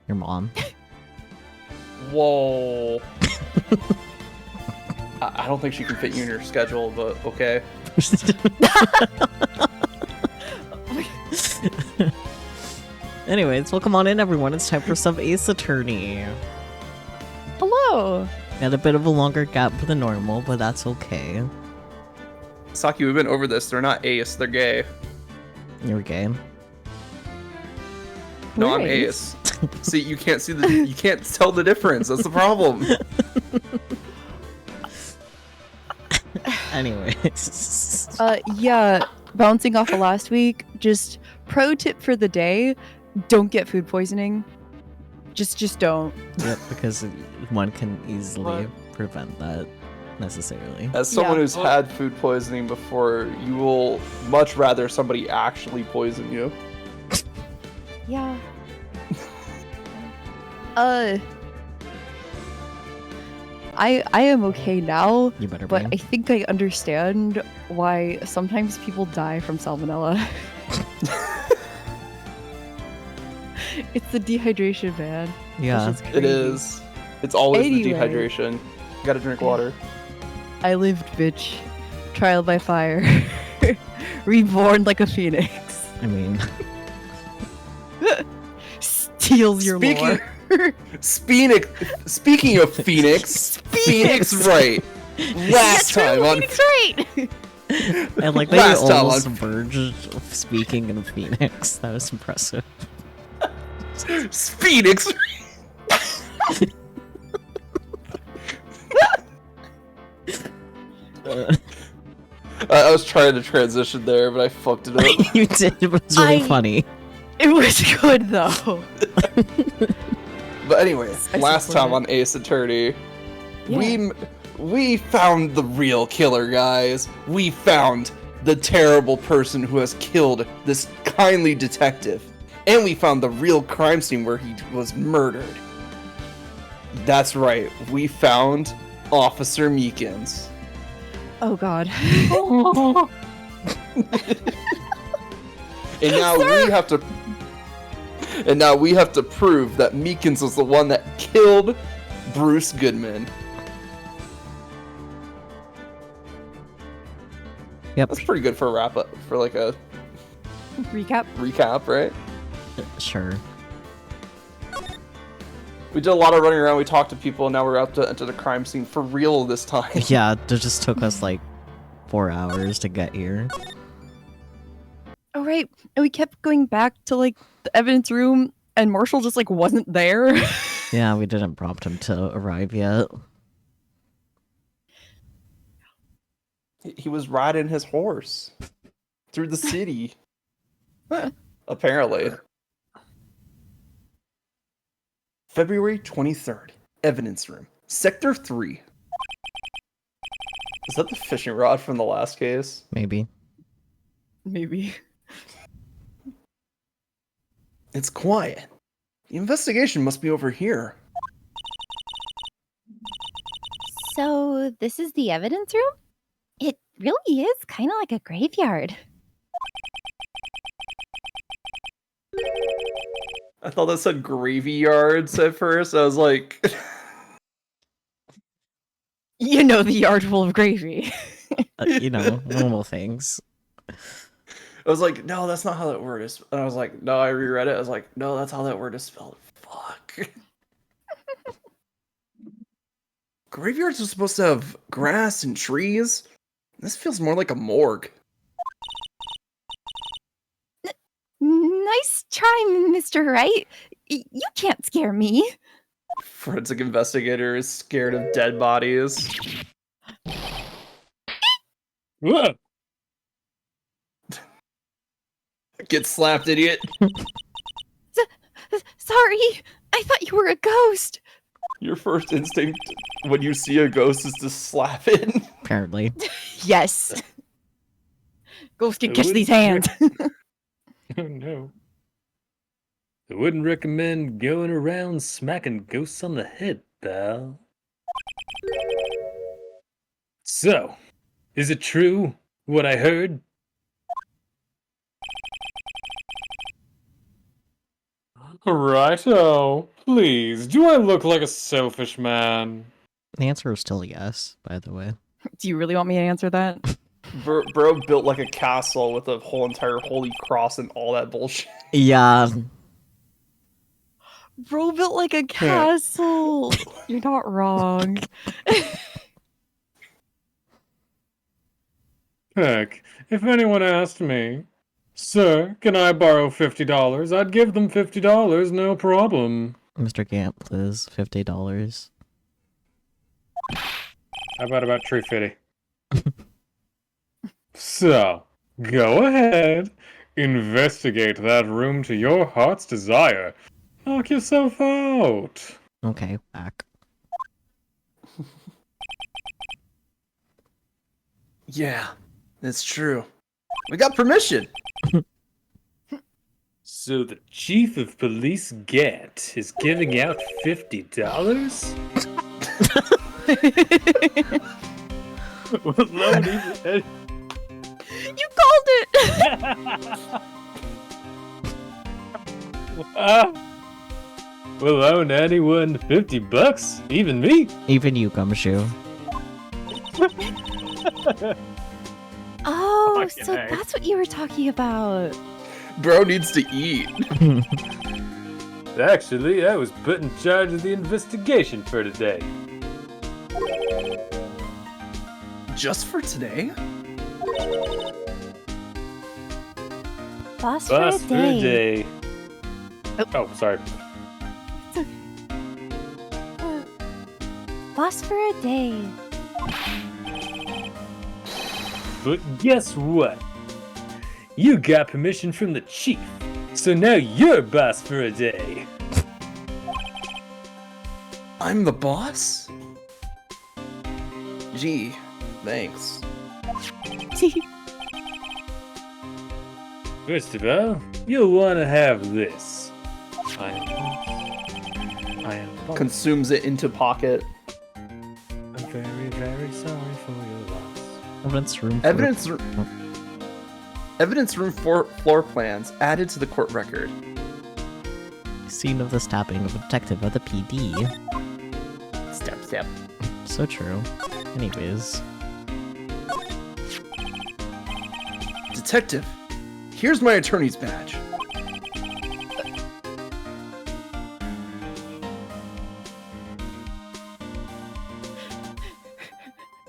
Your mom. Whoa. I don't think she can fit you in your schedule, but okay. Anyways, well, come on in, everyone. It's time for some Ace Attorney. Hello. Got a bit of a longer gap than normal, but that's okay. Saki, we've been over this. They're not ace, they're gay. You're gay. No, We're I'm ace. See, you can't tell the difference. That's the problem. Anyways. Yeah, bouncing off of last week, just pro tip for the day, don't get food poisoning. Just don't. Yep, because one can easily prevent that necessarily. As someone who's had food poisoning before, you will much rather somebody actually poison you. Yeah. I am okay now, You better but be. I think I understand why sometimes people die from salmonella. It's the dehydration, man. Yeah. It's just It crazy. is. It's always Anyway. the dehydration. You gotta drink water. I lived, bitch. Trial by fire. Reborn like a phoenix. I mean, Steals your lore. Speaking of Phoenix, Phoenix Wright. Last time on Phoenix right. I like that Last you time almost on- verged of speaking in Phoenix. That was impressive. Phoenix. I was trying to transition there, but I fucked it up. You did, but it's really I- funny. It was good though. But anyway, I last support time it. on Ace Attorney, Yeah. we found the real killer, guys. We found the terrible person who has killed this kindly detective, and we found the real crime scene where he was murdered. That's right, we found Officer Meekins. Oh god. And now we have to prove that Meekins was the one that killed Bruce Goodman. Yep, That's pretty good for a wrap up, for like a Recap. recap, right? sure. We did a lot of running around, we talked to people, and now we're out to enter the crime scene for real this time. Yeah, it just took us like 4 hours to get here. Oh right. And we kept going back to like the evidence room and Marshall just like wasn't there. Yeah, we didn't prompt him to arrive yet. He was riding his horse through the city. Apparently. February 23rd, evidence room, Sector 3. Is that the fishing rod from the last case? Maybe. Maybe. It's quiet. The investigation must be over here. So, this is the evidence room? It really is kind of like a graveyard. I thought that said gravy yards at first. I was like, You know the yard full of gravy. You know, normal things. I was like, no, that's not how that word is. And I was like, no, I reread it. I was like, no, that's how that word is spelled. Fuck. Graveyards are supposed to have grass and trees. This feels more like a morgue. Nice try, Mr. Wright. You can't scare me. Forensic investigator is scared of dead bodies. Whoa! Get slapped, idiot. Sorry, I thought you were a ghost. Your first instinct when you see a ghost is to slap it. Apparently. Yes. Ghost can I catch these wouldn't- hands. Oh no. I wouldn't recommend going around smacking ghosts on the head, pal. So, is it true what I heard? Righto. Please, do I look like a selfish man? The answer is still yes, by the way. Do you really want me to answer that? Bro built like a castle with a whole entire holy cross and all that bullshit. Yeah. Bro built like a castle. You're not wrong. Heck, if anyone asked me, Sir, can I borrow $50? I'd give them $50, no problem. Mr. Gamp, please. $50. How about 350? So, go ahead. Investigate that room to your heart's desire. Knock yourself out. Okay, back. Yeah, it's true. We got permission. So the chief of police Gant is giving out $50? You called it. Will loan anyone $50? Even me? Even you, Gumshoe. Oh, so Okay. that's what you were talking about. Bro needs to eat. Actually, I was put in charge of the investigation for today. Just for today? Boss Boss for a day. Oh, sorry. Boss for a day. But guess what? You got permission from the chief, so now you're boss for a day. I'm the boss? Gee, thanks. First of all, you'll want to have this. I am boss. Consumes it into pocket. I'm very, very sorry for your loss. Evidence room. for- Evidence room floor plans added to the court record. Scene of the stabbing of a detective at the PD. Step. So true. Anyways. Detective, here's my attorney's badge.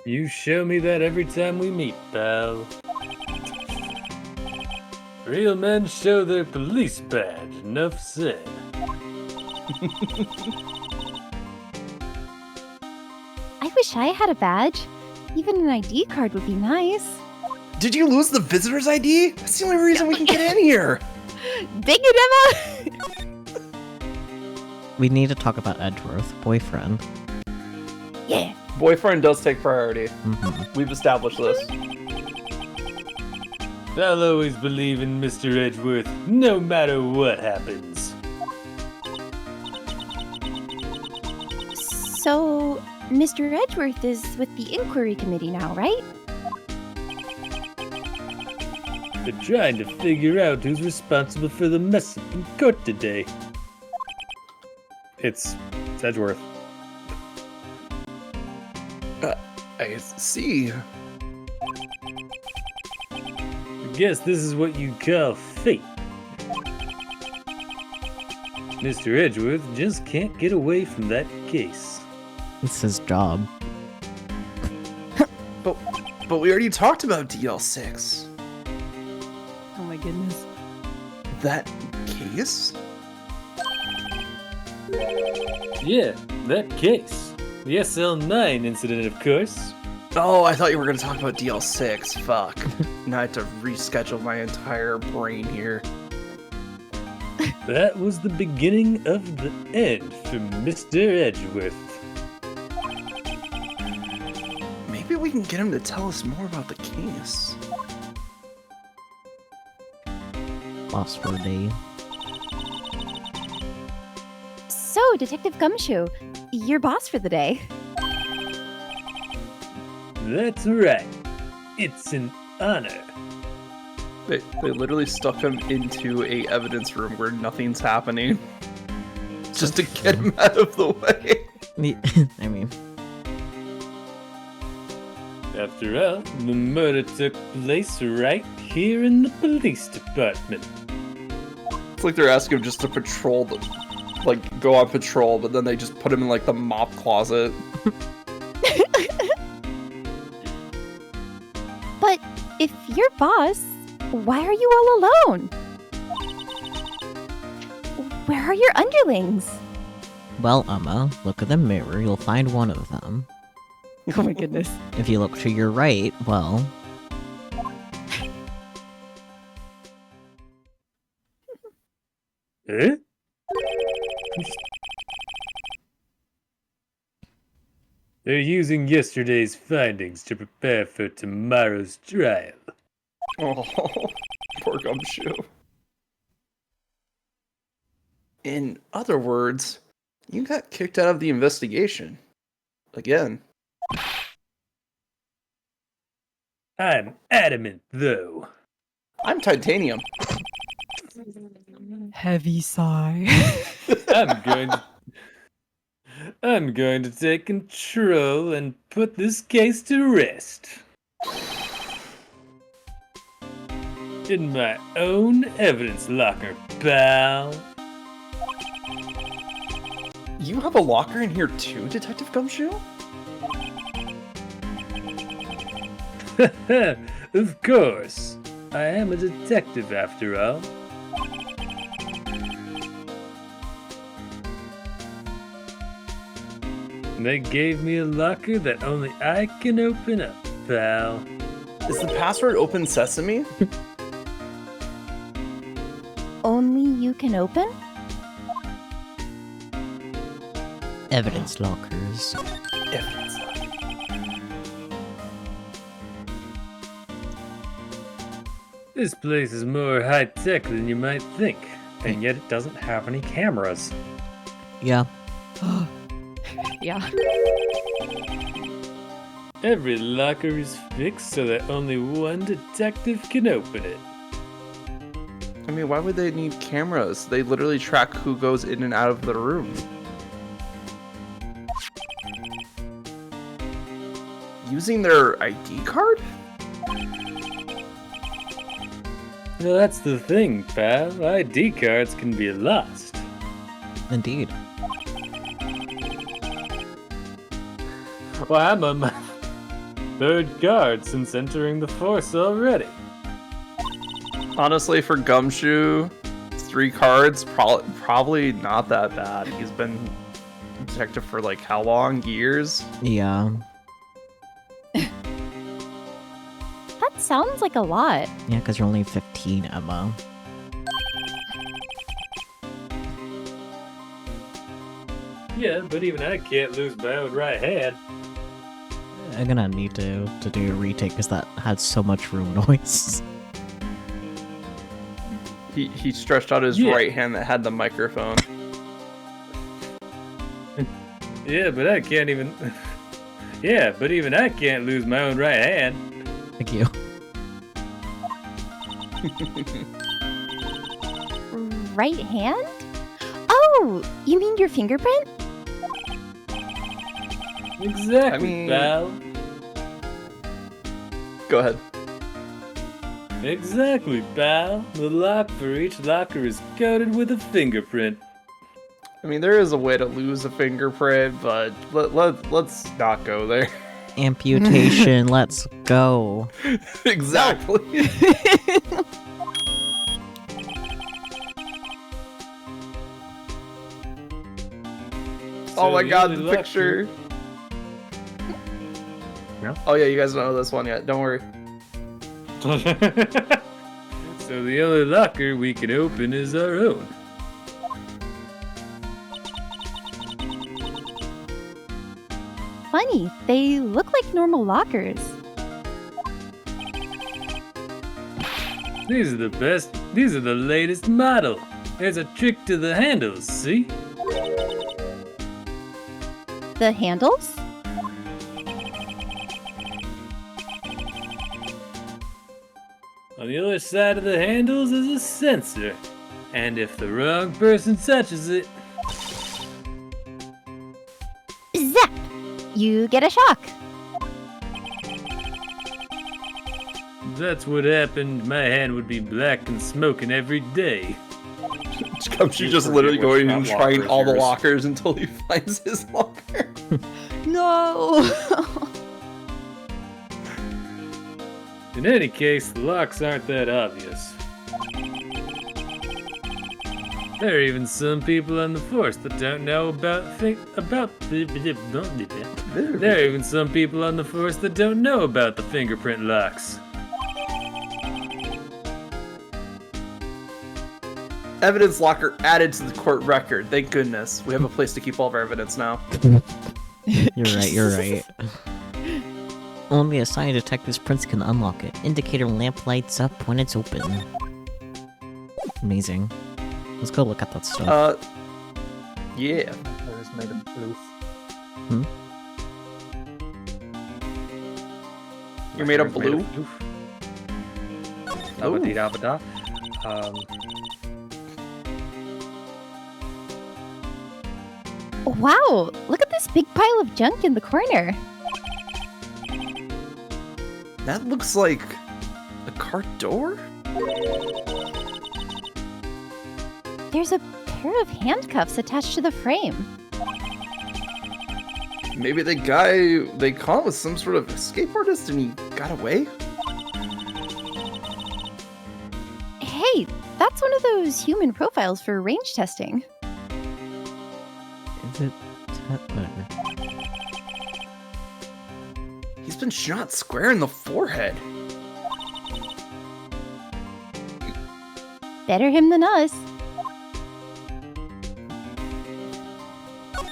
You show me that every time we meet, pal. Real men show their police badge, enough said. I wish I had a badge. Even an ID card would be nice. Did you lose the visitor's ID? That's the only reason we can get in here. Dang it, Emma! We need to talk about Edgeworth, boyfriend. Yeah. Boyfriend does take priority. Mm-hmm. We've established this. I'll always believe in Mr. Edgeworth, no matter what happens. So, Mr. Edgeworth is with the inquiry committee now, right? They're trying to figure out who's responsible for the mess up in court today. It's Edgeworth. I see. I guess this is what you call fate. Mr. Edgeworth just can't get away from that case. It's his job. But we already talked about DL6. Oh my goodness. That case? Yeah, that case. The SL9 incident, of course. Oh, I thought you were going to talk about DL6. Fuck. Now I have to reschedule my entire brain here. That was the beginning of the end for Mr. Edgeworth. Maybe we can get him to tell us more about the case. Boss for a day. So, Detective Gumshoe, you're boss for the day. That's right. It's an honor. They literally stuck him into a evidence room where nothing's happening. just to get him out of the way. I mean, After all, the murder took place right here in the police department. It's like they're asking him just to patrol, like go on patrol, but then they just put him in like the mop closet. But if you're boss, why are you all alone? Where are your underlings? well, Emma, look at the mirror. You'll find one of them. Oh my goodness. If you look to your right, well, Eh? They're using yesterday's findings to prepare for tomorrow's trial. Oh, poor Gumshoe. In other words, you got kicked out of the investigation. Again. I'm adamant, though. I'm titanium. Heavy sigh. I'm going to take control and put this case to rest. In my own evidence locker, pal. You have a locker in here too, Detective Gumshoe? Of course. I am a detective after all. They gave me a locker that only I can open up, pal. Is the password Open Sesame? Only you can open? evidence lockers. Evidence locker. This place is more high-tech than you might think, and yet it doesn't have any cameras. Yeah. Yeah. Every locker is fixed so that only one detective can open it. I mean, why would they need cameras? They literally track who goes in and out of the room. Using their ID card? Well, that's the thing, pal. ID cards can be lost. Indeed. Well, I'm on my third card since entering the force already. Honestly, for Gumshoe, 3 cards, probably not that bad. He's been detective for like how long? Years? Yeah. That sounds like a lot. Yeah, because you're only 15, Emma. Yeah, but even I can't lose my own right hand. I'm gonna need to do a retake because that had so much room noise. He stretched out his Yeah. right hand that had the microphone. Yeah, but I can't even... Yeah, but even I can't lose my own right hand. Thank you. Right hand? Oh, you mean your fingerprint? Exactly, I mean- pal. Go ahead. Exactly, pal. The lock for each locker is coated with a fingerprint. I mean, there is a way to lose a fingerprint, but let's not go there. Amputation, let's go. Exactly. Oh my the god, only the locker- picture. Yeah? Oh yeah, you guys don't know this one yet. Don't worry. So the only locker we can open is our own. Funny, they look like normal lockers. These are the best. These are the latest model. There's a trick to the handles, see? The handles? On the other side of the handles is a sensor. And if the wrong person touches it, you get a shock. That's what happened. My hand would be black and smoking every day. She's just forget literally which going that and trying locker all is the yours. lockers until he finds his locker. No. In any case, the locks aren't that obvious. There are even some people on the force that don't know about There are even some people on the force that don't know about the fingerprint locks. Evidence locker added to the court record. Thank goodness. We have a place to keep all of our evidence now. You're right. Only assigned detective's prints can unlock it. Indicator lamp lights up when it's open. Amazing. Let's go look at that stuff. Yeah. I just made a blue. You're made of blue? Dabba-dee-dabba-da. Wow, look at this big pile of junk in the corner. That looks like a car door? There's a pair of handcuffs attached to the frame. Maybe the guy they caught was some sort of escape artist and he got away? Hey, that's one of those human profiles for range testing. Is it? Whatever. He's been shot square in the forehead. Better him than us.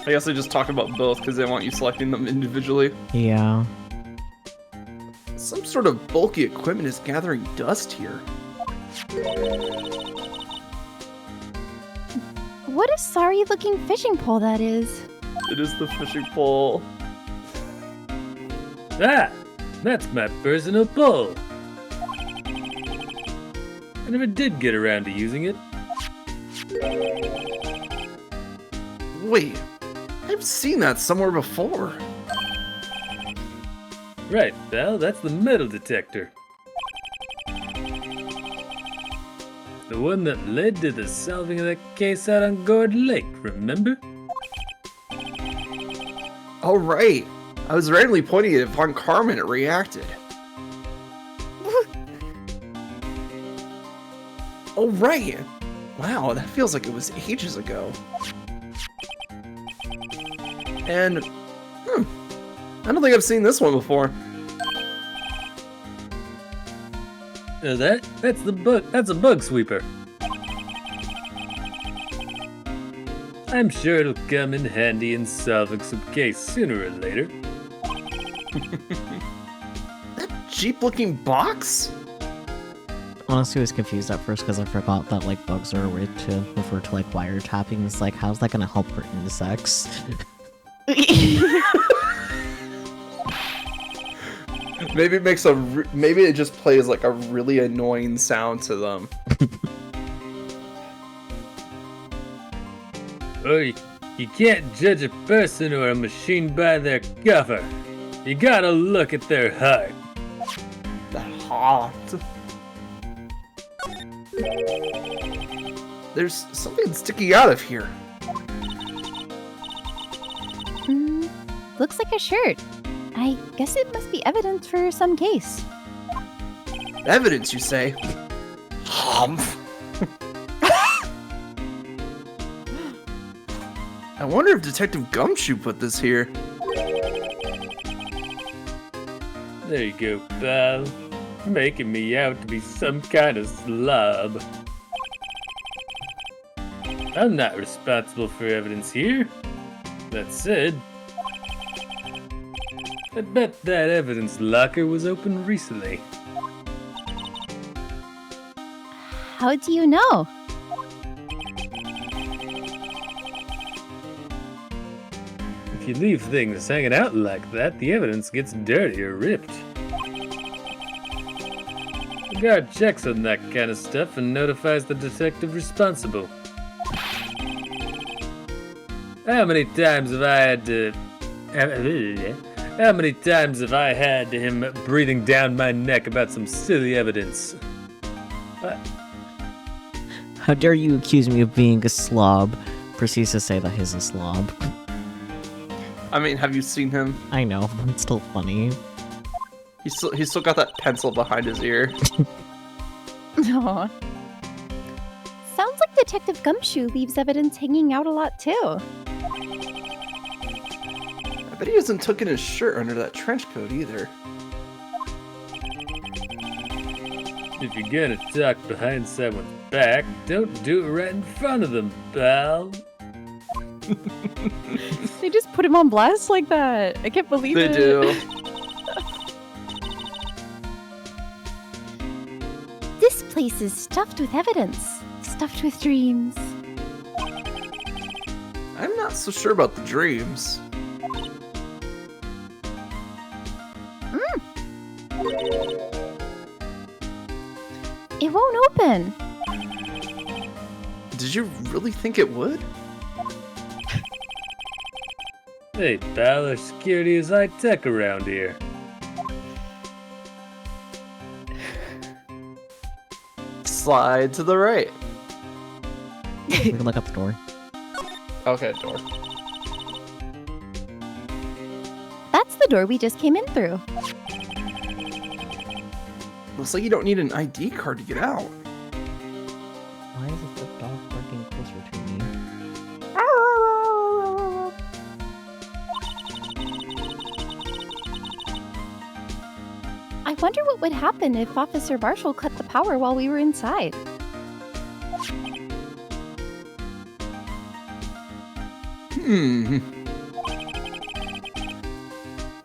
I guess they just talk about both because they want you selecting them individually. Yeah. Some sort of bulky equipment is gathering dust here. What a sorry-looking fishing pole that is. It is the fishing pole. Ah! That's my personal pole! I never did get around to using it. Wait, I've seen that somewhere before. Right, Val, that's the metal detector. The one that led to the solving of that case out on Gourd Lake, remember? Oh right, I was randomly pointing it upon Carmen, it reacted. Oh right! Wow, that feels like it was ages ago. And, I don't think I've seen this one before. That's the bug. That's a bug sweeper. I'm sure it'll come in handy in solving some case sooner or later. That Jeep-looking box? Honestly, I was confused at first because I forgot that like bugs are a way to refer to like wiretapping. It's like, how's that gonna help for insects? Maybe it makes maybe it just plays like a really annoying sound to them. Oh, you can't judge a person or a machine by their cover. You gotta look at their heart. The heart. There's something sticking out of here. Looks like a shirt. I guess it must be evidence for some case. Evidence, you say? Humph. I wonder if Detective Gumshoe put this here. There you go, pal. Making me out to be some kind of slob. I'm not responsible for evidence here. That said, I bet that evidence locker was opened recently. How do you know? If you leave things hanging out like that, the evidence gets dirty or ripped. The guard checks on that kind of stuff and notifies the detective responsible. How many times have I had to How many times have I had him breathing down my neck about some silly evidence? What? How dare you accuse me of being a slob? Proceeds to say that he's a slob. I mean, have you seen him? I know, but it's still funny. He's still got that pencil behind his ear. Aw. Sounds like Detective Gumshoe leaves evidence hanging out a lot too. I bet he hasn't taken his shirt under that trench coat either. If you're gonna talk behind someone's back, don't do it right in front of them, pal. They just put him on blast like that. I can't believe They it. do. This place is stuffed with evidence, stuffed with dreams. I'm not so sure about the dreams. It won't open. Did you really think it would? Hey, pal, our security is high tech around here. Slide to the right. We can look up the door. Okay, door. That's the door we just came in through. Looks like you don't need an ID card to get out. Why is the dog barking closer to me? I wonder what would happen if Officer Marshall cut the power while we were inside.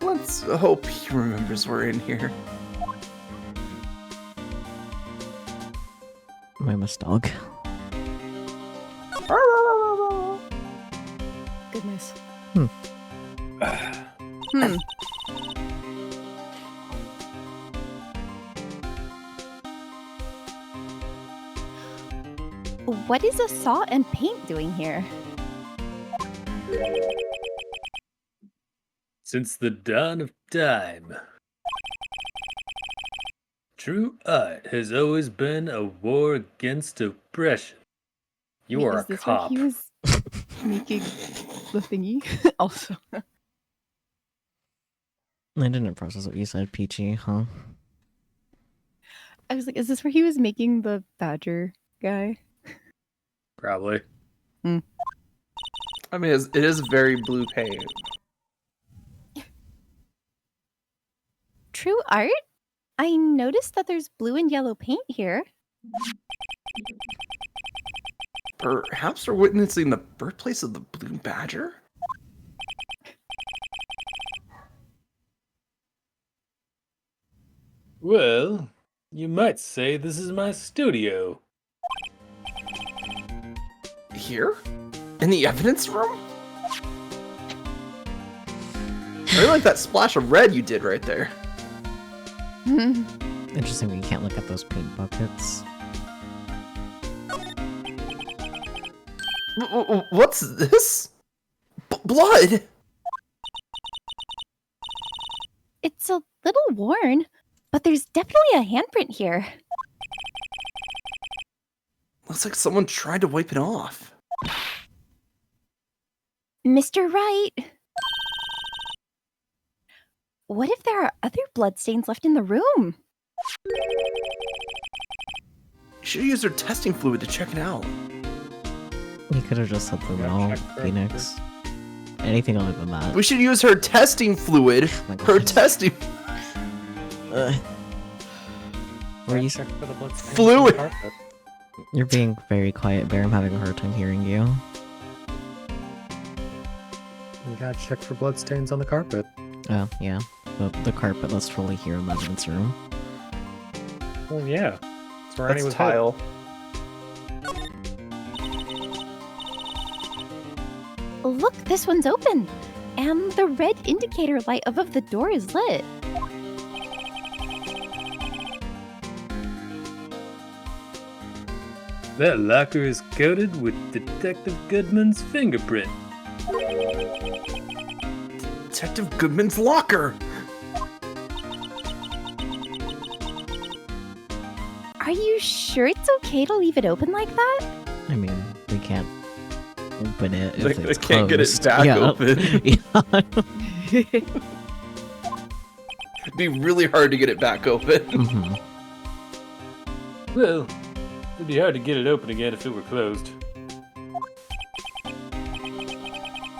Let's hope he remembers we're in here. My miss dog. Goodness. Hmm. Hmm. What is a saw and paint doing here? Since the dawn of time, true art has always been a war against oppression. You Wait, are is a this where cop. he was making the thingy? Also. I didn't process what you said, Peachy, huh? I was like, is this where he was making the badger guy? Probably. I mean, it is very blue paint. True art? I noticed that there's blue and yellow paint here. Perhaps we're witnessing the birthplace of the blue badger? Well, you might say this is my studio. Here? In the evidence room? I really like that splash of red you did right there. Interesting that you can't look at those paint buckets. What's this? Blood! It's a little worn, but there's definitely a handprint here. Looks like someone tried to wipe it off. Mr. Wright. What if there are other bloodstains left in the room? You should use their testing fluid to check it out. You could have just said the Yeah, no, check for Phoenix. Anything other than that. We should use her testing fluid. my Her God. testing Were you? Check for the bloodstains Fluid. on the carpet. You're being very quiet, Bear. I'm having a hard time hearing you. You gotta check for bloodstains on the carpet. Oh, yeah. The carpet, that's totally here in the evidence room. Well, yeah. That's where Annie That's was tile. Look, this one's open. And the red indicator light above the door is lit. That locker is coated with Detective Goodman's fingerprint. Detective Goodman's locker. Are you sure it's okay to leave it open like that? I mean, we can't open it if They it's can't get it closed. back Yeah. open. Yeah. It'd be really hard to get it back open. Mhm. Well, it'd be hard to get it open again if it were closed.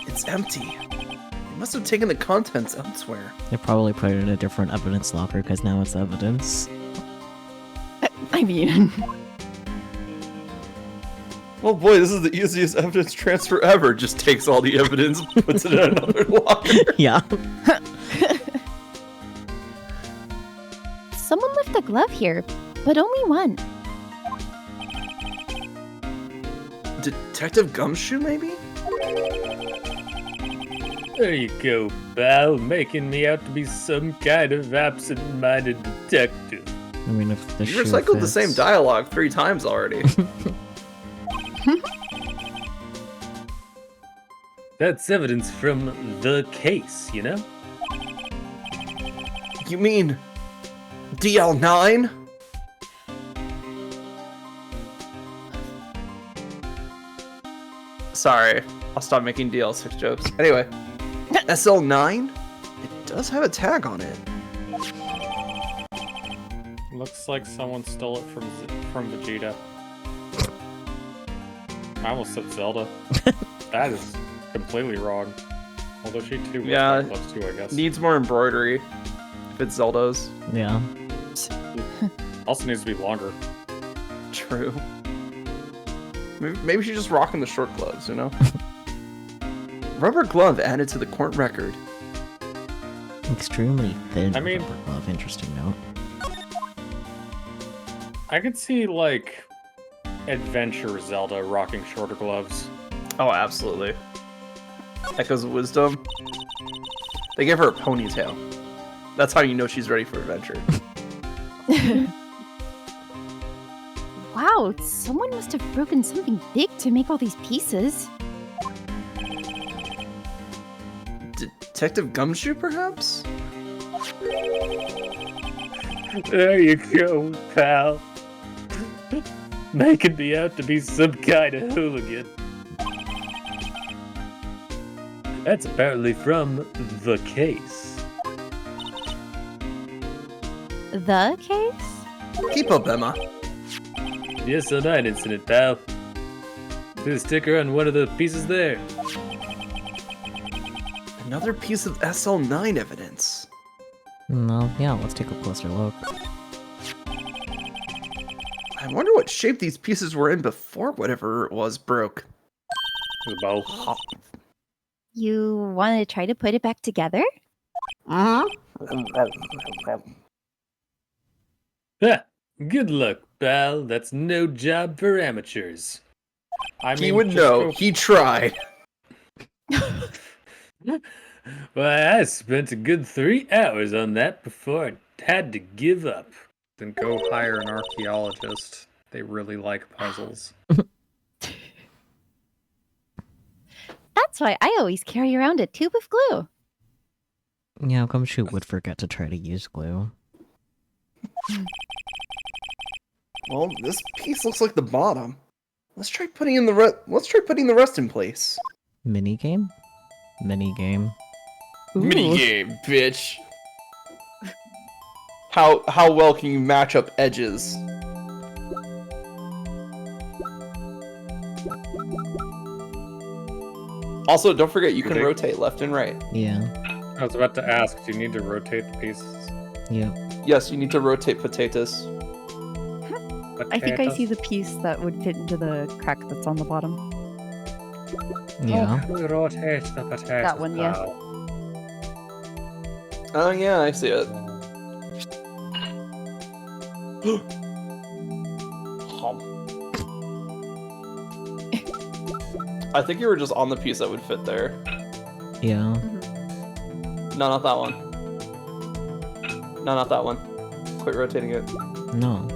It's empty. They must have taken the contents elsewhere. They probably put it in a different evidence locker because now it's evidence. I mean, Well, boy, this is the easiest evidence transfer ever. Just takes all the evidence, puts it in another locker. Yeah. Someone left a glove here, but only one. Detective Gumshoe, maybe? There you go, pal, making me out to be some kind of absent-minded detective. I mean, if the You shoe recycled the fits- same dialogue 3 times already. That's evidence from the case, you know? You mean DL9? Sorry, I'll stop making DL6 jokes. Anyway, SL9? It does have a tag on it. Looks like someone stole it from Vegeta. I almost said Zelda. That is completely wrong. Although she too Yeah, loves too, I guess. Needs more embroidery. If it's Zelda's. Yeah. Also needs to be longer. True. Maybe she's just rocking the short gloves, you know? Rubber glove added to the court record. Extremely thin. I mean- rubber glove. Interesting note. I could see, like, Adventure Zelda rocking shorter gloves. Oh, absolutely. Echoes of Wisdom. They gave her a ponytail. That's how you know she's ready for adventure. Wow, someone must have broken something big to make all these pieces. Detective Gumshoe, perhaps? There you go, pal. Making me out to be some kind of hooligan. That's apparently from the case. The case? Keep up, Emma. Yes, on that incident, pal. Put a sticker on one of the pieces there. Another piece of SL9 evidence. No, yeah, let's take a closer look. I wonder what shape these pieces were in before whatever it was broke. The bow. You want to try to put it back together? Ha! Good luck, pal. That's no job for amateurs. I mean, He would just know. go- He tried. Why, I spent a good 3 hours on that before I had to give up. Then go hire an archaeologist. They really like puzzles. That's why I always carry around a tube of glue. Yeah, Gumshoe would forget to try to use glue. Well, this piece looks like the bottom. Let's try putting the rest in place. Minigame? Minigame. ooh. Minigame, bitch. How well can you match up edges? Also, don't forget you can Okay. rotate left and right. Yeah. I was about to ask, do you need to rotate the pieces? Yep. Yes, you need to rotate potatoes. I think I see the piece that would fit into the crack that's on the bottom. Yeah. Rotate the potatoes. That one, yeah. pal. Oh yeah, I see it. Hum. I think you were just on the piece that would fit there. Yeah. No, not that one. No, not that one. Quit rotating it. No.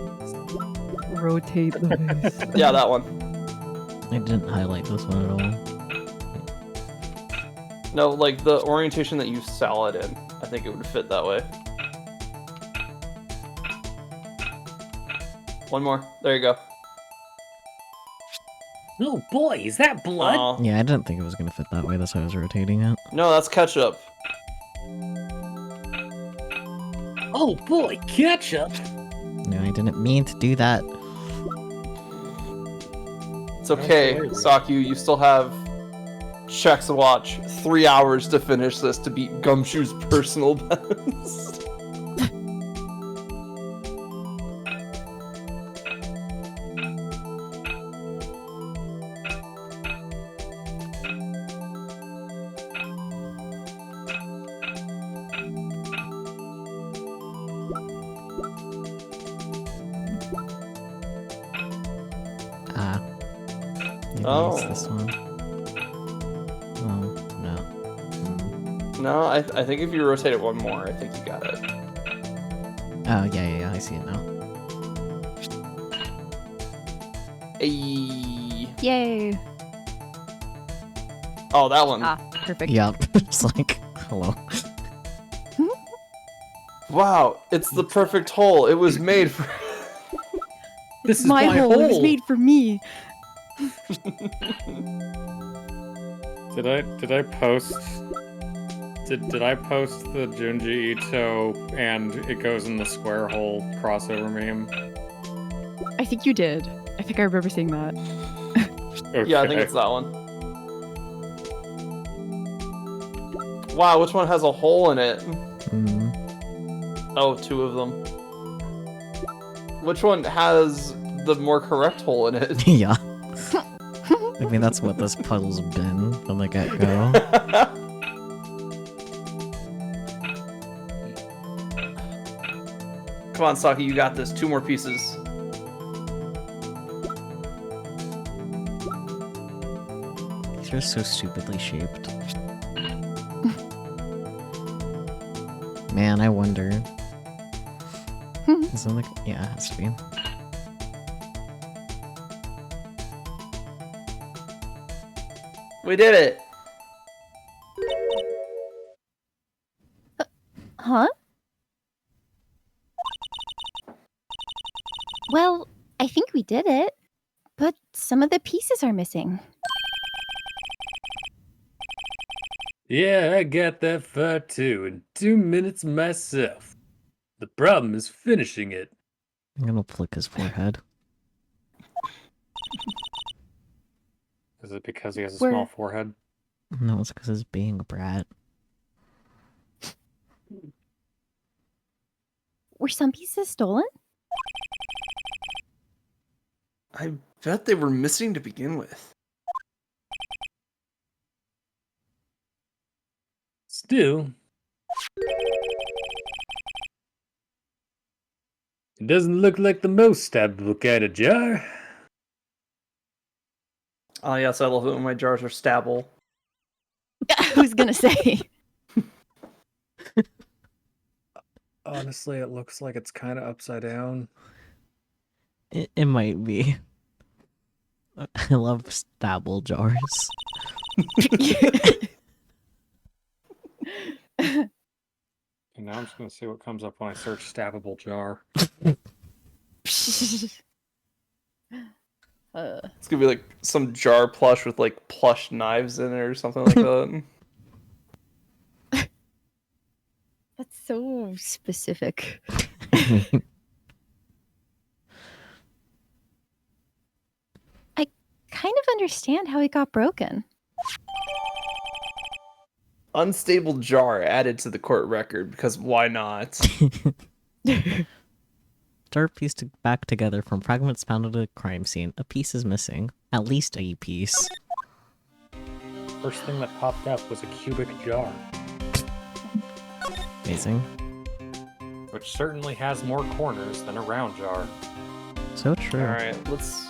Rotate the base. Yeah, that one. I didn't highlight this one at all. No, like the orientation that you sell it in. I think it would fit that way. One more. There you go. Oh boy, is that blood? Aw. Yeah, I didn't think it was gonna fit that way. That's why I was rotating it. No, that's ketchup. Oh boy, ketchup! No, I didn't mean to do that. It's okay, Okay. Sakyu. You still have checks to watch. 3 hours to finish this to beat Gumshoe's personal best. Ah. Maybe Oh. it's this one. Oh, no. Hmm. No, I think if you rotate it one more, I think you got it. Oh, yeah, I see it now. Ayy. Yay. Oh, that one. Ah, perfect. Yep. It's like, hello. Wow, it's the perfect hole. It was made for. This is My hole. It was made for me. Did I post? Did I post the Junji Ito and it goes in the square hole crossover meme? I think you did. I think I remember seeing that. Okay. Yeah, I think it's that one. Wow, which one has a hole in it? Hmm. Oh, 2 of them. Which one has the more correct hole in it? Yeah. I mean, that's what this puzzle's been from the get-go. Come on, Saki, you got this. 2 more pieces. These are so stupidly shaped. Man, I wonder. Is it like... Yeah, it has to be. We did it! Huh? Well, I think we did it, but some of the pieces are missing. Yeah, I got that far too in 2 minutes myself. The problem is finishing it. I'm gonna flick his forehead. Is it because he has a Where- small forehead? No, it's because he's being a brat. Were some pieces stolen? I bet they were missing to begin with. Still, it doesn't look like the most stabbable kind of jar. Oh, yes, I love it when my jars are stabble. I was gonna say. Honestly, it looks like it's kind of upside down. It might be. I love stable jars. And now I'm just gonna see what comes up when I search stabbable jar. It's gonna be like some jar plush with like plush knives in it or something like that. That's so specific. Kind of understand how it got broken. Unstable jar added to the court record because why not? Jar pieced back together from fragments found at a crime scene. A piece is missing. At least a piece. First thing that popped up was a cubic jar, Amazing. which certainly has more corners than a round jar. So true. Alright, let's...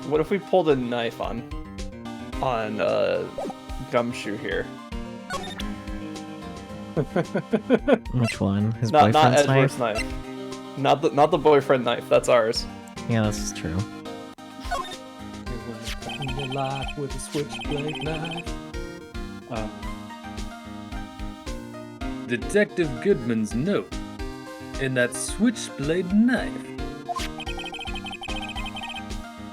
What if we pulled a knife on Gumshoe here? Which one? His Not boyfriend's Edward's knife? knife. Not the boyfriend knife, that's ours. Yeah, that's true. Your life with a switchblade knife. Detective Goodman's note. And that switchblade knife.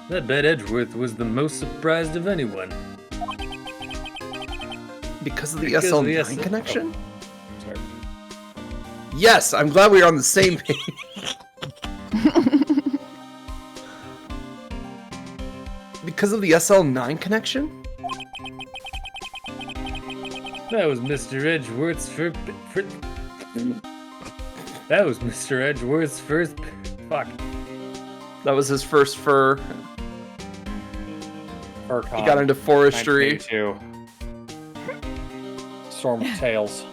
I bet Edgeworth was the most surprised of anyone. Because of the Because of the SL9 SL connection? Sorry. Yes, I'm glad we're on the same page. Because of the SL9 connection? That was Mr. Edgeworth's first. That was Mr. Edgeworth's first. Fuck. That was his first fur. FurCon. He got into forestry. 1982. Storm of Tales.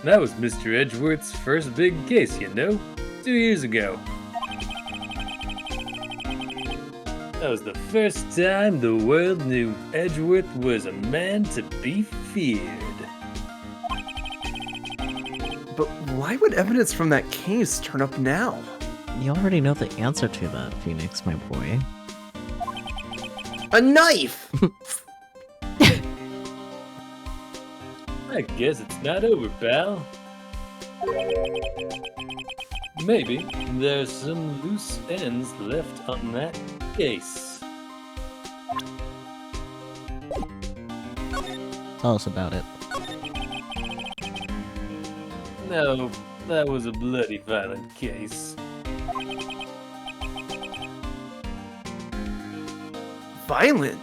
That was Mr. Edgeworth's first big case, you know? 2 years ago. That was the first time the world knew Edgeworth was a man to be feared. But why would evidence from that case turn up now? You already know the answer to that, Phoenix, my boy. A knife! I guess it's not over, pal. Maybe there's some loose ends left on that case. Tell us about it. No, that was a bloody violent case. Violent?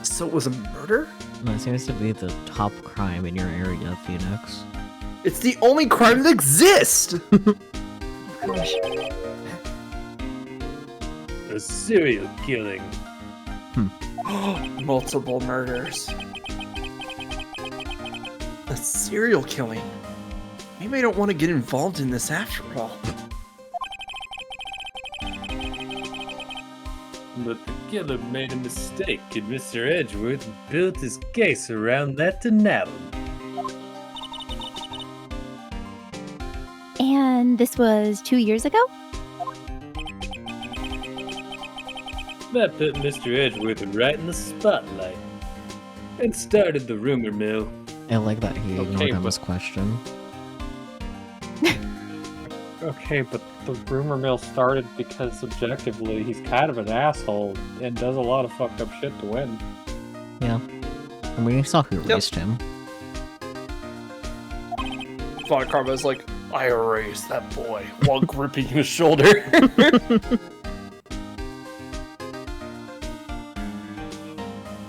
So it was a murder? That seems to be the top crime in your area, Phoenix. It's the only crime that exists! Gosh. A serial killing. Multiple murders. A serial killing. Maybe I don't want to get involved in this after all. But the killer made a mistake, and Mr. Edgeworth built his case around that denial. And this was 2 years ago? That put Mr. Edgeworth right in the spotlight and started the rumor mill. I like that he ignored Okay, Emma's question. Okay, but the rumor mill started because objectively he's kind of an asshole and does a lot of fucked up shit to win. Yeah. And we saw who erased him. Von Karma's like, I erased that boy while gripping his shoulder.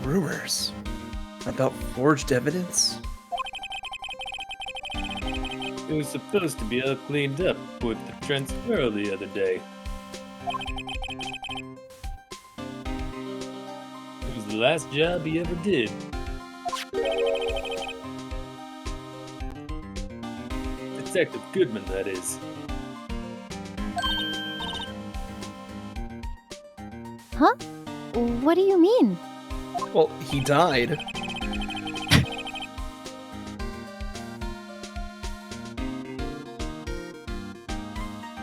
Rumors about forged evidence? It was supposed to be all cleaned up with the transfer the other day. It was the last job he ever did. Detective Goodman, that is. Huh? What do you mean? Well, he died.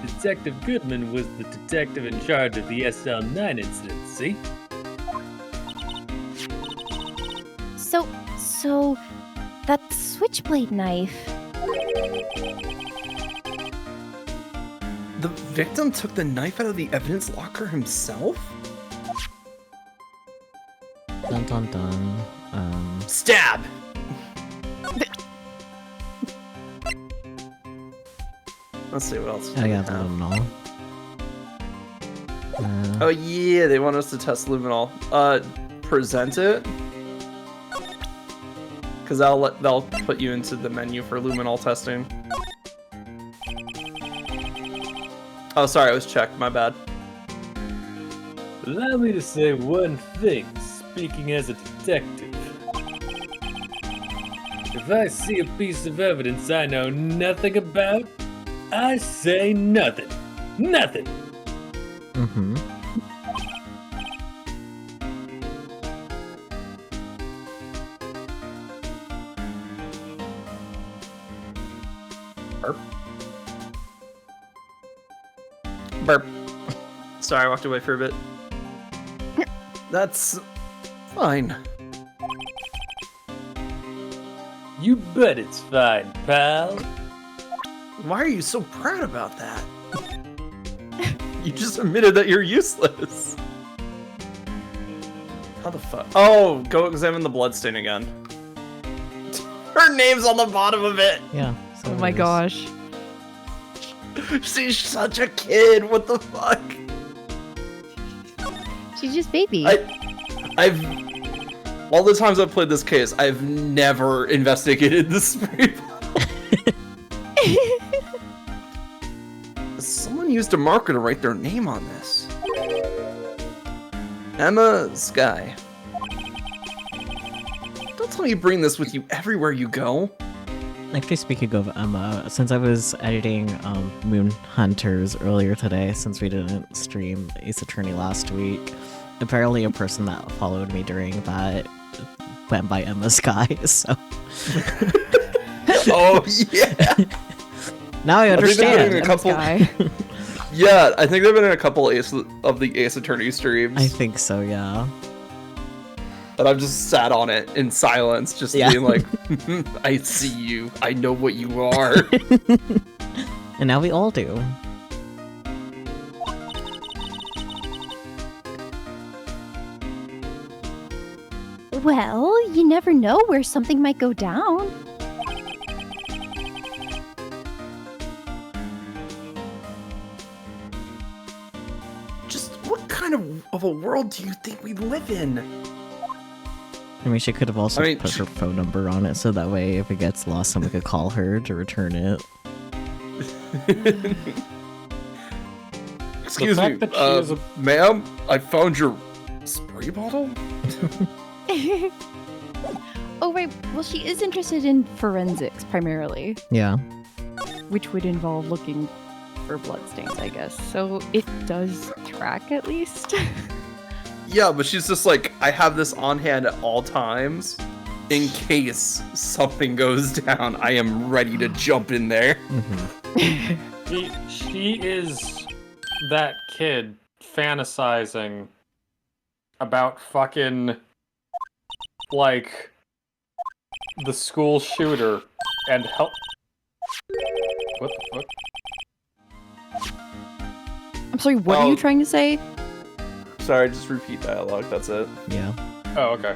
Detective Goodman was the detective in charge of the SL9 incident, see? So that switchblade knife. The victim took the knife out of the evidence locker himself? Dun dun dun. Stab! Let's see what else. Oh we yeah, have. I don't know. Oh yeah, they want us to test luminol. Present it. Cause they'll put you into the menu for luminol testing. Oh, sorry, I was checked. My bad. Allow me to say one thing, speaking as a detective. If I see a piece of evidence I know nothing about, I say nothing. Nothing! Mm-hmm. Burp. Sorry, I walked away for a bit. That's Fine. You bet it's fine, pal. Why are you so proud about that? You just admitted that you're useless. How the fuck? Oh, go examine the bloodstain again. Her name's on the bottom of it. Yeah. so Oh it my is. gosh. She's such a kid. What the fuck? She's just baby. I've all the times I've played this case, I've never investigated the spray bottle. Someone used a marker to write their name on this. Emma Sky. Don't tell me you bring this with you everywhere you go. Actually, speaking of Emma, since I was editing Moon Hunters earlier today, since we didn't stream Ace Attorney last week, apparently a person that followed me during that went by Emma Sky, so... Oh, yeah. Now I think they've been understand. in a Emma couple- Sky. Yeah, I think they've been in a couple of the Ace Attorney streams. I think so, yeah. And I've just sat on it in silence, just Yeah. being like, I see you. I know what you are. And now we all do. Well, you never know where something might go down. Just what kind of a world do you think we live in? I mean, she could have also I mean, put her phone number on it, so that way if it gets lost, someone could call her to return it. Excuse me, fact that she is a- ma'am, I found your spray bottle? Oh, right. Well, she is interested in forensics primarily, Yeah. which would involve looking for bloodstains, I guess. So it does track at least. Yeah, but she's just like, I have this on hand at all times. In case something goes down, I am ready to jump in there. Mm-hmm. She is that kid fantasizing about fucking like the school shooter and help. What the fuck? I'm sorry, what are Oh. you trying to say? Sorry, just repeat dialogue, that's it. Yeah. Oh, okay.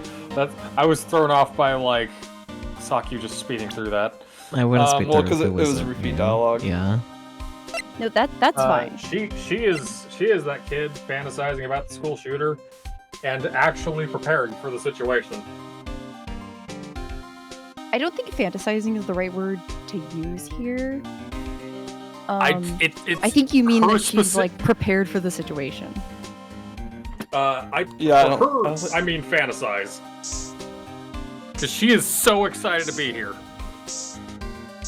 I was thrown off by like Saki just speeding through that. I wouldn't speak well, to her 'cause if it was a- repeat yeah. dialogue. Yeah. No, that's fine. She is that kid fantasizing about the school shooter and actually preparing for the situation. I don't think fantasizing is the right word to use here. It's I think you mean her that she's speci- like prepared for the situation. Yeah, for her, I mean fantasize. Because she is so excited to be here.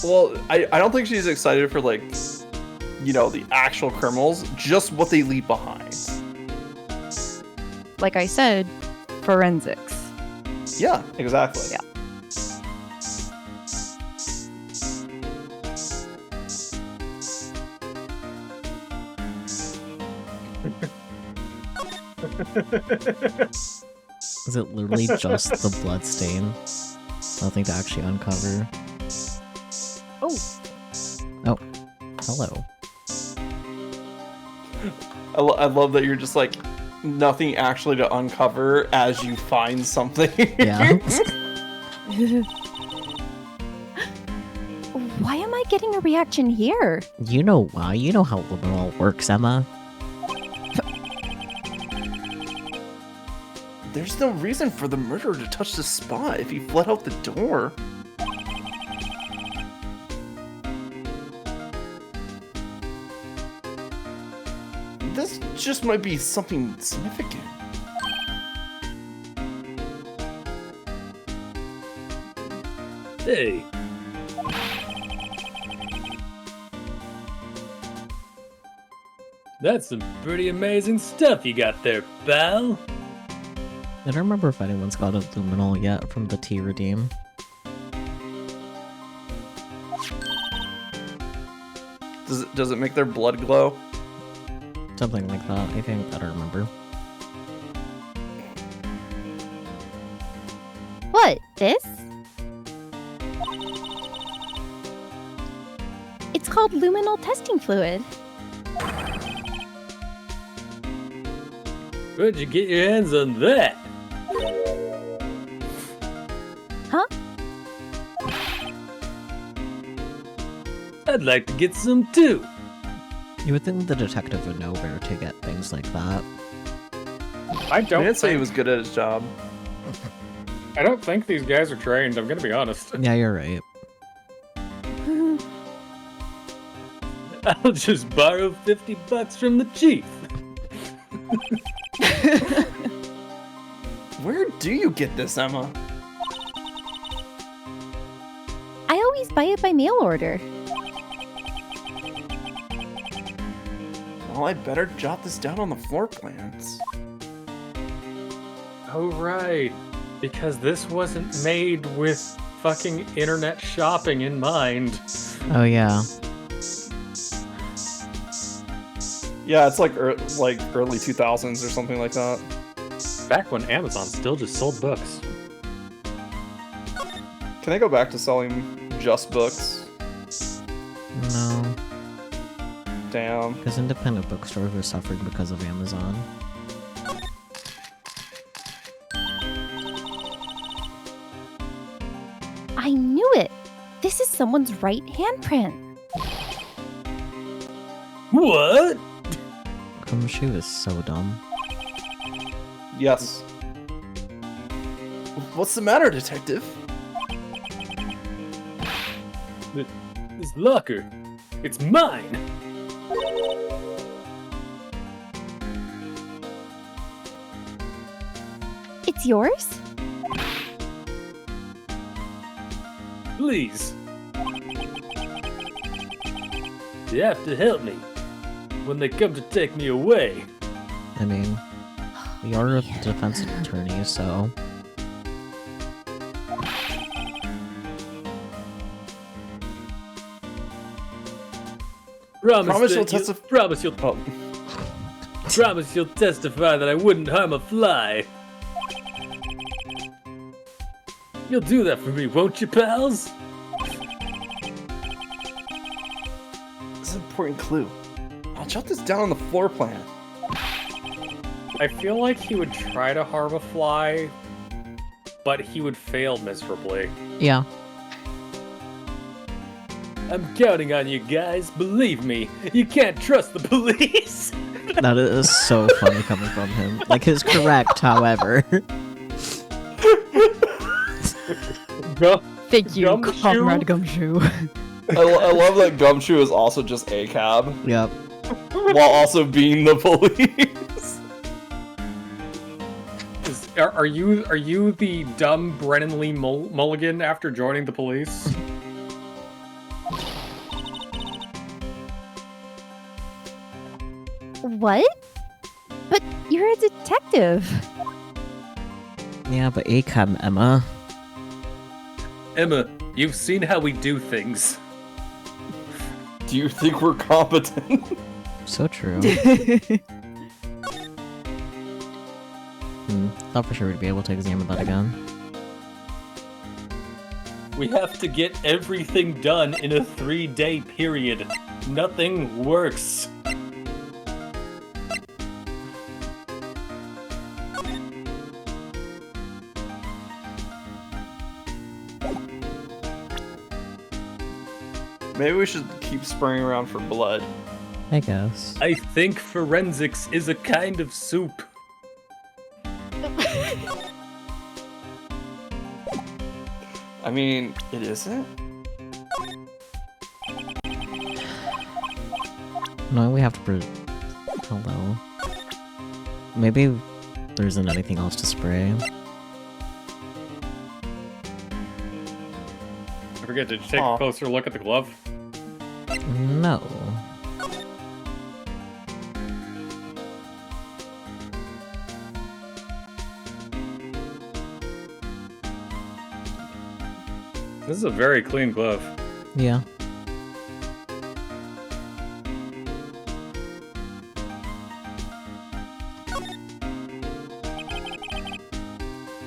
Well, I don't think she's excited for, like, you know, the actual criminals, just what they leave behind. Like I said, forensics. Yeah, exactly. Yeah. Is it literally just the blood stain? Nothing to actually uncover. Oh, Oh, hello. I love that you're just like, nothing actually to uncover as you find something. Yeah. Why am I getting a reaction here? You know why. You know how Liminal works, Emma. There's no reason for the murderer to touch the spot if he fled out the door. This just might be something significant. Hey. That's some pretty amazing stuff you got there, pal. I don't remember if anyone's got a Luminol yet from the T Redeem. Does it make their blood glow? Something like that, I think. I don't remember. This? It's called luminal testing fluid. Where'd you get your hands on that? Huh? I'd like to get some too. You would think the detective would know where to get things like that. I I don't didn't say he think, was good at his job. I don't think these guys are trained. I'm gonna be honest. Yeah, you're right. I'll just borrow $50 from the chief. Where do you get this, Emma? I always buy it by mail order. Well, I'd better jot this down on the floor plans. Oh right, because this wasn't made with fucking internet shopping in mind. Oh yeah. Yeah, it's like early 2000s or something like that. Back when Amazon still just sold books. Can I go back to selling just books? No, Damn. because independent bookstores were suffering because of Amazon. I knew it. This is someone's right handprint. What? She was so dumb. Yes. What's the matter, detective? This locker. It's mine. It's yours? Please. You have to help me when they come to take me away. I mean, you're a defense attorney, so Promise you'll Promise you'll Oh, promise you'll testify that I wouldn't harm a fly. You'll do that for me, won't you, pals? this is an important clue. I'll jot this down on the floor plan. I feel like he would try to harm a fly, but he would fail miserably. yeah. I'm counting on you guys, believe me. You can't trust the police. That is so funny coming from him. Like, he's correct, however. Go. Thank you, Gumshoe? Comrade Gumshoe. I love that Gumshoe is also just a cab, Yep. while also being the police. Are you the dumb Brennan Lee Mulligan after joining the police? What? But you're a detective. Yeah, but ACAB, Emma. Emma, you've seen how we do things. Do you think we're competent? So true. Thought for sure we'd be able to examine that again. We have to get everything done in a 3-day period. Nothing works. Maybe we should keep spraying around for blood. I guess. I think forensics is a kind of soup. I mean, it isn't? No, we have to Hello. Maybe there isn't anything else to spray. I forget, did you take Aw. a closer look at the glove? No. This is a very clean glove. Yeah.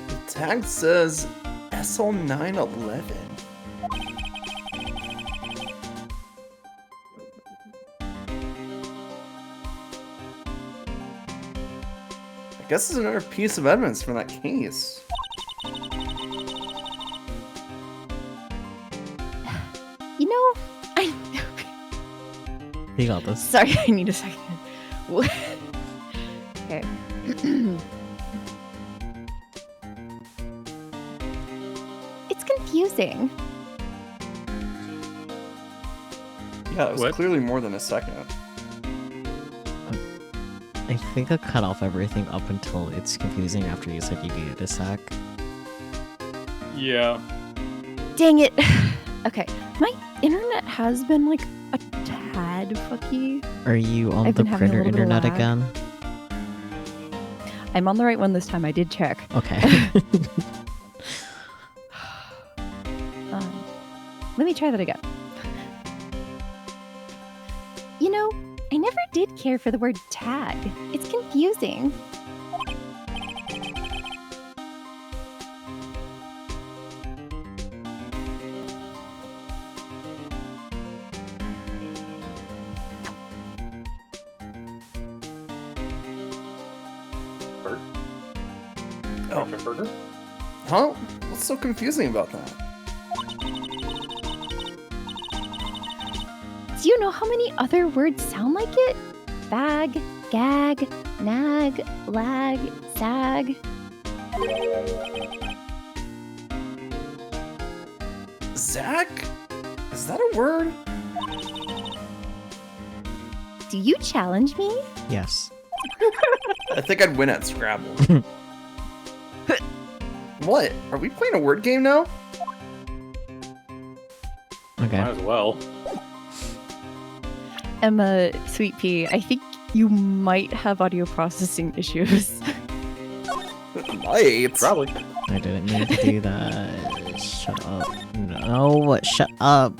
The tag says SL911. I guess it's another piece of evidence from that case. You know, I. You got this. Sorry, I need a second. Okay. It's confusing. Yeah, it was What? clearly more than a second. I think I cut off everything up until it's confusing after you said you needed a sec. Yeah. Dang it. Okay, my internet has been like a tad fucky. Are you on I've the been having a printer little bit of internet lag. again? I'm on the right one this time. I did check. Okay. Let me try that again. You know, I never did care for the word tag. It's confusing. Oh. Burger? Huh? What's so confusing about that? Do you know how many other words sound like it? Bag, gag, nag, lag, sag. Zach? Is that a word? Do you challenge me? Yes. I think I'd win at Scrabble. What? Are we playing a word game now? Okay. Might as well. Emma, Sweet Pea, I think you might have audio processing issues. Might. Probably. I didn't mean to do that. Shut up. No, shut up.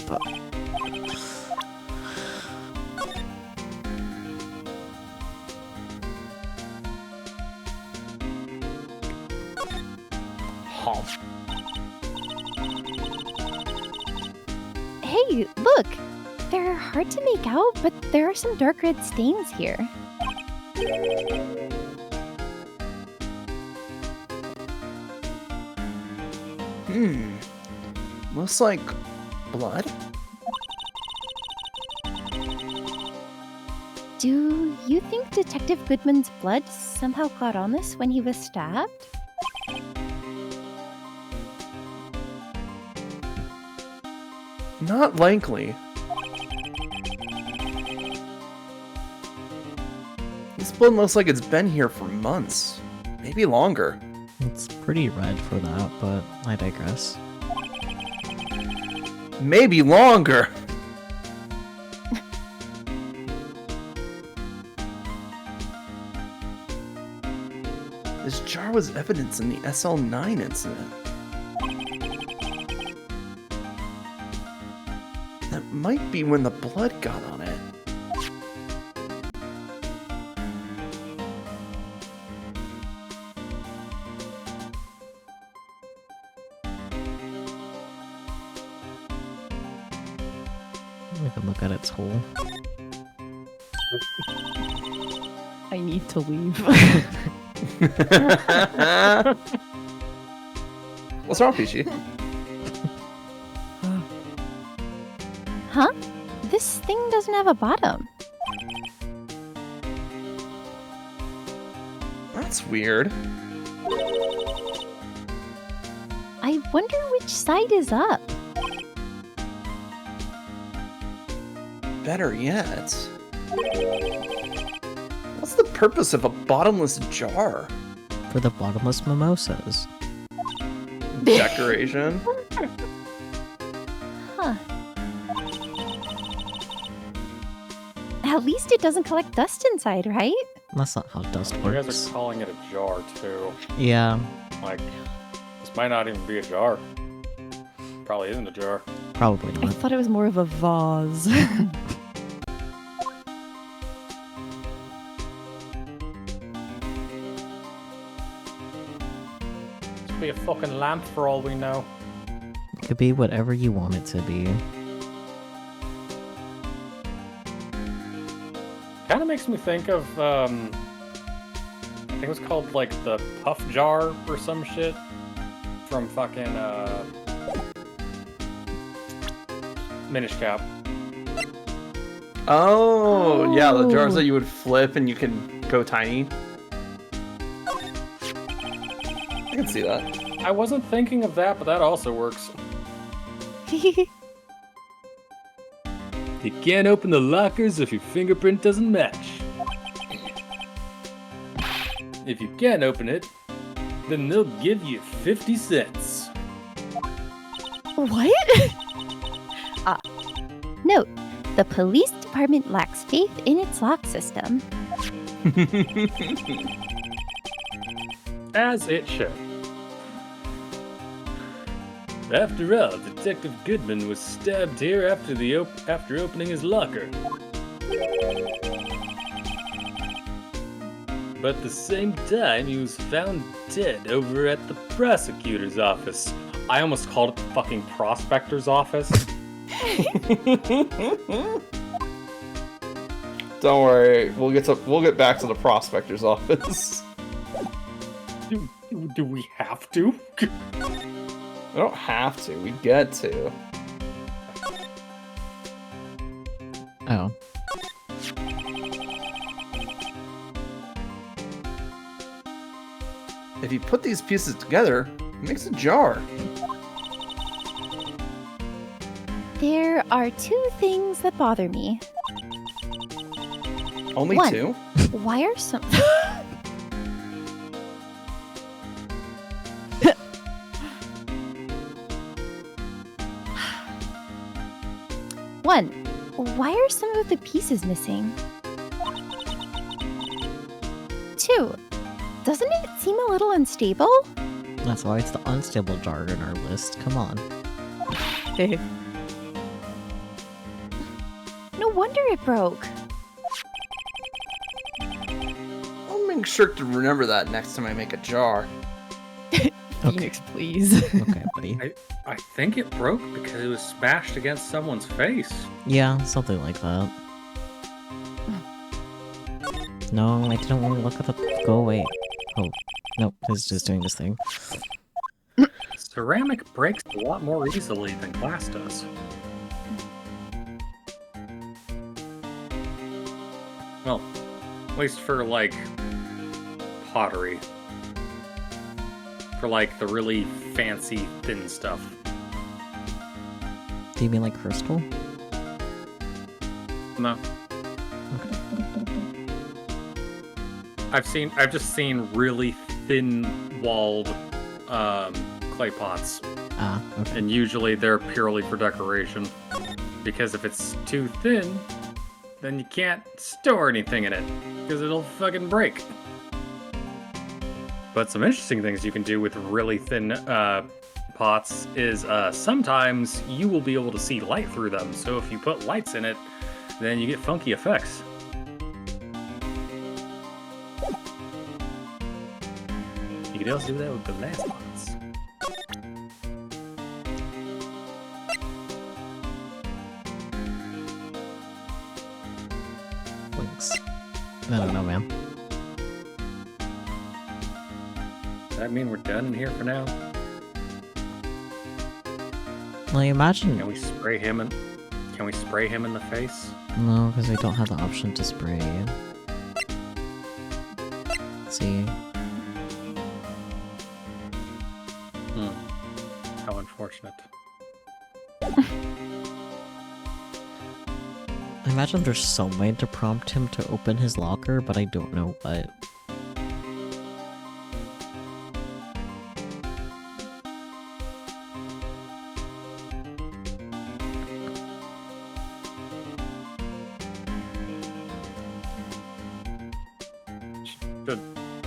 Hey, look! They're hard to make out, but there are some dark red stains here. Looks like blood? Do you think Detective Goodman's blood somehow got on this when he was stabbed? Not likely. This blood looks like it's been here for months. Maybe longer. It's pretty red for that, but I digress. Maybe longer! This jar was evidence in the SL9 incident. That might be when the blood got on it. We can look at its hole. I need to leave. What's wrong, Peachy? Huh? This thing doesn't have a bottom. That's weird. I wonder which side is up. Better yet. What's the purpose of a bottomless jar? For the bottomless mimosas. Decoration? Huh. At least it doesn't collect dust inside, right? That's not how dust You works. guys are calling it a jar, too. Yeah, Like, this might not even be a jar. Probably isn't a jar. probably I not. thought it was more of a vase. be a fucking lamp for all we know. It could be whatever you want it to be. Kind of makes me think of, I think it was called, like, the Puff Jar or some shit. From fucking, Minish Cap. Oh, yeah, the jars Oh. that you would flip and you can go tiny. I can see that. I wasn't thinking of that, but that also works. You can't open the lockers if your fingerprint doesn't match. If you can't open it, then they'll give you 50 cents. What? Note, the police department lacks faith in its lock system. As it should. After all, Detective Goodman was stabbed here after opening his locker. But at the same time, he was found dead over at the prosecutor's office. I almost called it the fucking prospector's office. Don't worry, we'll get back to the prospector's office. Do we have to? We don't have to, we get to. Oh. If you put these pieces together, it makes a jar. There are two things that bother me. Only One. 2? Why are some... One, why are some of the pieces missing? Two, doesn't it seem a little unstable? That's why it's the unstable jar in our list. Come on. No wonder it broke. I'll make sure to remember that next time I make a jar. Phoenix, please. Okay, buddy. I think it broke because it was smashed against someone's face. Yeah, something like that. No, I didn't want to look at the... Go away. Oh, nope, he's just doing this thing. Ceramic breaks a lot more easily than glass does. Well, at least for, like, pottery. For, like, the really fancy, thin stuff. Do you mean like crystal? No. I've just seen really thin-walled clay pots, Ah, okay. and usually they're purely for decoration. Because if it's too thin, then you can't store anything in it, because it'll fucking break. But some interesting things you can do with really thin pots is sometimes you will be able to see light through them. So if you put lights in it, then you get funky effects. You can also do that with glass pots. Links. I don't know, man. Does that mean we're done in here for now? Well, imagine... Can we spray him in the face? No, because we don't have the option to spray. See? How unfortunate. I imagine there's some way to prompt him to open his locker, but I don't know what.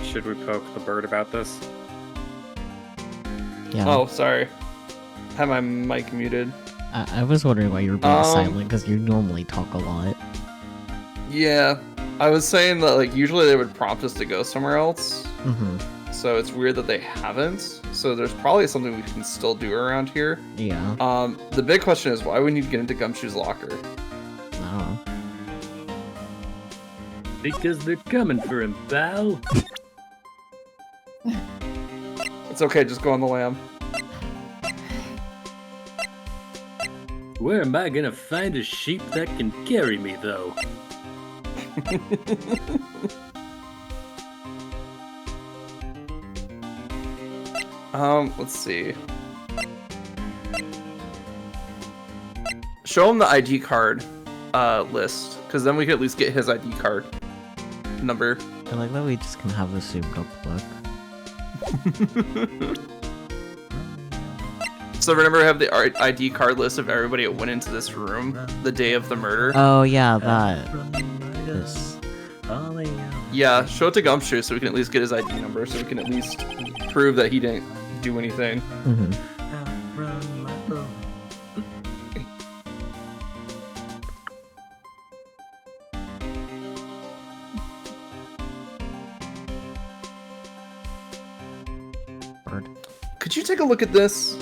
Should we poke the bird about this? Yeah. Oh, sorry. Had my mic muted. I was wondering why you were being silent, because you normally talk a lot. Yeah, I was saying that like usually they would prompt us to go somewhere else, Mm-hmm. so it's weird that they haven't. So there's probably something we can still do around here. Yeah. The big question is why we need to get into Gumshoe's locker. I don't know. Because they're coming for him, pal. It's okay, just go on the lam. Where am I gonna find a sheep that can carry me, though? Let's see. Show him the ID card list, because then we can at least get his ID card number. I like that we just can have this zoomed up look. So remember, I have the ID card list of everybody that went into this room the day of the murder. Oh yeah, that. This. Yeah, show it to Gumshoe so we can at least get his ID number, so we can at least prove that he didn't do anything. Mm-hmm. Could you take a look at this?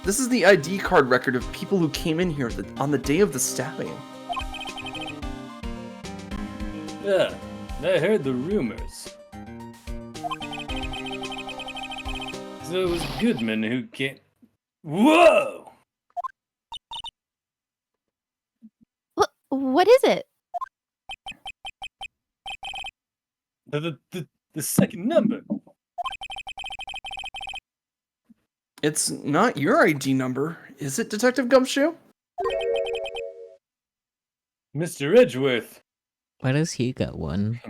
This is the ID card record of people who came in here on the day of the stabbing. Yeah, I heard the rumors. So it was Goodman who came. Whoa! What is it? The second number. It's not your ID number, is it, Detective Gumshoe? Mr. Edgeworth. Why does he get one?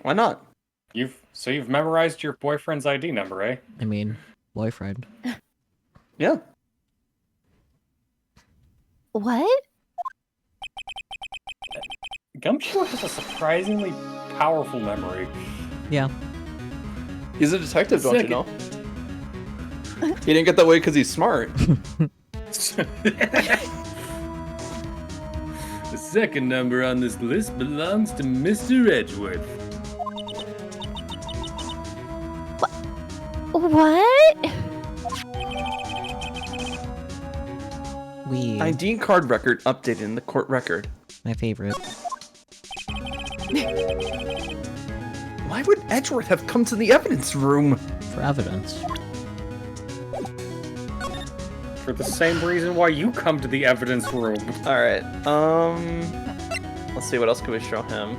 Why not? So you've memorized your boyfriend's ID number, eh? I mean, boyfriend. Yeah. What? Gumshoe has a surprisingly powerful memory. Yeah. He's a detective, don't you know? He didn't get that way because he's smart. The second number on this list belongs to Mr. Edgeworth. What? We. ID card record updated in the court record. My favorite. Why would Edgeworth have come to the evidence room? For evidence. For the same reason why you come to the evidence room. Alright, let's see, what else can we show him?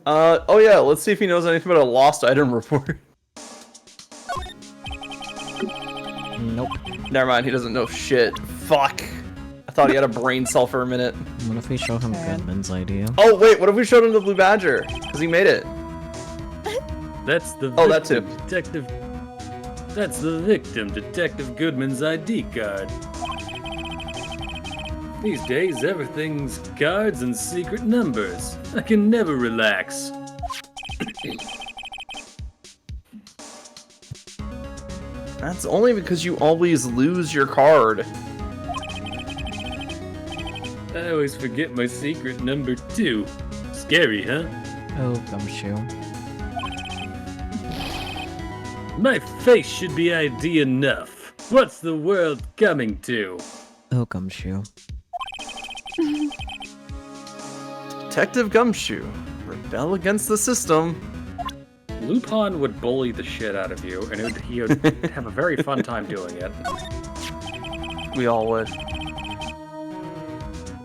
Oh yeah, let's see if he knows anything about a lost item report. Nope. Never mind, he doesn't know shit. Fuck. I thought he had a brain cell for a minute. What if we show him Goodman's idea? Oh wait, what if we showed him the Blue Badger? Because he made it. That's the Oh, that too. Detective. That's the victim, Detective Goodman's ID card. These days, everything's cards and secret numbers. I can never relax. That's only because you always lose your card. I always forget my secret number too. Scary, huh? Oh, Gumshoe. My face should be ID enough. What's the world coming to? Oh, Gumshoe. Detective Gumshoe. Rebel against the system. Lupin would bully the shit out of you, and he would have a very fun time doing it. We all would.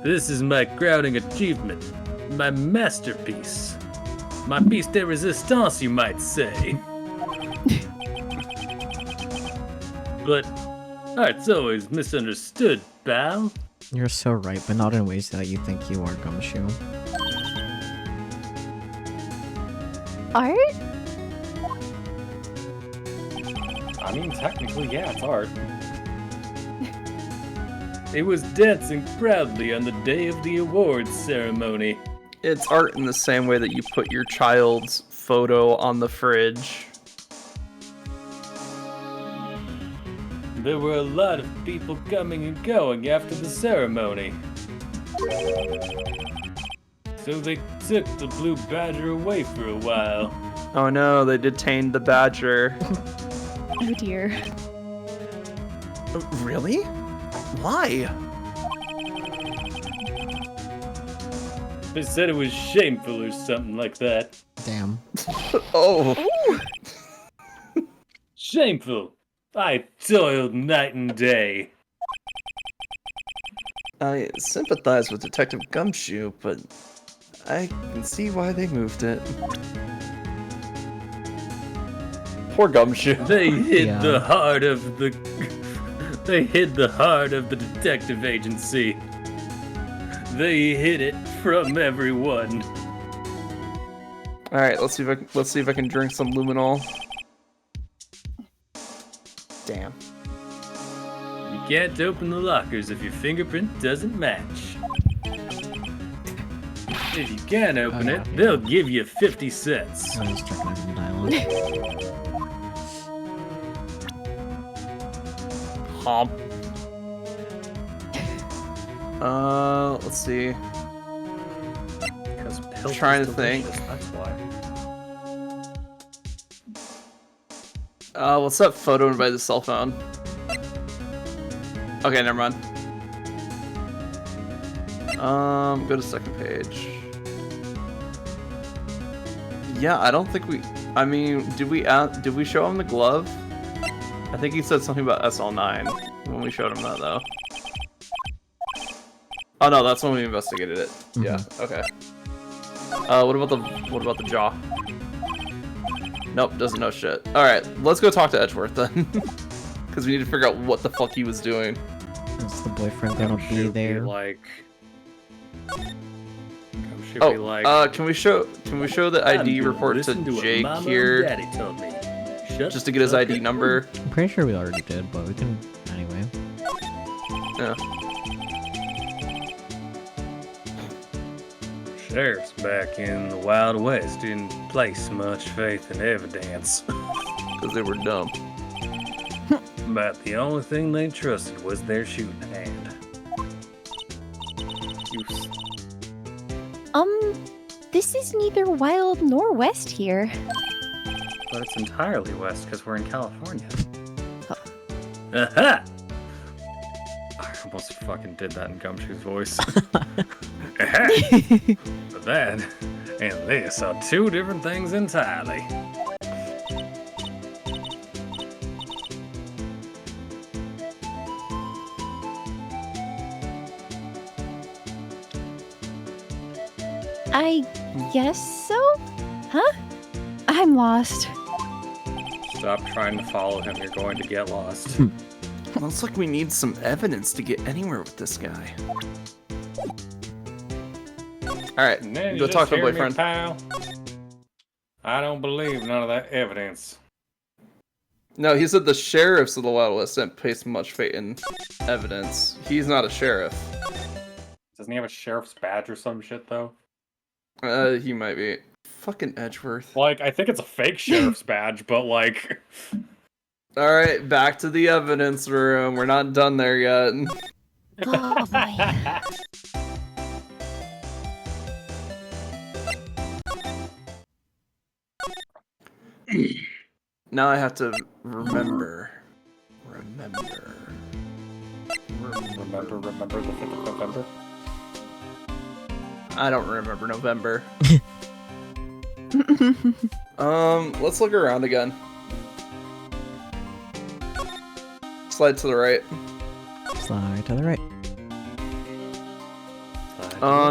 This is my crowning achievement. My masterpiece. My piece de resistance, you might say. But art's always misunderstood, pal. You're so right, but not in ways that you think you are, Gumshoe. Art? I mean, technically, yeah, it's art. It was dancing proudly on the day of the awards ceremony. It's art in the same way that you put your child's photo on the fridge. There were a lot of people coming and going after the ceremony. So they took the blue badger away for a while. Oh no, they detained the badger. Oh dear. Really? Why? They said it was shameful or something like that. Damn. Oh. Shameful. I toiled night and day. I sympathize with Detective Gumshoe, but I can see why they moved it. Poor Gumshoe. They hid Yeah. the heart of the. They hid the heart of the detective agency. They hid it from everyone. All right, let's see if I can drink some luminol. Damn. You can't open the lockers if your fingerprint doesn't match. If you can open yeah. it, they'll give you 50 cents. I was checking some dialogue. Hump. Let's see. Because pilk Trying is to think. delicious, that's why. What's that photo by the cell phone? Okay, never mind. Go to second page. Yeah, I don't think we. I mean, did we show him the glove? I think he said something about SL9 when we showed him that, though. Oh no, that's when we investigated it. Yeah. Okay. What about the jaw? Nope, doesn't know shit. All right, let's go talk to Edgeworth then, because we need to figure out what the fuck he was doing. Is the boyfriend gonna be Should there? like. Should be like. Can we show the ID report to Listen what Jake Mama and here, Daddy told me. Shut just to get his the ID fuck number? I'm pretty sure we already did, but we can anyway. Yeah. Sheriff's back in the Wild West didn't place much faith in evidence. Because they were dumb. But the only thing they trusted was their shooting hand. You This is neither wild nor west here. But it's entirely west because we're in California. Oh. Aha! I almost fucking did that in Gumshoe's voice. Aha! But that and this are two different things entirely. I guess so? Huh? I'm lost. Stop trying to follow him, you're going to get lost. Looks like we need some evidence to get anywhere with this guy. Alright, And then go you talk just to my hear me, boyfriend. pal. I don't believe none of that evidence. No, he said the sheriffs of the Wild West didn't place much faith in evidence. He's not a sheriff. Doesn't he have a sheriff's badge or some shit, though? He might be. Fucking Edgeworth. Like, I think it's a fake sheriff's badge, but like... Alright, back to the evidence room. We're not done there yet. Oh boy. Now I have to remember. Remember Remember the 5th of November? I don't remember November. Let's look around again. Slide to the right. Slide to the right.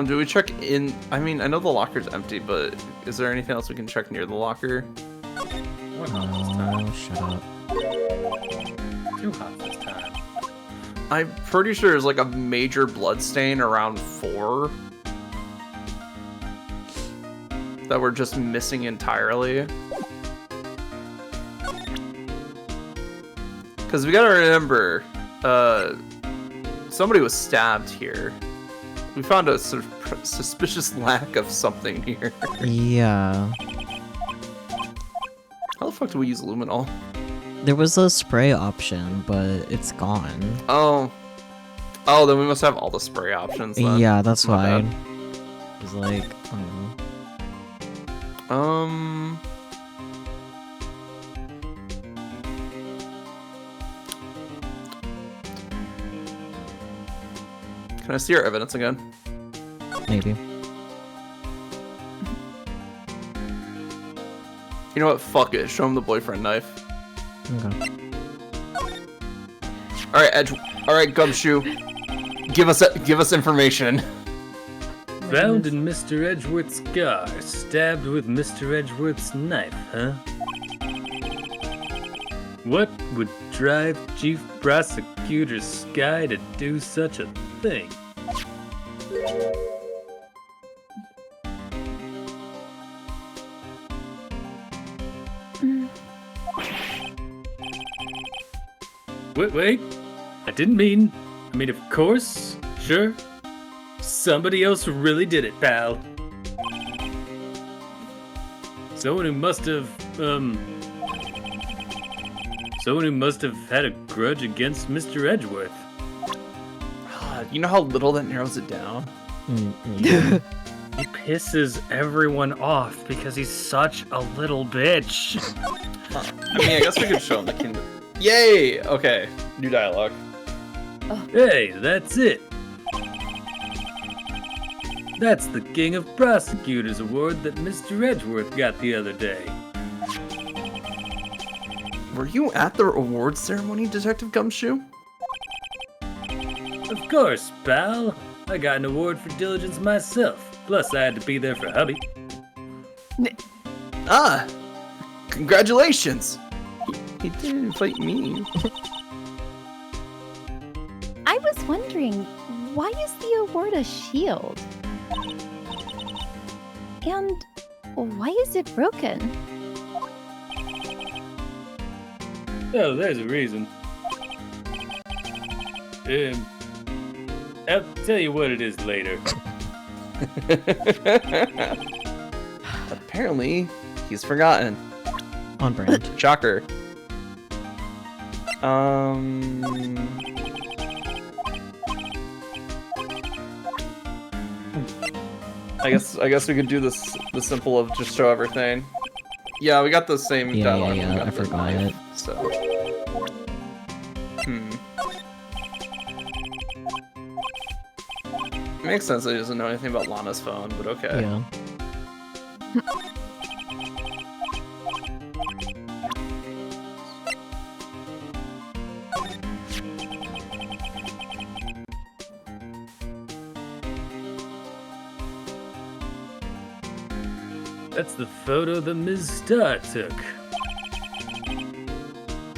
Do we check in? I mean, I know the locker's empty, but is there anything else we can check near the locker? What not this time? Oh, shut up. Too hot this time. I'm pretty sure there's like a major blood stain around 4 that we're just missing entirely. Because we gotta remember, somebody was stabbed here. We found a sort of suspicious lack of something here. Yeah. How the fuck do we use luminol? There was a spray option, but it's gone. Oh, Oh, then we must have all the spray options then. Yeah, that's My why. bad. It's like, Can I see your evidence again? maybe. You know what? Fuck it. Show him the boyfriend knife. Okay. All right, All right, Gumshoe. Give us information. Found in Mr. Edgeworth's car, stabbed with Mr. Edgeworth's knife, huh? What would drive Chief Prosecutor Sky to do such a thing? Wait. I didn't mean. I mean, of course, sure. Somebody else really did it, pal. Someone who must have had a grudge against Mr. Edgeworth. You know how little that narrows it down? Yeah. He pisses everyone off because he's such a little bitch. I mean, I guess we could show him the kingdom. Yay! Okay, new dialogue. Hey, that's it. That's the King of Prosecutors award that Mr. Edgeworth got the other day. Were you at the awards ceremony, Detective Gumshoe? Of course, pal. I got an award for diligence myself. Plus, I had to be there for hubby. Ah! Congratulations! He didn't invite me. I was wondering, why is the award a shield? And why is it broken? Oh, there's a reason. I'll tell you what it is later. Apparently, he's forgotten. On brand. Shocker. I guess we could do this the simple of just show everything. Yeah, we got the same dialogue. We got I the forgot knife, it. So. Makes sense that he doesn't know anything about Lana's phone, but okay. Yeah. That's the photo that Ms. Starr took.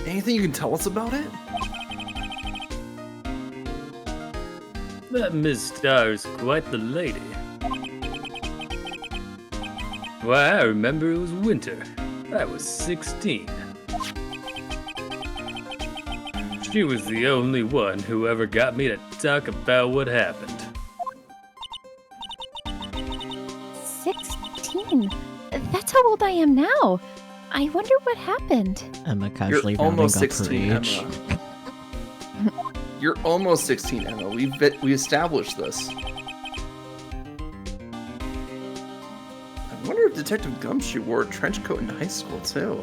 Anything you can tell us about it? That Ms. Starr is quite the lady. Why, I remember it was winter. I was 16. She was the only one who ever got me to talk about what happened. 16? That's how old I am now. I wonder what happened. Emma casually You're rounding almost up her 16, age. Emma. You're almost 16, Emma. We established this. I wonder if Detective Gumshoe wore a trench coat in high school too.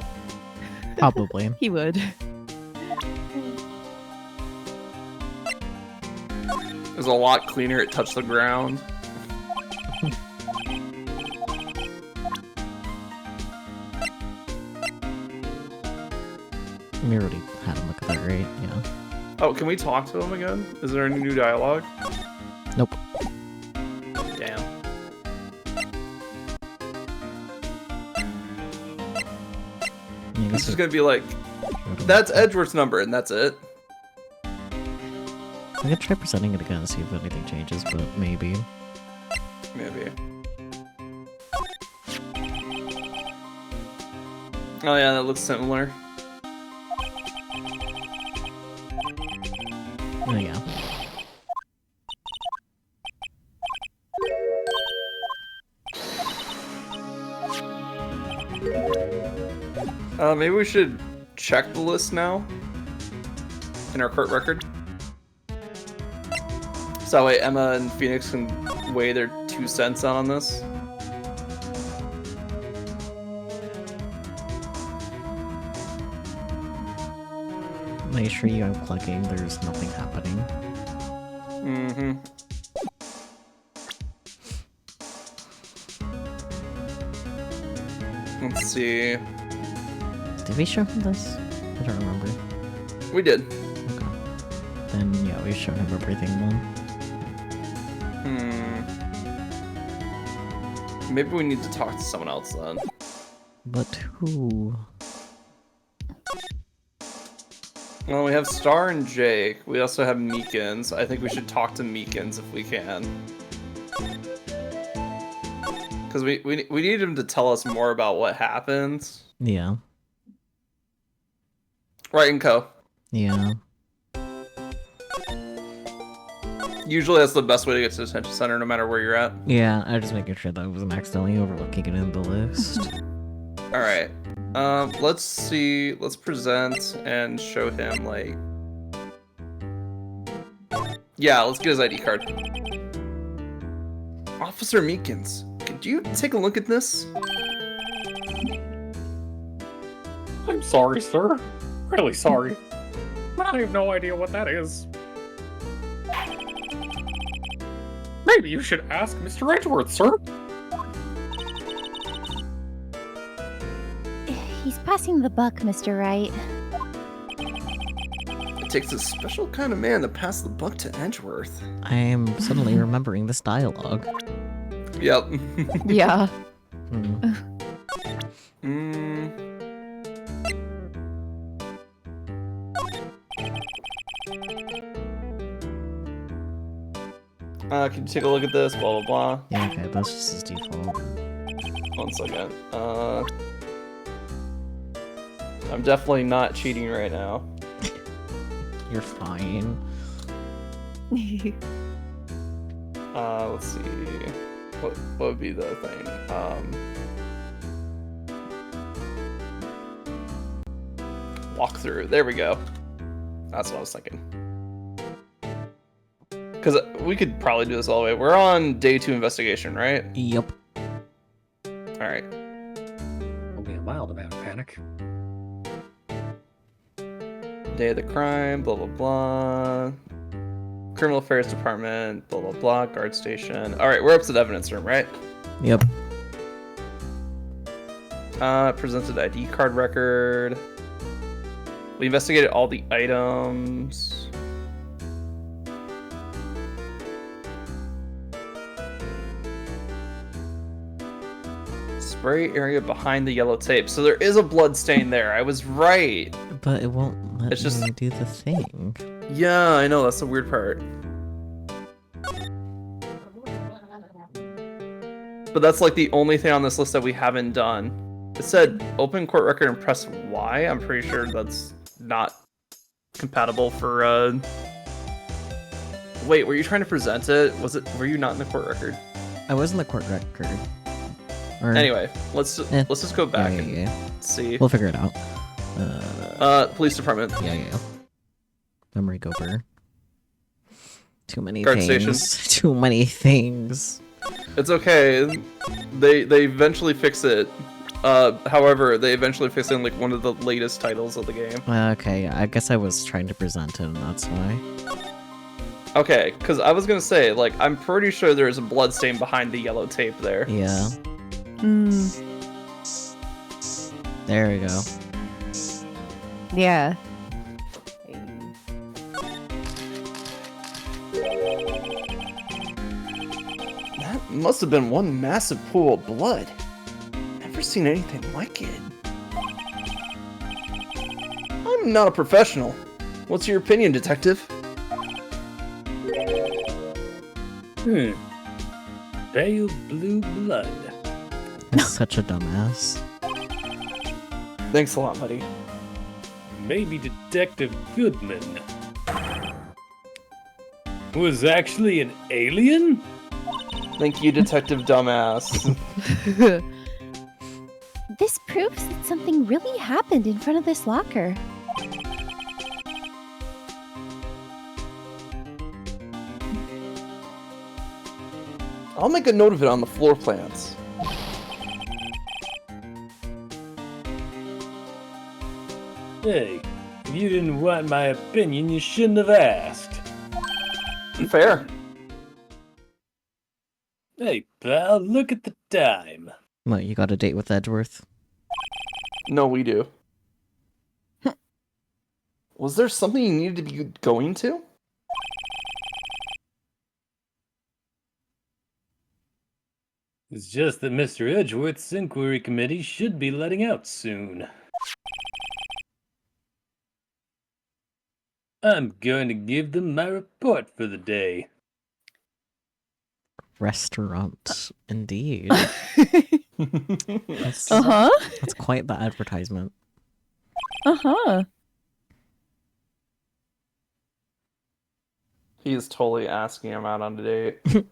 Probably. He would. It was a lot cleaner. It touched the ground. We already had him look at that, right? Yeah. Oh, can we talk to him again? Is there any new dialogue? Nope. Damn. I guess This is we gonna be like, showed him that's that. Edgeworth's number, and that's it. I'm gonna try presenting it again to see if anything changes, but maybe. Maybe. Oh yeah, that looks similar. Oh yeah. Maybe we should check the list now in our court record. So that way Emma and Phoenix can weigh their 2 cents out on this. Make sure you unplugging, there's nothing happening. Mm-hmm. Let's see. Did we show him this? I don't remember. We did. Okay. Then yeah, we showed him everything then. Maybe we need to talk to someone else then. But who? Well, we have Star and Jake. We also have Meekins. I think we should talk to Meekins if we can. Because we need him to tell us more about what happened. Yeah. Right, and Co. Yeah. Usually that's the best way to get to the detention center no matter where you're at. Yeah, I'm just making sure that I wasn't accidentally overlooking it in the list. Alright. Let's see. Let's present and show him, like... Yeah, let's get his ID card. Officer Meekins, could you take a look at this? I'm sorry, sir. Really sorry. I have no idea what that is. Maybe you should ask Mr. Edgeworth, sir. He's passing the buck, Mr. Wright. It takes a special kind of man to pass the buck to Edgeworth. I am suddenly remembering this dialogue. Yep. Yeah. Hmm. Can you take a look at this? Blah, blah, blah. Yeah, okay, that's just his default. 1 second. I'm definitely not cheating right now. You're fine. Let's see. What would be the thing? Walkthrough. There we go. That's what I was thinking. Because we could probably do this all the way. We're on day 2 investigation, right? Yep. Alright. Only a mild amount of panic. Day of the crime, blah, blah, blah. Criminal Affairs Department, blah, blah, blah. Guard station. Alright, we're up to the evidence room, right? Yep. Presented ID card record. We investigated all the items. Spray area behind the yellow tape. So there is a blood stain there. I was right. But it won't let It's me just- do the thing. Yeah, I know. That's the weird part. But that's like the only thing on this list that we haven't done. It said open court record and press Y. I'm pretty sure that's not compatible for, Wait, were you trying to present it? Were you not in the court record? I was in the court record. Or, Anyway, let's just go back and yeah. see. We'll figure it out. Police department. Yeah. Memory Gober. Too many Guard things. station. Too many things. It's okay. They eventually fix it. However, they eventually fix it in like one of the latest titles of the game. Okay, I guess I was trying to present it, and that's why. Okay, because I was gonna say, like, I'm pretty sure there's a blood stain behind the yellow tape there. Yeah. There we go. Yeah. That must have been one massive pool of blood. Never seen anything like it. I'm not a professional. What's your opinion, detective? Pale blue blood. I'm such a dumbass. Thanks a lot, buddy. Maybe Detective Goodman was actually an alien? Thank you, Detective Dumbass. This proves that something really happened in front of this locker. I'll make a note of it on the floor plans. Hey, if you didn't want my opinion, you shouldn't have asked. Fair. Hey, pal, look at the time. What, you got a date with Edgeworth? No, we do. Was there something you needed to be going to? It's just that Mr. Edgeworth's inquiry committee should be letting out soon. I'm going to give them my report for the day. Restaurant, indeed. That's, Uh-huh. that's quite the advertisement. Uh-huh. He is totally asking him out on a date.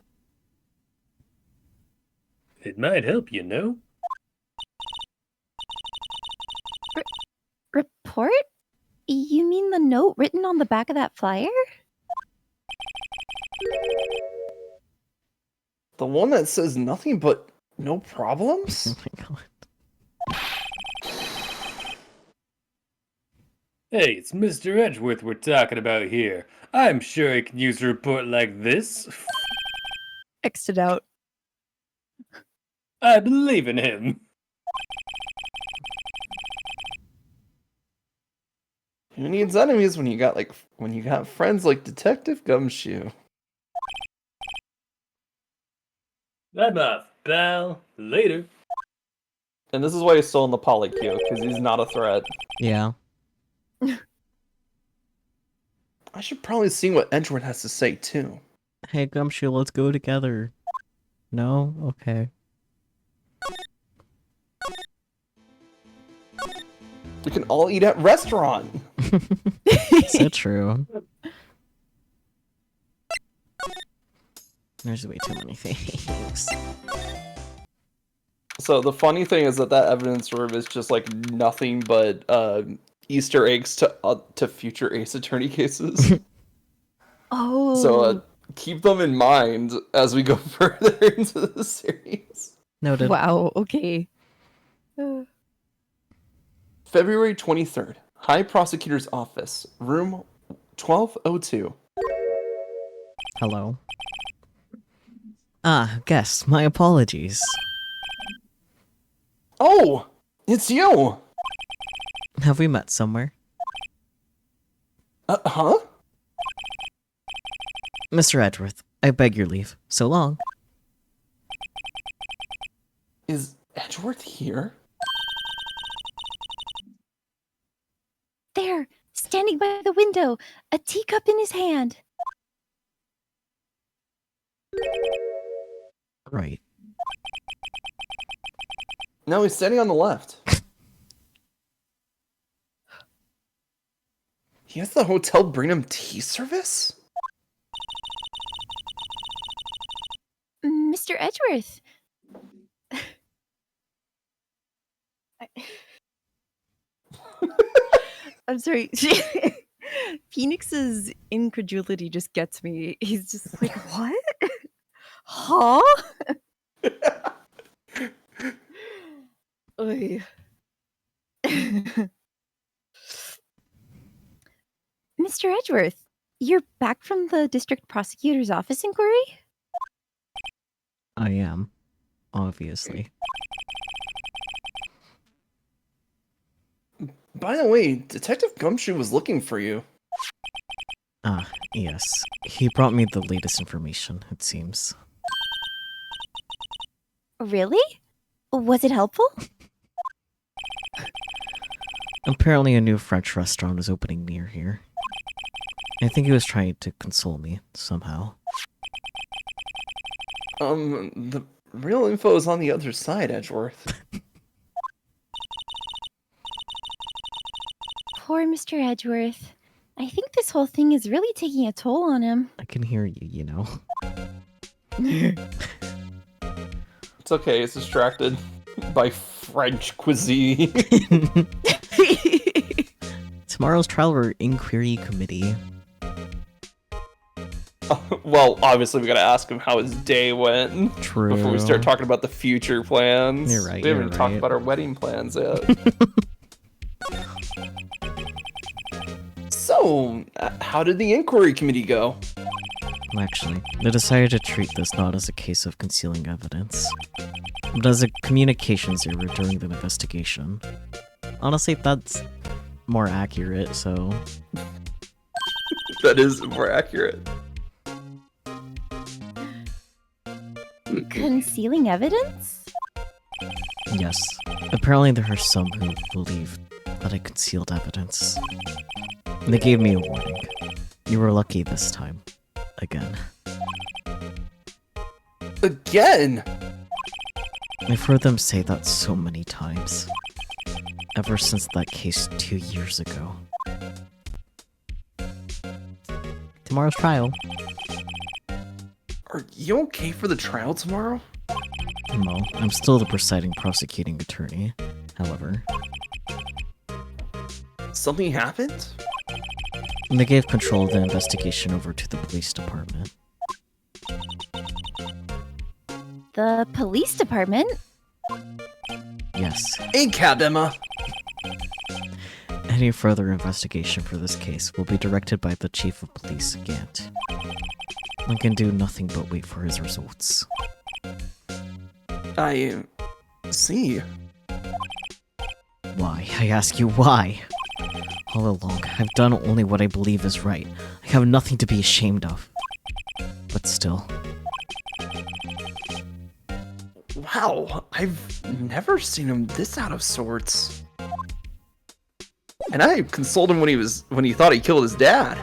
It might help, you know? Report? You mean the note written on the back of that flyer? The one that says nothing but no problems? Oh my god. Hey, it's Mr. Edgeworth we're talking about here. I'm sure I can use a report like this. X'd it out. I believe in him. Who needs enemies when you got friends like Detective Gumshoe? I'm off, pal. Later. And this is why he's still in the poly queue, because he's not a threat. Yeah. I should probably see what Edgeworth has to say too. Hey, Gumshoe, let's go together. No? Okay. We can all eat at restaurant. So true. There's way too many things. So the funny thing is that evidence room is just like nothing but Easter eggs to future Ace Attorney cases. Oh. So keep them in mind as we go further into the series. Noted. Wow, okay. February 23rd, High Prosecutor's Office, room 1202. Hello. Ah, guest, my apologies. Oh, it's you! Have we met somewhere? Huh? Mr. Edgeworth, I beg your leave. So long. Is Edgeworth here? There, standing by the window, a teacup in his hand. Right. No, he's standing on the left. He has the hotel bring him tea service? Mr. Edgeworth. I'm sorry. Phoenix's incredulity just gets me. He's just like, what? Huh? Oy. Mr. Edgeworth, you're back from the district prosecutor's office inquiry? I am. Obviously. By the way, Detective Gumshoe was looking for you. Ah, yes. He brought me the latest information, it seems. Really? Was it helpful? Apparently a new French restaurant is opening near here. I think he was trying to console me, somehow. The real info is on the other side, Edgeworth. Poor Mr. Edgeworth. I think this whole thing is really taking a toll on him. I can hear you, you know. It's okay, it's distracted by French cuisine. Tomorrow's trial or inquiry committee. Well, obviously we gotta ask him how his day went True. before we start talking about the future plans. You're right, We haven't you're even talked right. about our wedding plans yet. So, how did the inquiry committee go? Actually, they decided to treat this not as a case of concealing evidence, but as a communications error during the investigation. Honestly, that's more accurate, so... That is more accurate. Concealing evidence? Yes. Apparently there are some who believe that I concealed evidence. They gave me a warning. You were lucky this time. Again. Again? I've heard them say that so many times. Ever since that case 2 years ago. Tomorrow's trial. Are you okay for the trial tomorrow? No, I'm still the presiding prosecuting attorney. However, Something happened? they gave control of the investigation over to the police department. The police department? Yes. Hey, Cab Emma. Any further investigation for this case will be directed by the Chief of Police, Gant. I can do nothing but wait for his results. I see. Why? I ask you why? All along, I've done only what I believe is right. I have nothing to be ashamed of. But still, Wow, I've never seen him this out of sorts. And I consoled him when he thought he killed his dad.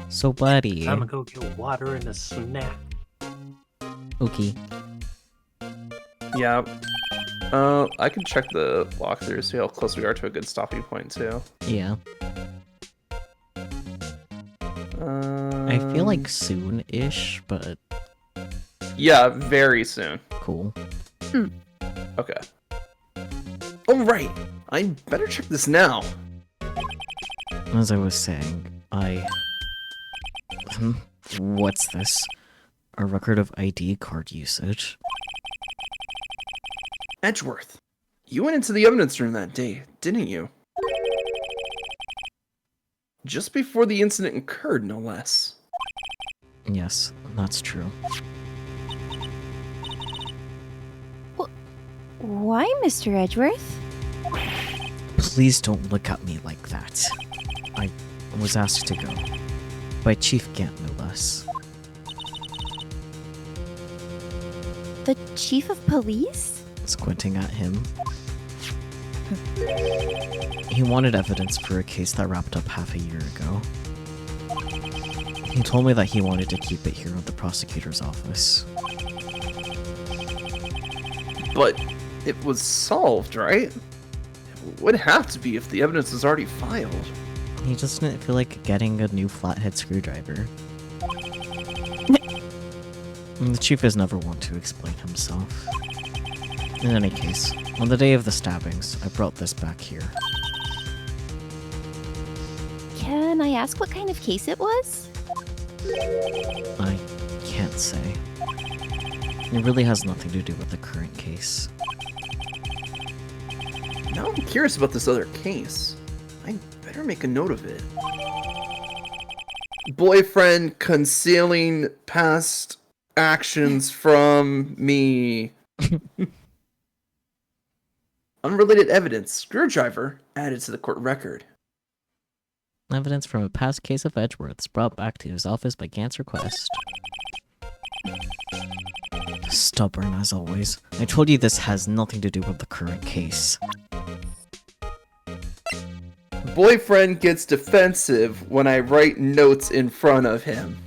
so buddy. I'm gonna go get water and a snack. Okay. Yeah. I can check the walkthrough, see how close we are to a good stopping point too. Yeah. I feel like soon-ish, but Yeah, very soon. cool. Okay. Oh right, I better check this now. As I was saying, what's this? A record of ID card usage? Edgeworth, you went into the evidence room that day, didn't you? Just before the incident occurred, no less. Yes, that's true. Why, Mr. Edgeworth? Please don't look at me like that. I was asked to go. By Chief Gant, no less. The chief of police? Squinting at him. He wanted evidence for a case that wrapped up half a year ago. He told me that he wanted to keep it here at the prosecutor's office. But it was solved, right? It would have to be if the evidence was already filed. He just didn't feel like getting a new flathead screwdriver. And the chief is never one to explain himself. In any case, on the day of the stabbings, I brought this back here. Can I ask what kind of case it was? I can't say. It really has nothing to do with the current case. Now I'm curious about this other case. I better make a note of it. Boyfriend concealing past actions from me. Unrelated evidence. Screwdriver added to the court record. Evidence from a past case of Edgeworth's brought back to his office by Gant's request. Stubborn as always. I told you this has nothing to do with the current case. Boyfriend gets defensive when I write notes in front of him.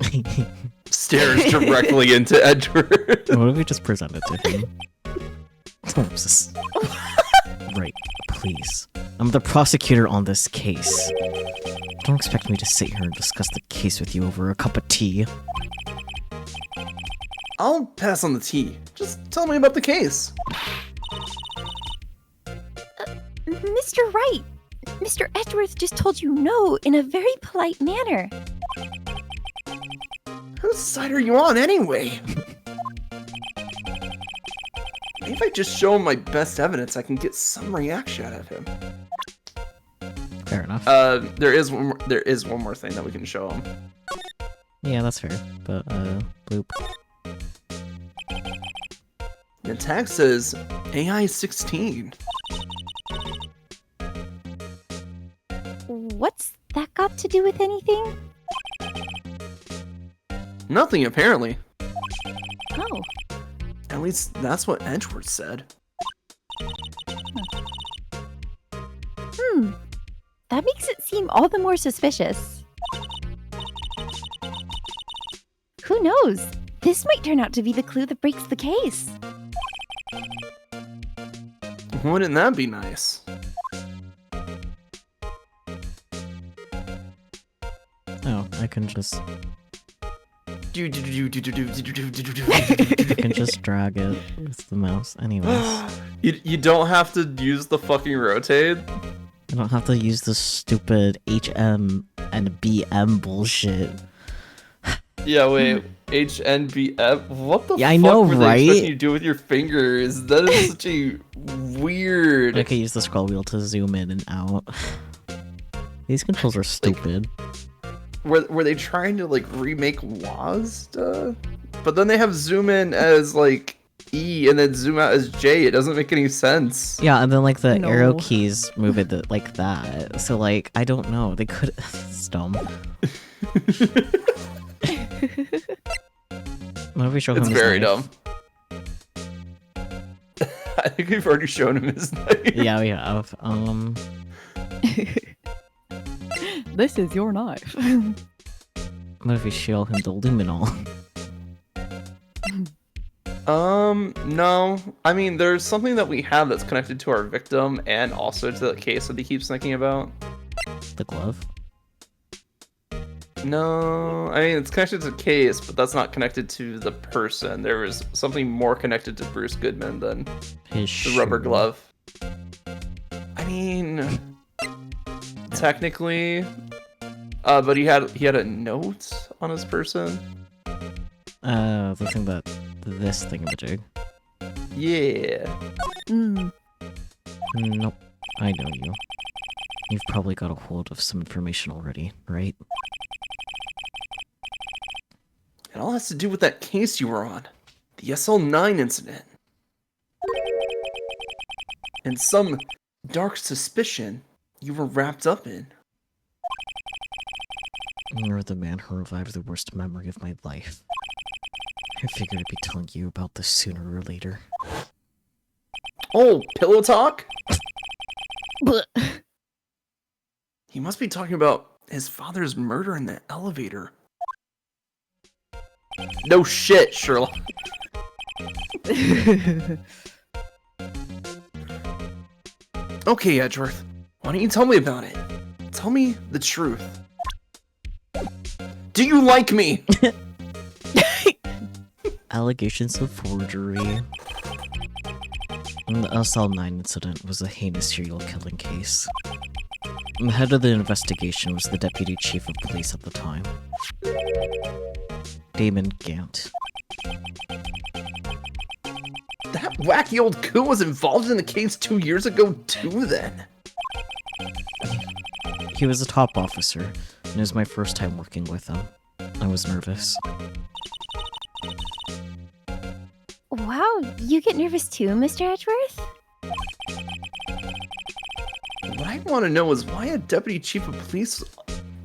Stares directly into Edward. What if we just present it to him? Oops. Right, please. I'm the prosecutor on this case. Don't expect me to sit here and discuss the case with you over a cup of tea. I'll pass on the tea. Just tell me about the case. Mr. Wright, Mr. Edgeworth just told you no in a very polite manner. Whose side are you on anyway? Maybe if I just show him my best evidence, I can get some reaction out of him. Fair enough. There is one more thing that we can show him. Yeah, that's fair. But, bloop. The tag says AI 16. What's that got to do with anything? Nothing, apparently. Oh, At least that's what Edgeworth said. that makes it seem all the more suspicious. Who knows? This might turn out to be the clue that breaks the case. Wouldn't that be nice? Oh, I can just... You I can just drag it with the mouse. Anyways. You don't have to use the fucking rotate? I don't have to use the stupid HM and BM bullshit. Yeah, wait. HNBF? What the Yeah, fuck I know, were they right? expecting you to do with your fingers? That is such a weird... I can use the scroll wheel to zoom in and out. These controls are stupid. Were they trying to, like, remake WASD? But then they have zoom in as, like, E and then zoom out as J. It doesn't make any sense. Yeah, and then like the arrow No. keys move it like that. So like, I don't know. They could... It's dumb. What if we show him It's his very knife? dumb. I think we've already shown him his knife. Yeah, we have. This is your knife. What if we show him the luminol? No. I mean, there's something that we have that's connected to our victim and also to the case that he keeps thinking about. The glove? No, I mean, it's connected to the case, but that's not connected to the person. There was something more connected to Bruce Goodman than His the rubber shoe. glove. I mean, technically, but he had a note on his person. The thing that... This thingamajig. Yeah. Nope. I know you. You've probably got a hold of some information already, right? It all has to do with that case you were on. The SL9 incident. And some dark suspicion you were wrapped up in. You're the man who revived the worst memory of my life. I figured I'd be telling you about this sooner or later. Oh, pillow talk? Blech. He must be talking about his father's murder in the elevator. No shit, Sherlock. Okay, Edgeworth. Why don't you tell me about it? Tell me the truth. Do you like me? Allegations of forgery. And the SL9 incident was a heinous serial killing case. And the head of the investigation was the deputy chief of police at the time, Damon Gant. That wacky old coon was involved in the case 2 years ago too, then. He was a top officer, and it was my first time working with him. I was nervous. Wow, you get nervous too, Mr. Edgeworth? What I want to know is why a deputy chief of police...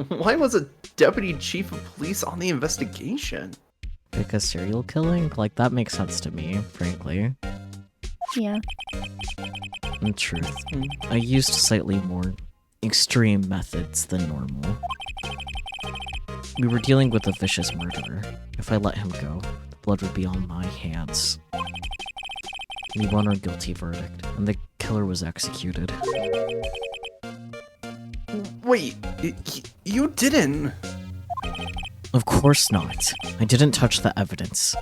Why was a deputy chief of police on the investigation? Because serial killing? Like, that makes sense to me, frankly. Yeah. In truth, I used slightly more extreme methods than normal. We were dealing with a vicious murderer. If I let him go, the blood would be on my hands. We won our guilty verdict, and the killer was executed. Wait, you didn't... Of course not. I didn't touch the evidence.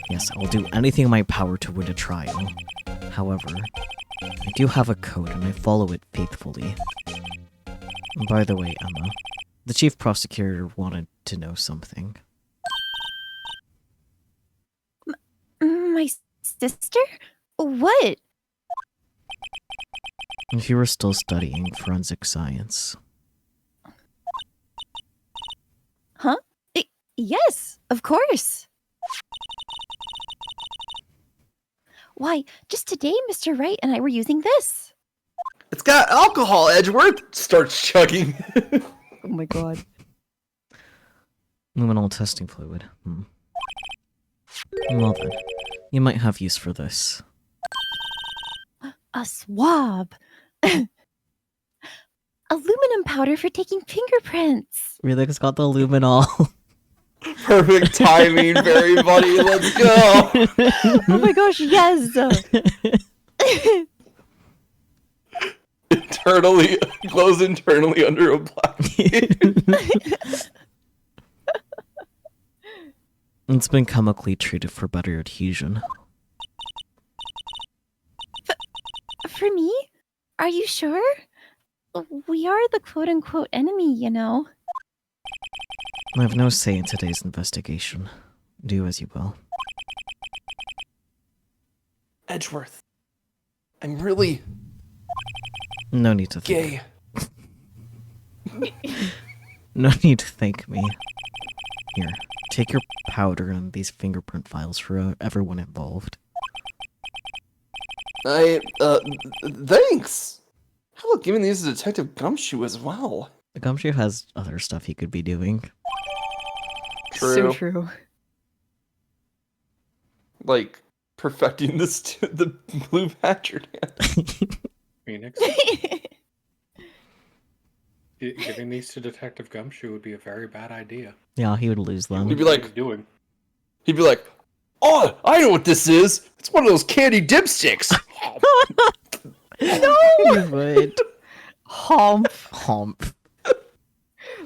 Yes, I will do anything in my power to win a trial. However, I do have a code and I follow it faithfully. By the way, Emma, the chief prosecutor wanted to know something. My sister? What? If you were still studying forensic science. Huh? Yes, of course. Why, just today Mr. Wright and I were using this. It's got alcohol, Edgeworth! Starts chugging. Oh my god. Luminol testing fluid. Well then, you might have use for this. A swab. Aluminum powder for taking fingerprints. Relix got the luminol. Perfect timing, fairy buddy. Let's go. Oh my gosh, yes. Internally, glows internally under a blanket. It's been chemically treated for better adhesion. For me? Are you sure? We are the quote-unquote enemy, you know. I have no say in today's investigation. Do as you will. Edgeworth, I'm really No need to thank. gay. No need to thank me. Here, take your powder and these fingerprint files for everyone involved. Thanks. How about giving these to Detective Gumshoe as well? The Gumshoe has other stuff he could be doing. So true. Like, perfecting the blue badger dance. Phoenix. Giving these to Detective Gumshoe would be a very bad idea. Yeah, he would lose them. He'd be What he's like, doing. oh, I know what this is. It's one of those candy dipsticks. No! He would. Homp. Homp.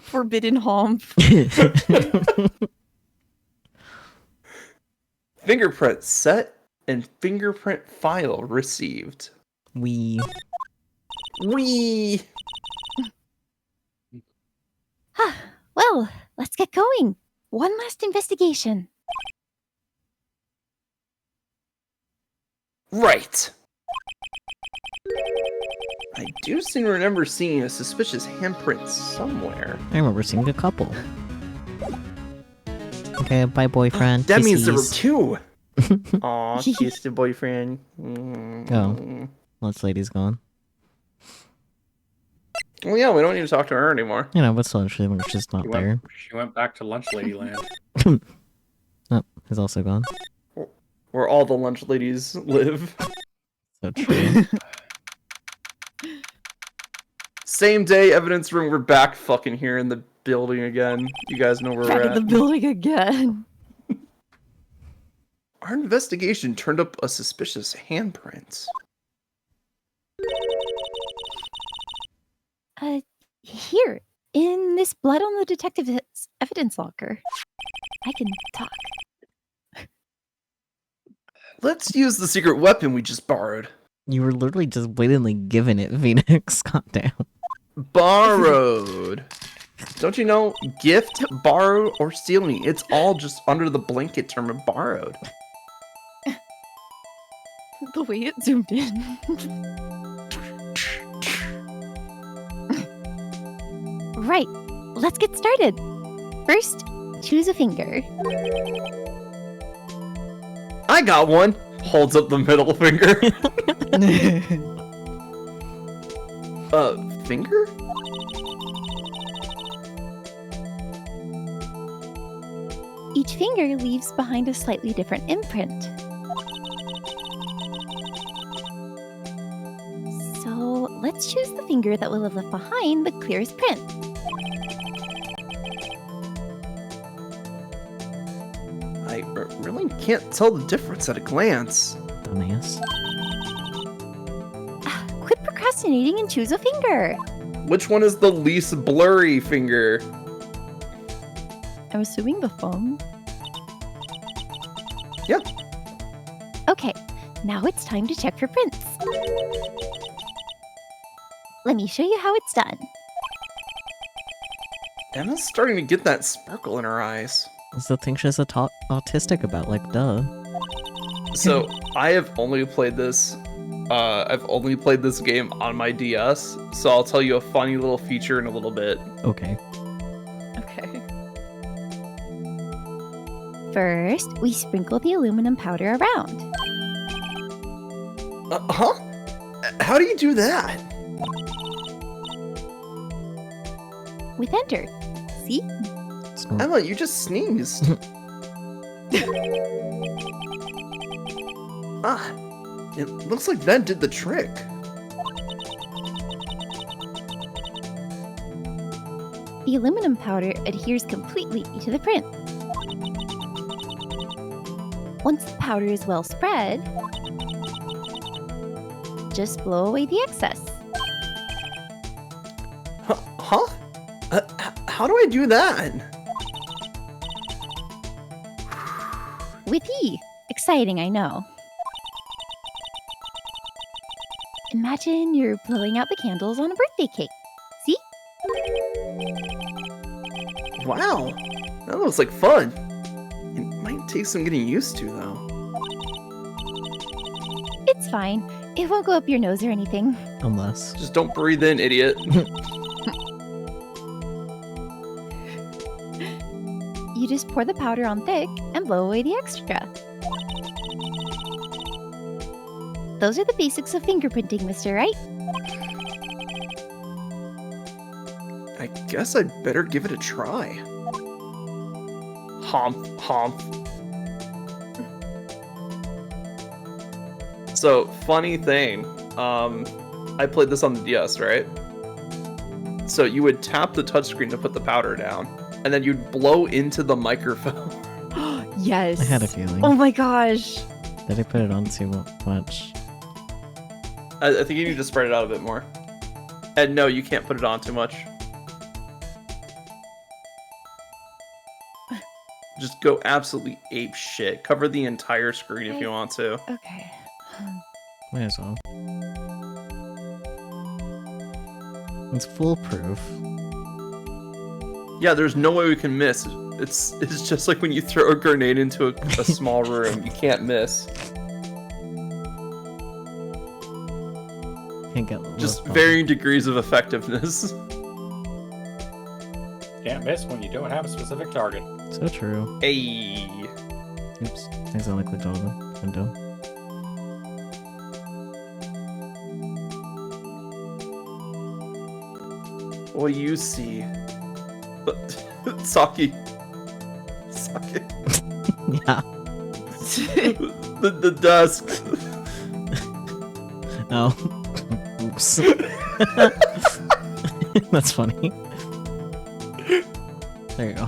Forbidden homp. Fingerprint set and fingerprint file received. We. Wee. Well, let's get going. One last investigation. Right. I do seem to remember seeing a suspicious handprint somewhere. I remember seeing a couple. Okay, bye, boyfriend. That means there were Kisses. two. Aw, kiss the boyfriend. Oh. This lady's gone. Well, yeah, we don't need to talk to her anymore. You know, but still, she's not there. She went back to Lunch Lady Land. Oh, he's also gone. Where all the lunch ladies live. So true. Same day, evidence room. We're back fucking here in the building again. You guys know where Back we're in the at. building again. Our investigation turned up a suspicious handprint. Here, in this blood on the detective's evidence locker. I can talk. Let's use the secret weapon we just borrowed. You were literally just blatantly giving it, Phoenix. Calm down. Borrowed. Don't you know? Gift, borrow, or stealing. It's all just under the blanket term of borrowed. The way it zoomed in. Right, let's get started. First, choose a finger. I got one. Holds up the middle finger. Finger? Each finger leaves behind a slightly different imprint. So let's choose the finger that will have left behind the clearest print. I really can't tell the difference at a glance. Dumbass. Quit procrastinating and choose a finger. Which one is the least blurry finger? I'm assuming the thumb. Yeah. Okay, now it's time to check for prints. Let me show you how it's done. Emma's starting to get that sparkle in her eyes. It's the thing she's autistic about, like, duh. So I have only played this. I've only played this game on my DS. So I'll tell you a funny little feature in a little bit. Okay. Okay. First, we sprinkle the aluminum powder around. Huh? How do you do that? With enter. See? Snort. Emma, you just sneezed. It looks like that did the trick. The aluminum powder adheres completely to the print. Once the powder is well spread, just blow away the excess. Huh? How do I do that? With E. Exciting, I know. Imagine you're blowing out the candles on a birthday cake. See? Wow, that looks like fun. It might take some getting used to, though. It's fine. It won't go up your nose or anything. Unless. Just don't breathe in, idiot. You just pour the powder on thick and blow away the extra. Those are the basics of fingerprinting, Mr. Right? I guess I'd better give it a try. Hump, hump. So, funny thing, I played this on the DS, right? So you would tap the touchscreen to put the powder down, and then you'd blow into the microphone. Yes. I had a feeling. Oh my gosh. Did I put it on too much? I think you need to spread it out a bit more. And no, you can't put it on too much. Just go absolutely ape shit. Cover the entire screen if you want to. Okay. Might as well. It's foolproof. Yeah, there's no way we can miss. It's just like when you throw a grenade into a small room. You can't miss. Can't get Just varying degrees of effectiveness. Can't miss when you don't have a specific target. So true. Hey. Oops. I accidentally clicked on the window. What do you see? Saki. Yeah. The desk. Oh. Oops. That's funny. There you go.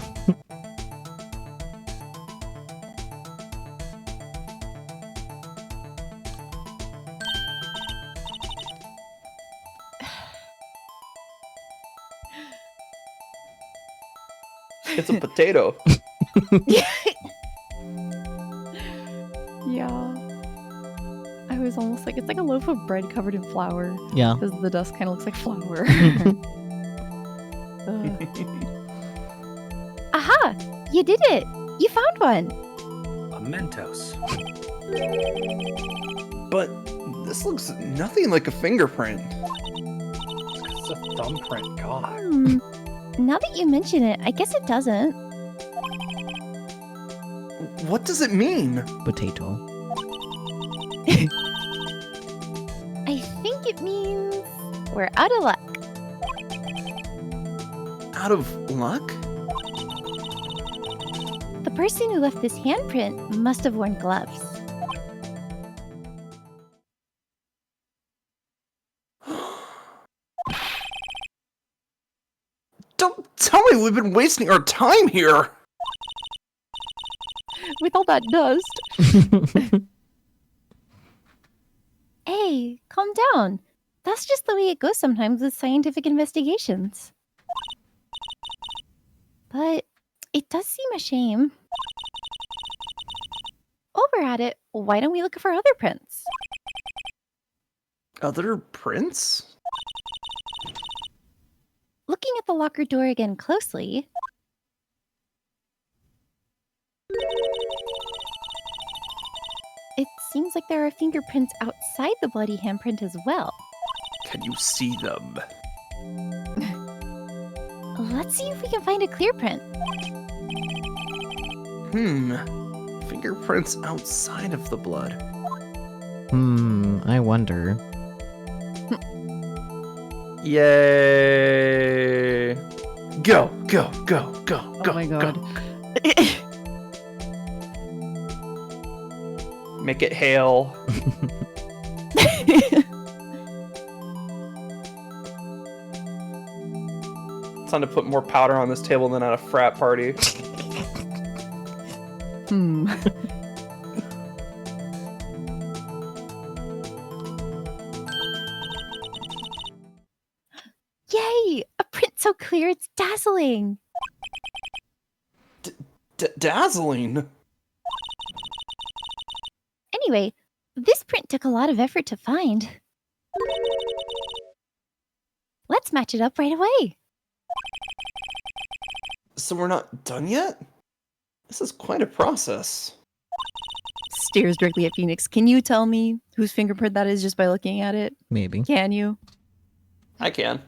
It's a potato. Yeah. I was almost like, it's like a loaf of bread covered in flour. Yeah. Because the dust kind of looks like flour. Aha! You did it! You found one! A Mentos. But this looks nothing like a fingerprint. It's a thumbprint, God. Now that you mention it, I guess it doesn't. What does it mean? Potato. I think it means we're out of luck. Out of luck? The person who left this handprint must have worn gloves. Don't tell me we've been wasting our time here. With all that dust. Hey, calm down. That's just the way it goes sometimes with scientific investigations. But it does seem a shame. While we're at it, why don't we look for other prints? Other prints? Looking at the locker door again closely, it seems like there are fingerprints outside the bloody handprint as well. Can you see them? Let's see if we can find a clear print. Fingerprints outside of the blood. I wonder. Yay! Go, go, go, go, go. Oh my god. Go. Make it hail. Time to put more powder on this table than at a frat party. Yay! A print so clear it's dazzling! Dazzling. Anyway, this print took a lot of effort to find. Let's match it up right away. So we're not done yet? This is quite a process. Stares directly at Phoenix. Can you tell me whose fingerprint that is just by looking at it? Maybe. Can you? I can.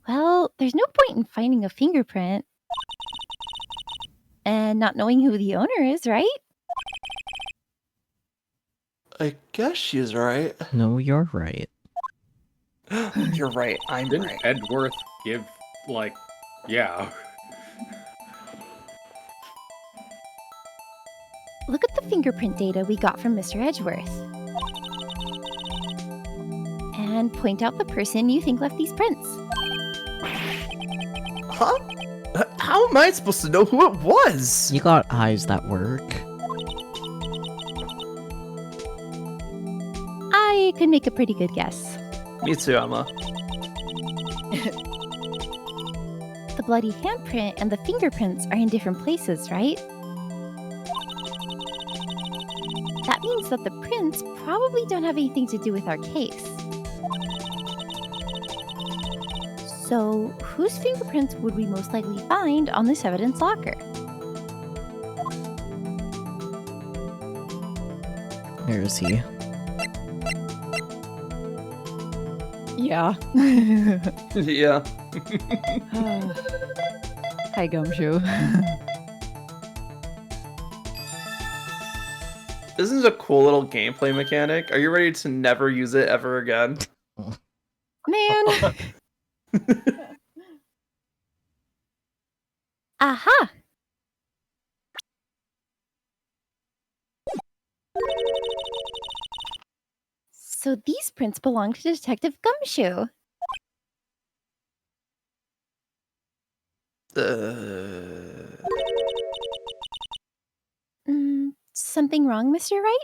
Well, there's no point in finding a fingerprint and not knowing who the owner is, right? I guess she's right. No, you're right. You're right. I'm Didn't right. Edgeworth give, like, yeah. Look at the fingerprint data we got from Mr. Edgeworth. And point out the person you think left these prints. Huh? How am I supposed to know who it was? You got eyes that work. I could make a pretty good guess. Me too, Emma. The bloody handprint and the fingerprints are in different places, right? That means that the prints probably don't have anything to do with our case. So, whose fingerprints would we most likely find on this evidence locker? Where is he? Yeah. Yeah. Hi, Gumshoe. This is a cool little gameplay mechanic. Are you ready to never use it ever again? Man. Aha! So these prints belong to Detective Gumshoe. Something wrong, Mr. Wright?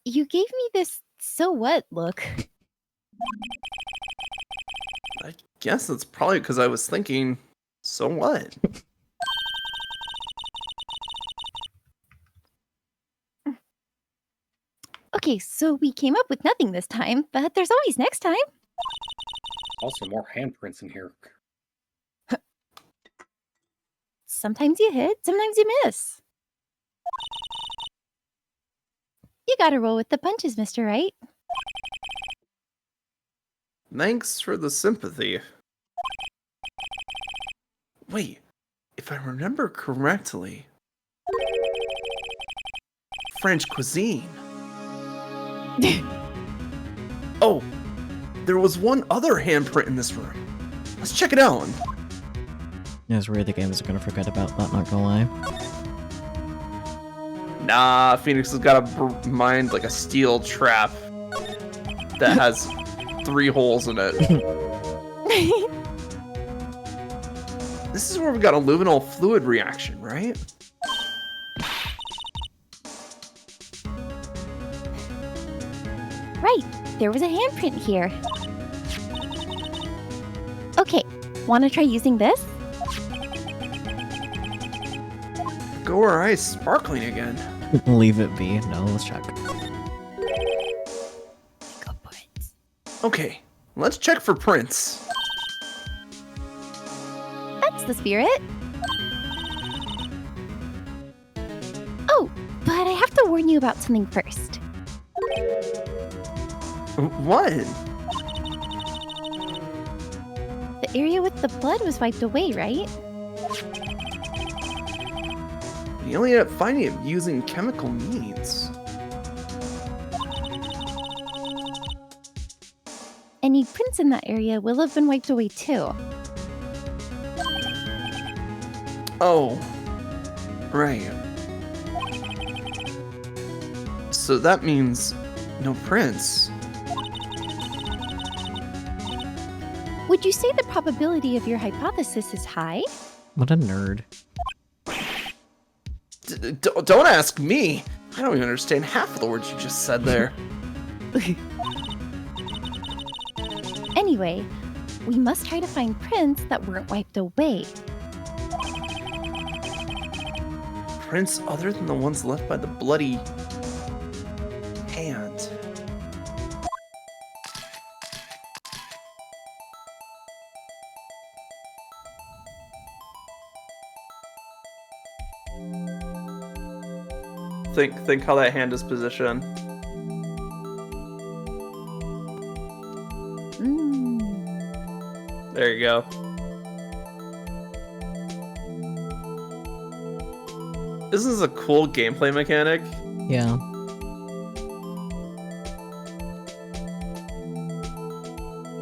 You gave me this so what look. I guess that's probably because I was thinking, so what? Okay, so we came up with nothing this time, but there's always next time. Also, more handprints in here. Sometimes you hit, sometimes you miss. You gotta roll with the punches, Mr. Wright. Thanks for the sympathy. Wait, if I remember correctly, French cuisine. Oh, there was one other handprint in this room. Let's check it out. It's weird the games are gonna forget about that, not gonna lie. Nah, Phoenix has got a mind like a steel trap that has 3 holes in it. This is where we got a luminal fluid reaction, right? Right, there was a handprint here. Okay, wanna try using this? Go our eyes sparkling again. Leave it be. No, let's check. Okay, let's check for prints. That's the spirit. Oh, but I have to warn you about something first. What? The area with the blood was wiped away, right? You only ended up finding it using chemical means. Any prints in that area will have been wiped away too. Oh, right. So that means no prints. Would you say the probability of your hypothesis is high? What a nerd. Don't ask me. I don't even understand half of the words you just said there. Anyway, we must try to find prints that weren't wiped away. Prints other than the ones left by the bloody hand. Think how that hand is positioned. There you go. This is a cool gameplay mechanic. Yeah.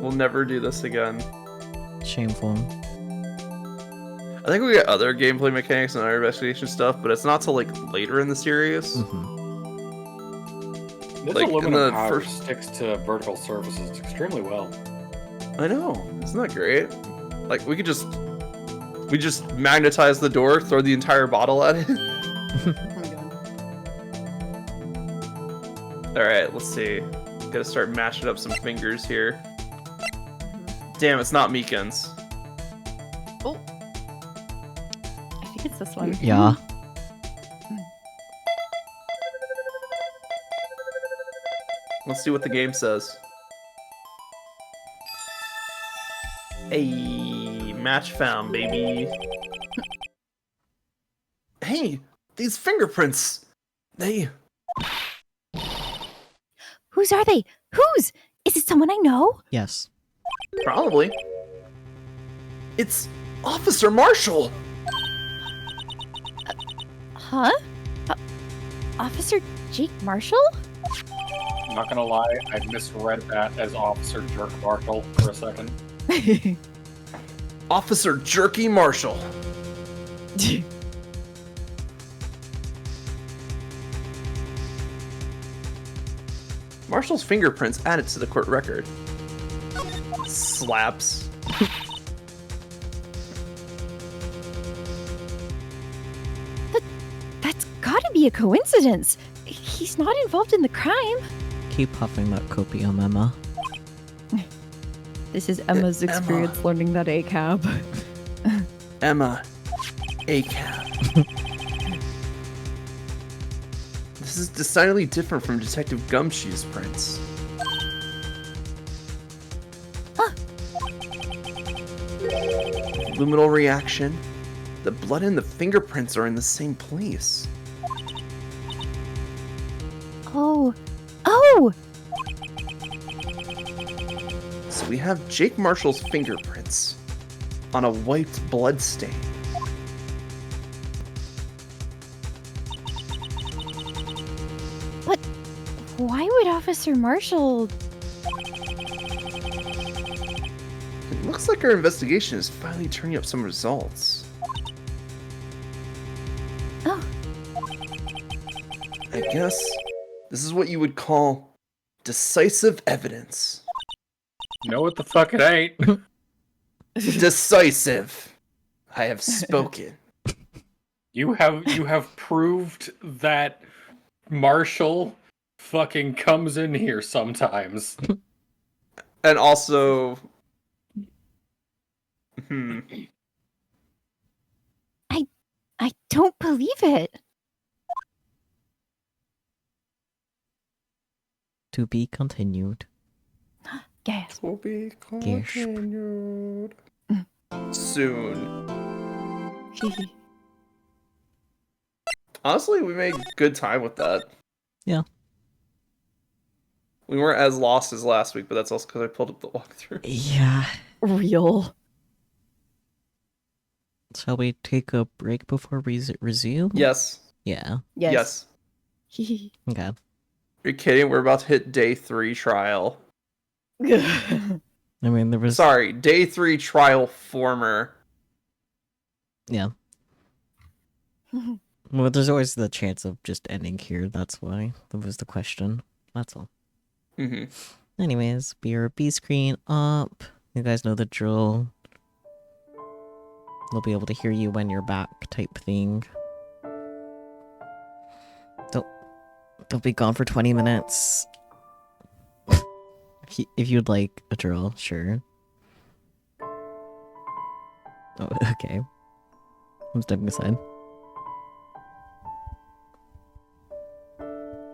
We'll never do this again. Shameful. I think we got other gameplay mechanics and other investigation stuff, but it's not till like later in the series. This Like, in aluminum the powder first- sticks to vertical surfaces extremely well. I know, isn't that great? Like we just magnetize the door, throw the entire bottle at it. Oh my god. All right, let's see. Gotta start mashing up some fingers here. Damn, it's not Meekin's. Oh. I think it's this one. Yeah. Let's see what the game says. Hey, match found, baby. Hey, these fingerprints. They... Whose are they? Whose? Is it someone I know? Yes. Probably. It's Officer Marshall. Huh? Officer Jake Marshall? I'm not gonna lie, I misread that as Officer Jerk Marshall for a second. Officer Jerky Marshall. Marshall's fingerprints added to the court record. Slaps. That's gotta be a coincidence. He's not involved in the crime. Keep puffing that copium, Emma. This is Emma's Emma. experience learning that ACAB. Emma. ACAB. This is decidedly different from Detective Gumshoe's prints. Luminal reaction. The blood and the fingerprints are in the same place. Oh. Oh! So we have Jake Marshall's fingerprints on a wiped blood stain. But why would Officer Marshall... It looks like our investigation is finally turning up some results. Oh. I guess this is what you would call decisive evidence. Know what the fuck it ain't? Decisive. I have spoken. You have proved that Marshall fucking comes in here sometimes. And also... I don't believe it. To be continued. Gasp. Will be Gasp. continued soon. Honestly, we made good time with that. Yeah. We weren't as lost as last week, but that's also because I pulled up the walkthrough. Yeah. Real. Shall we take a break before we resume? Yes. Yeah. Yes. Okay. You're kidding? We're about to hit day 3 trial. I mean, there was. Sorry, day 3 trial former. Yeah. Well, there's always the chance of just ending here. That's why. That was the question. That's all. Mm-hmm. Anyways, BRB screen up. You guys know the drill. They'll be able to hear you when you're back, type thing. They'll be gone for 20 minutes. If you'd like a drill, sure. Oh, okay. I'm stepping aside.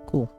Cool.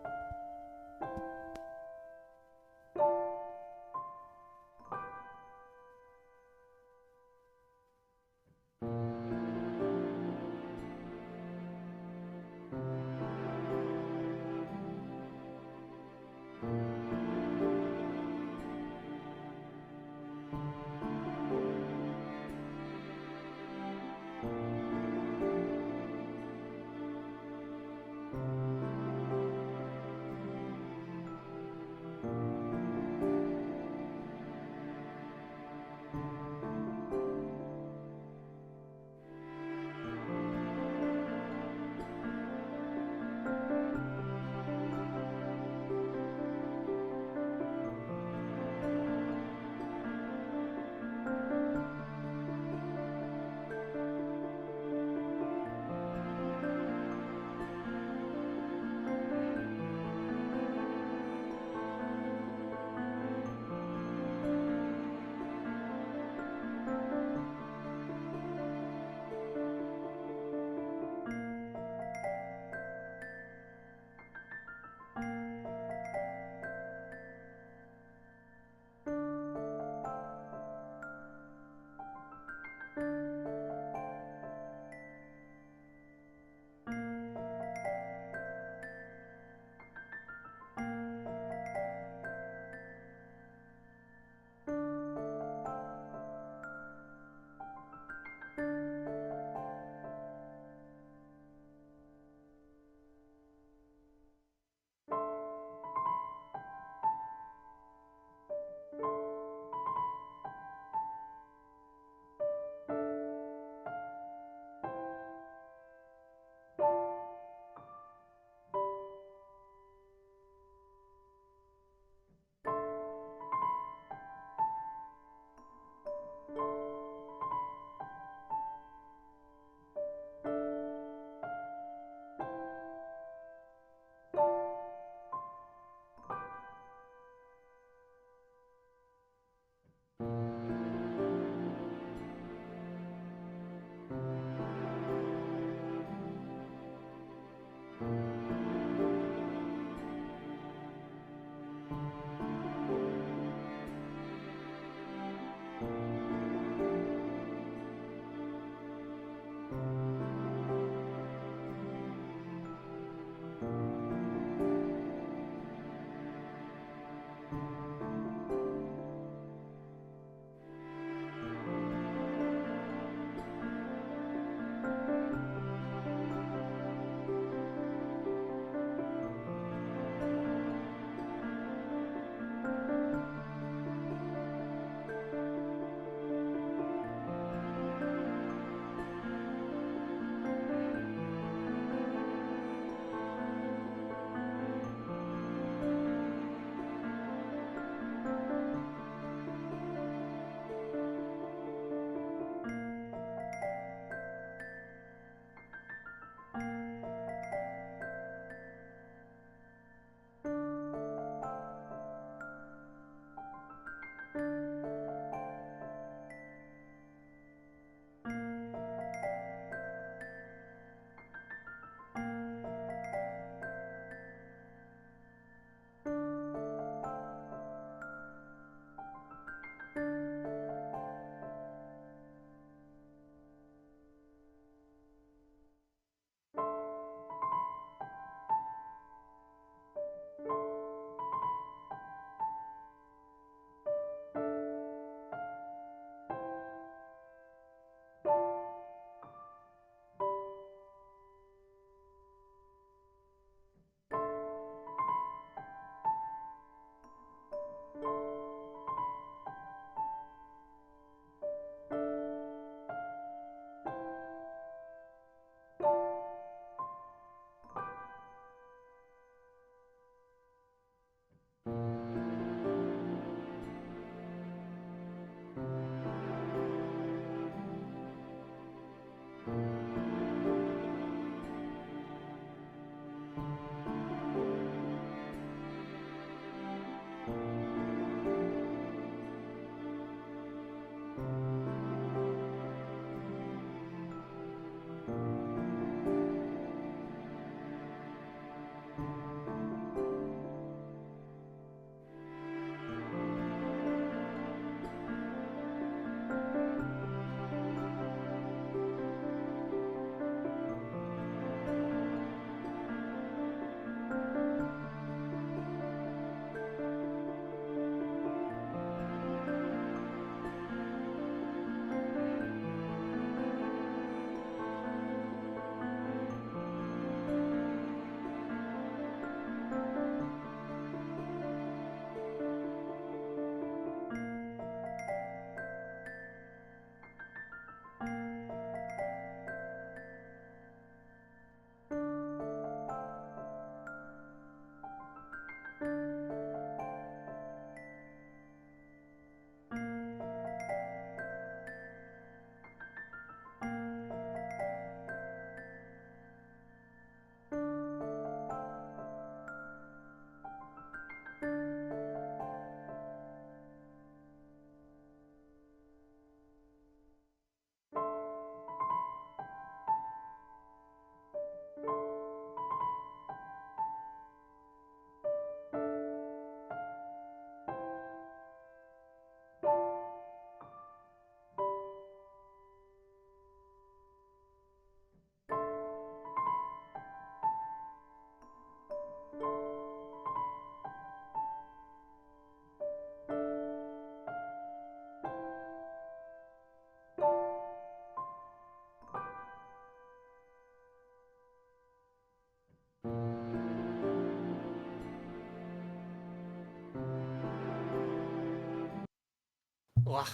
Ugh.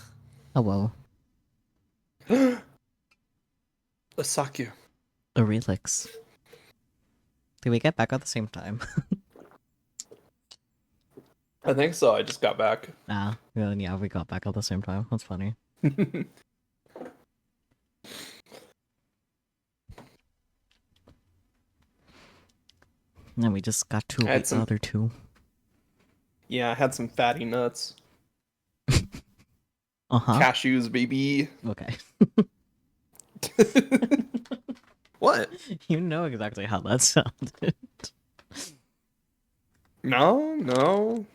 Oh well. A Sakyu. A relix. Did we get back at the same time? I think so. I just got back. Nah. Yeah, we got back at the same time. That's funny. And we just got to I had await the some- other two. Yeah, I had some fatty nuts. Uh-huh. Cashews, baby. Okay. What? You know exactly how that sounded. No.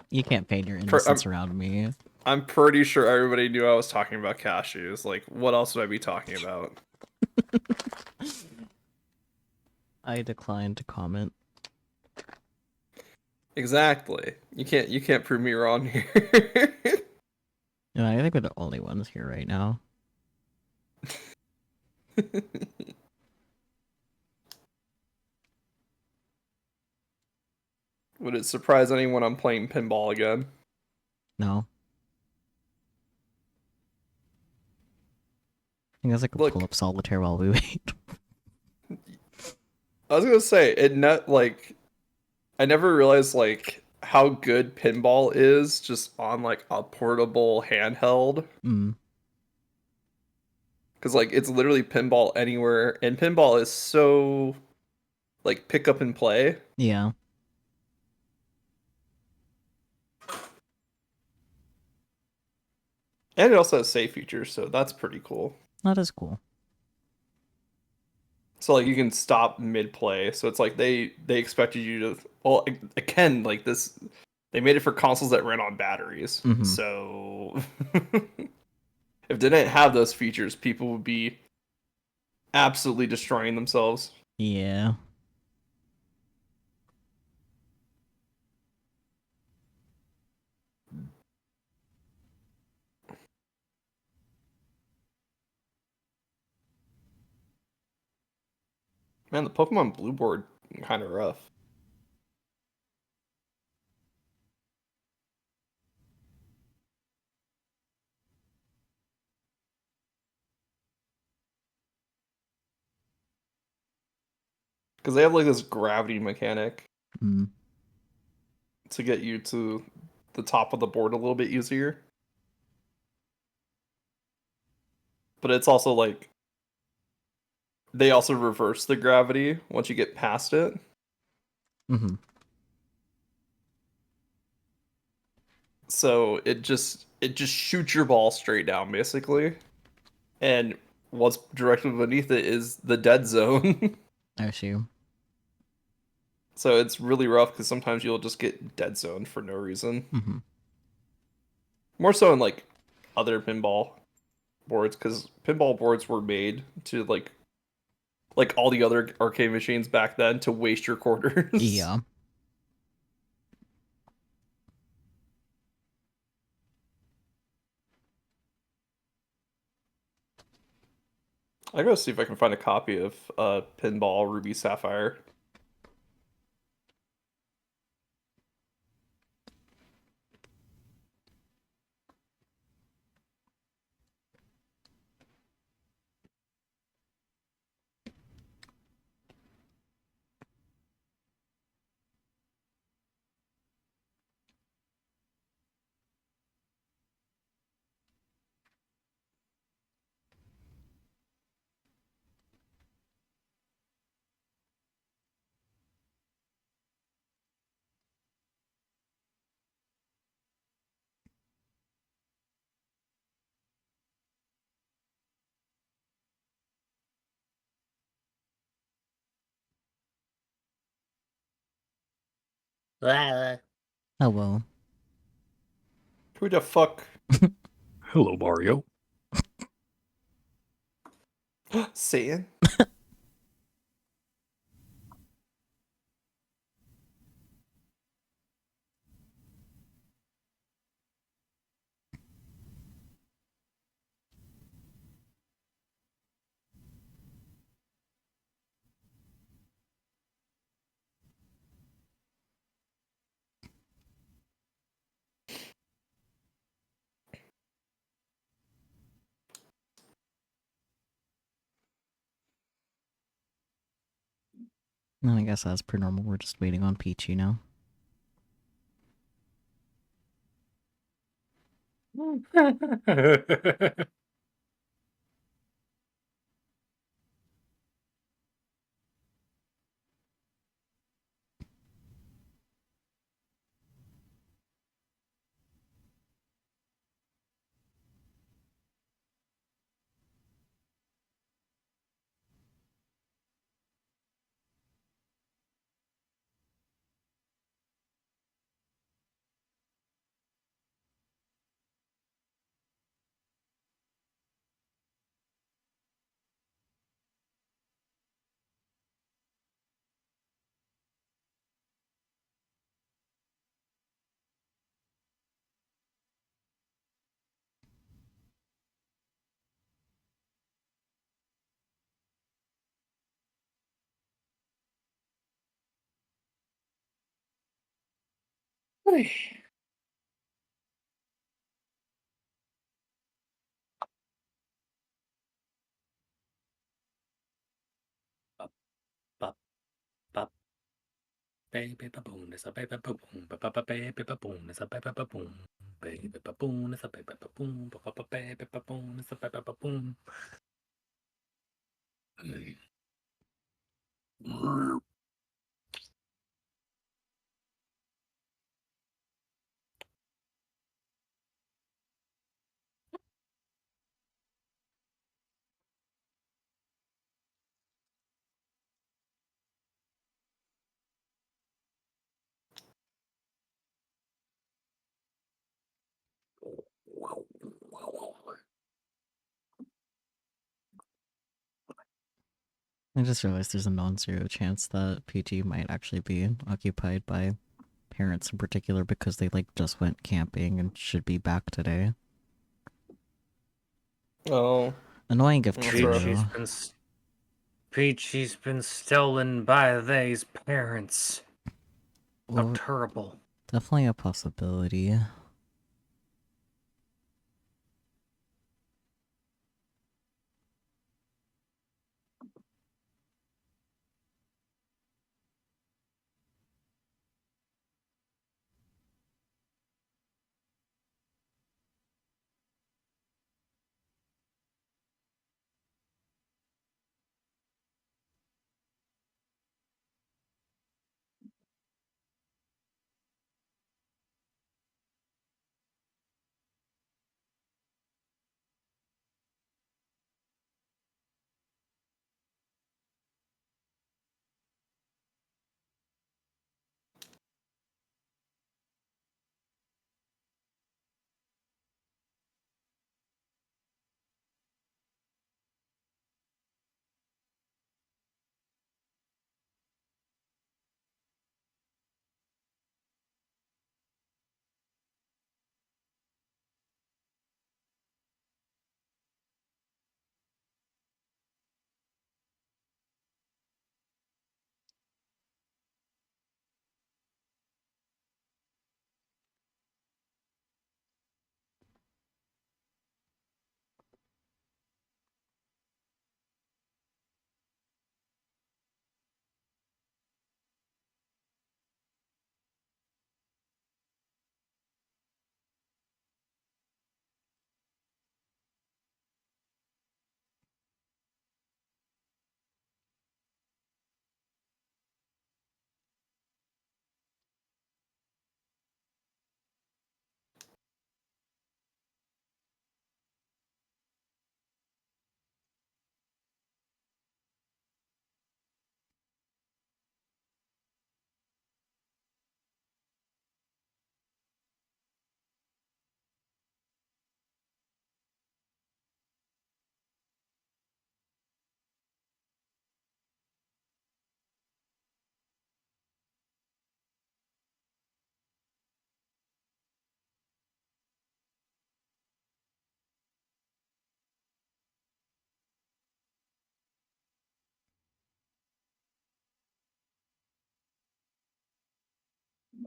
You can't paint your innocence around me. I'm pretty sure everybody knew I was talking about cashews. Like, what else would I be talking about? I decline to comment. Exactly. You can't prove me wrong here. No, I think we're the only ones here right now. Would it surprise anyone I'm playing pinball again? No. I think I could Look. pull up solitaire while we wait. I was gonna say I never realized like how good pinball is just on like a portable handheld. Mm. Because like it's literally pinball anywhere, and pinball is so like pick up and play. Yeah. And it also has save features, so that's pretty cool. That is cool. So like you can stop mid play. So it's like they expected you to, well, again, like this, they made it for consoles that ran on batteries. Mhm. So if they didn't have those features, people would be absolutely destroying themselves. Yeah. Man, the Pokemon Blue board kind of rough. Because they have like this gravity mechanic Mm. to get you to the top of the board a little bit easier. But it's also like they also reverse the gravity once you get past it. Mm-hmm. So it just shoots your ball straight down basically. And what's directly beneath it is the dead zone. I see. So it's really rough because sometimes you'll just get dead zoned for no reason. Mm-hmm. More so in like other pinball boards, because pinball boards were made to like all the other arcade machines back then to waste your quarters. Yeah. I gotta see if I can find a copy of Pinball Ruby Sapphire. Oh well. Who the fuck? Hello, Mario. Satan? And I guess as per normal, we're just waiting on Peachy now. Bop, bop. Baby baboon is a baby baboon, baby baboon is a baby baboon, baby baboon is a baby baboon, baby baboon is a baby baboon. I just realized there's a non-zero chance that PG might actually be occupied by parents in particular because they like just went camping and should be back today. Oh, Annoying if That's true. rough. Peachy's been stolen by these parents. How Well, terrible. definitely a possibility.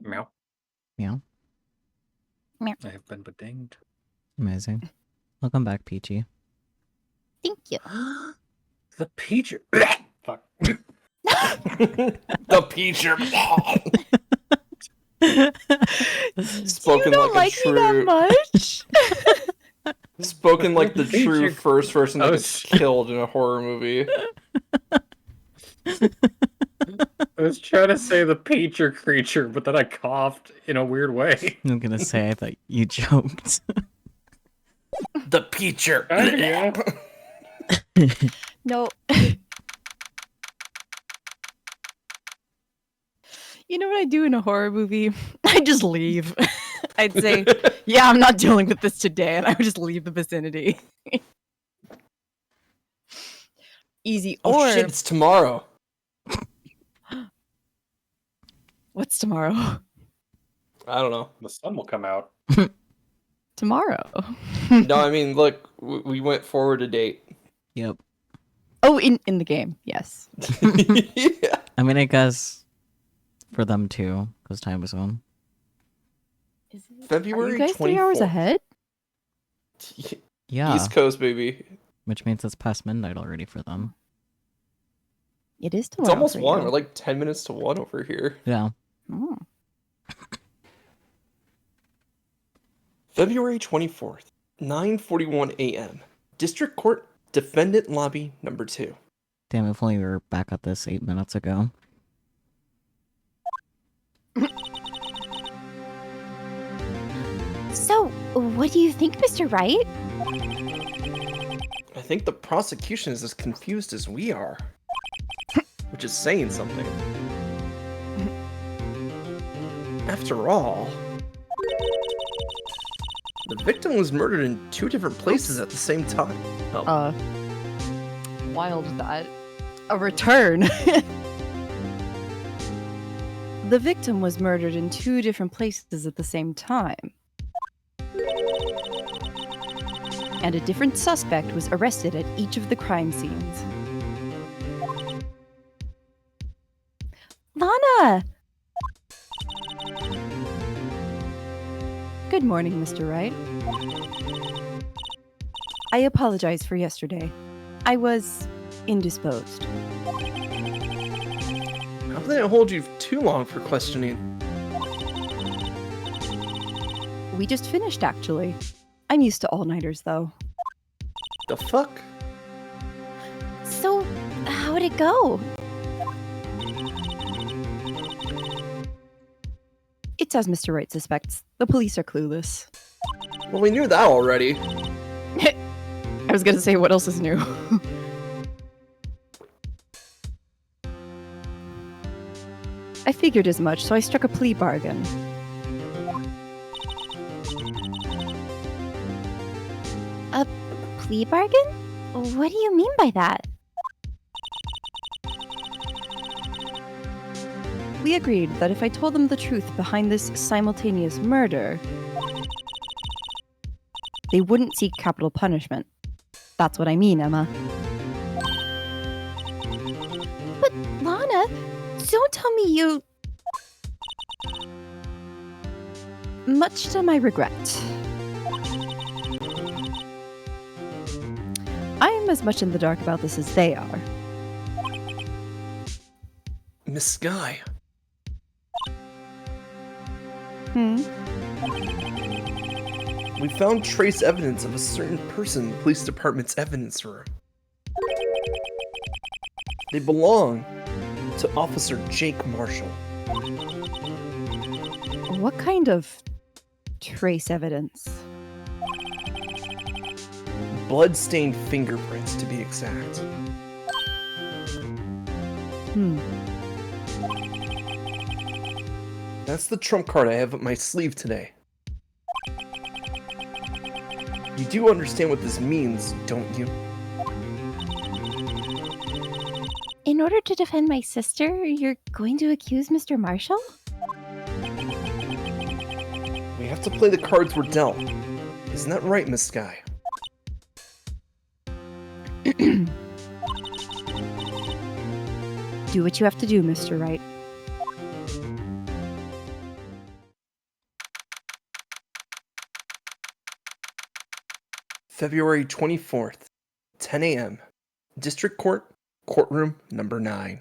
Meow. Yeah, I have been bedinged. amazing. Welcome back, Peachy. Thank you. The Peacher. Fuck. The Peacher. Spoken You don't like like me that much? Spoken like the true Peacher- first person that Oh, gets killed in a horror movie. I was trying to say the Peacher creature, but then I coughed in a weird way. I'm gonna say I thought you joked. The Peacher. Yeah. No. You know what I do in a horror movie? I just leave. I'd say, yeah, I'm not dealing with this today, and I would just leave the vicinity. Easy. Oh Or, shit, it's tomorrow. what's tomorrow? I don't know. The sun will come out. Tomorrow. No, I mean, look, we went forward a date. Yep. Oh, in the game, yes. Yeah. I mean, I guess for them too, because time zone. Are February you guys 3 hours 24th. ahead? Yeah. East Coast, baby. Which means it's past midnight already for them. It is It's tomorrow. almost for 1. you. We're like 10 minutes to 1 over here. Yeah. Oh. February 24th, 9:41 a.m. District Court, Defendant Lobby Number 2. Damn, if only we were back at this 8 minutes ago. So, what do you think, Mr. Wright? I think the prosecution is as confused as we are. Which is saying something. After all, the victim was murdered in 2 different places at the same time. Oh. Wild that. A return. The victim was murdered in 2 different places at the same time. And a different suspect was arrested at each of the crime scenes. Lana! Good morning, Mr. Wright. I apologize for yesterday. I was indisposed. How did I hold you too long for questioning? We just finished, actually. I'm used to all-nighters, though. The fuck? So, how'd it go? It's as Mr. Wright suspects. The police are clueless. Well, we knew that already. I was gonna say, what else is new? I figured as much, so I struck a plea bargain. A plea bargain? What do you mean by that? We agreed that if I told them the truth behind this simultaneous murder, they wouldn't seek capital punishment. That's what I mean, Emma. But, Lana, don't tell me you... Much to my regret. I am as much in the dark about this as they are. Miss Sky. We found trace evidence of a certain person in the police department's evidence room. They belong to Officer Jake Marshall. What kind of trace evidence? Blood-stained fingerprints, to be exact. That's the trump card I have up my sleeve today. You do understand what this means, don't you? In order to defend my sister, you're going to accuse Mr. Marshall? We have to play the cards we're dealt. Isn't that right, Miss Sky? Do what you have to do, Mr. Wright. February 24th, 10 a.m. District Court, Courtroom number 9.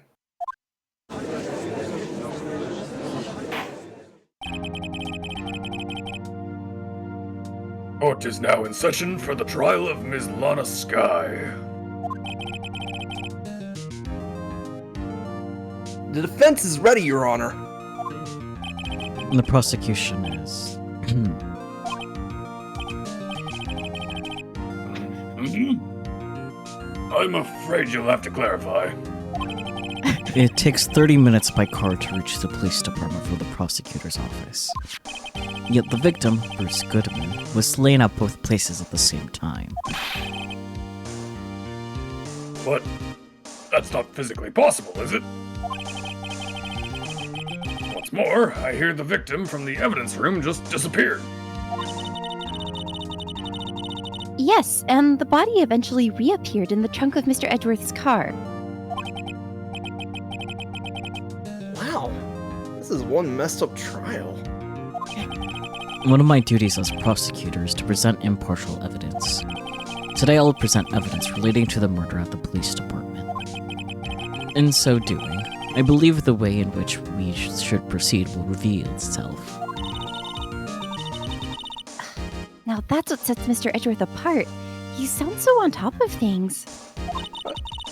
Court is now in session for the trial of Ms. Lana Sky. The defense is ready, Your Honor. And the prosecution is. I'm afraid you'll have to clarify. It takes 30 minutes by car to reach the police department from the prosecutor's office. Yet the victim, Bruce Goodman, was slain at both places at the same time. But that's not physically possible, is it? What's more, I hear the victim from the evidence room just disappeared. Yes, and the body eventually reappeared in the trunk of Mr. Edgeworth's car. Wow, this is one messed up trial. One of my duties as prosecutor is to present impartial evidence. Today I will present evidence relating to the murder at the police department. In so doing, I believe the way in which we should proceed will reveal itself. Now that's what sets Mr. Edgeworth apart. You sound so on top of things.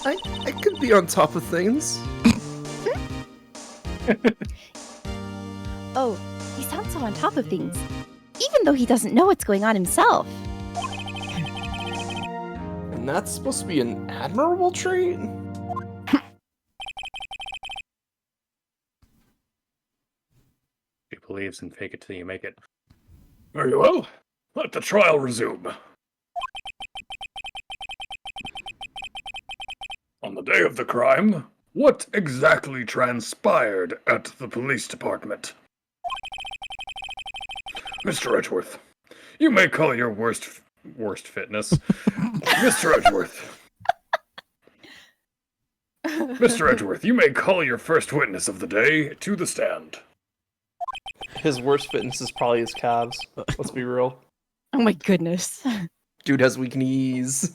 I could be on top of things. Oh, he sounds so on top of things. Even though he doesn't know what's going on himself. And that's supposed to be an admirable trait? She believes in fake it till you make it. Very well. Let the trial resume. On the day of the crime, what exactly transpired at the police department? Mr. Edgeworth, you may call your worst fitness. Mr. Edgeworth. Mr. Edgeworth, you may call your first witness of the day to the stand. His worst fitness is probably his calves. Let's be real. Oh my goodness. Dude has weak knees.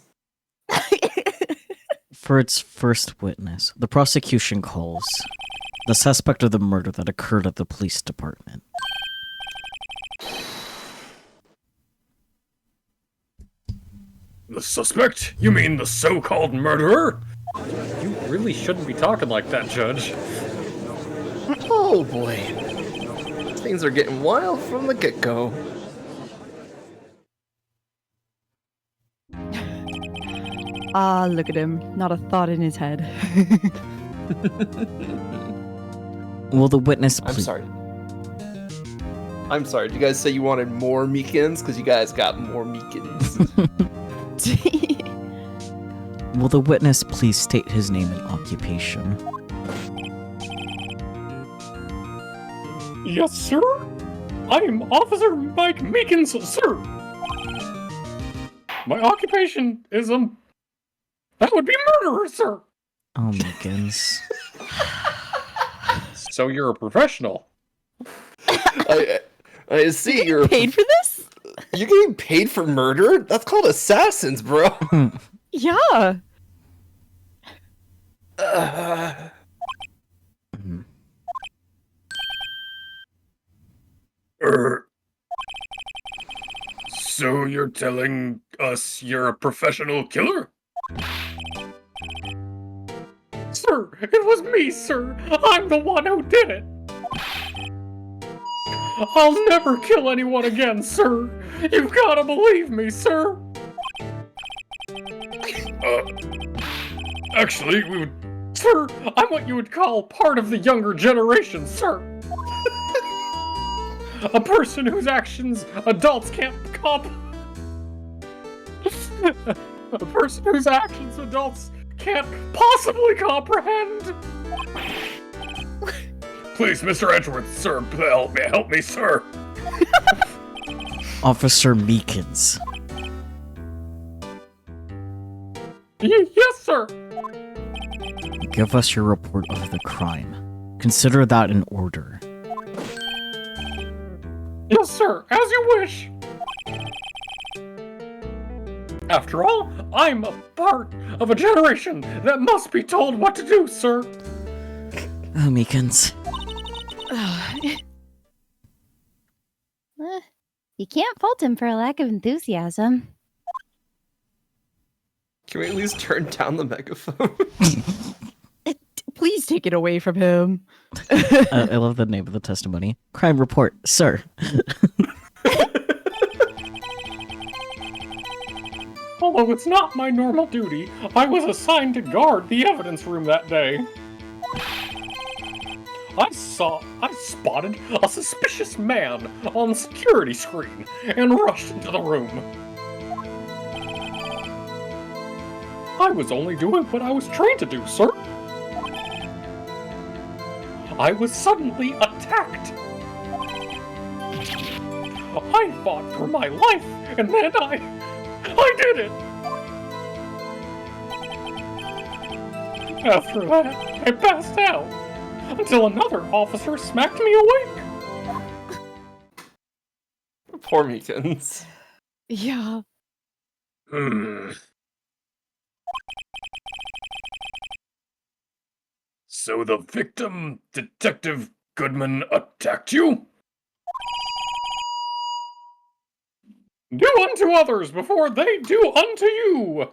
For its first witness, the prosecution calls the suspect of the murder that occurred at the police department. The suspect? You mean the so-called murderer? You really shouldn't be talking like that, Judge. Oh boy. Things are getting wild from the get-go. Ah, look at him. Not a thought in his head. Will the witness I'm sorry. Did you guys say you wanted more Meekins? Because you guys got more Meekins. Will the witness please state his name and occupation? Yes, sir. I am Officer Mike Meekins, sir. My occupation is, that would be murderer, sir. Oh, Meekins. So you're a professional. I see you're Paid for this? You getting paid for murder? That's called assassins, bro. Yeah. So you're telling us you're a professional killer? Sir, it was me, sir. I'm the one who did it. I'll never kill anyone again, sir. You've got to believe me, sir. Actually, we would... Sir, I'm what you would call part of the younger generation, sir. A person whose actions adults can't A person whose actions adults can't possibly comprehend. Please, Mr. Edgeworth, sir, help me, sir. Officer Meekins. Yes, sir. Give us your report of the crime. Consider that in order. Yes, sir, as you wish. After all, I'm a part of a generation that must be told what to do, sir. Oh, Meekins. You can't fault him for a lack of enthusiasm. Can we at least turn down the megaphone? Please take it away from him. I love the name of the testimony. Crime report, sir. Although it's not my normal duty, I was assigned to guard the evidence room that day. I spotted a suspicious man on the security screen and rushed into the room. I was only doing what I was trained to do, sir. I was suddenly attacked. I fought for my life, and then I did it! After that, I passed out, until another officer smacked me awake. Poor Meekins. Yeah. So the victim, Detective Goodman, attacked you? Do unto others before they do unto you!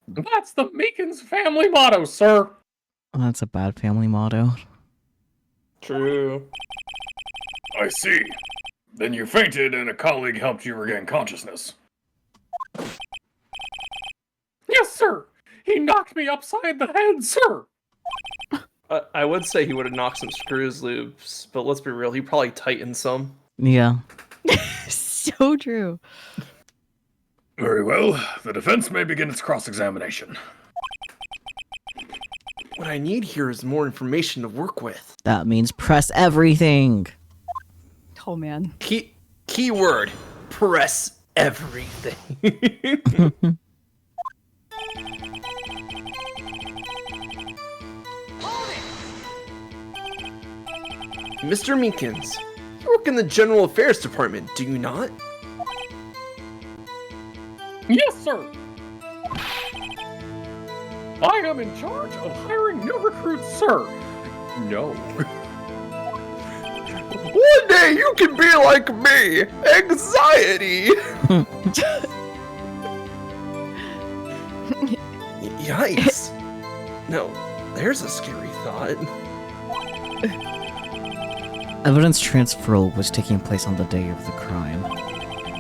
That's the Meekins family motto, sir. That's a bad family motto. True. I see. Then you fainted and a colleague helped you regain consciousness. Yes, sir. He knocked me upside the head, sir. I would say he would have knocked some screws loose, but let's be real, he probably tightened some. Yeah. So true. Very well. The defense may begin its cross-examination. What I need here is more information to work with. That means press everything. Oh man. Keyword, press everything. Mr. Meekins, you work in the General Affairs Department, do you not? Yes, sir. I am in charge of hiring new recruits, sir. No. One day you can be like me! Anxiety! Yikes. No, there's a scary thought. Evidence transferal was taking place on the day of the crime,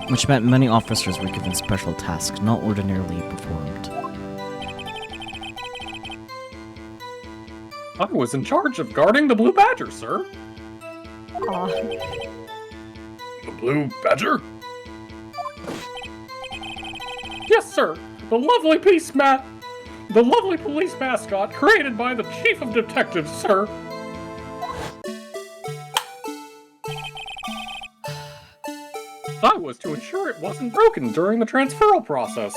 which meant many officers were given special tasks not ordinarily performed. I was in charge of guarding the Blue Badger, sir. Aw. The Blue Badger? Yes, sir. The lovely police mascot created by the Chief of Detectives, sir. I was to ensure it wasn't broken during the transferal process.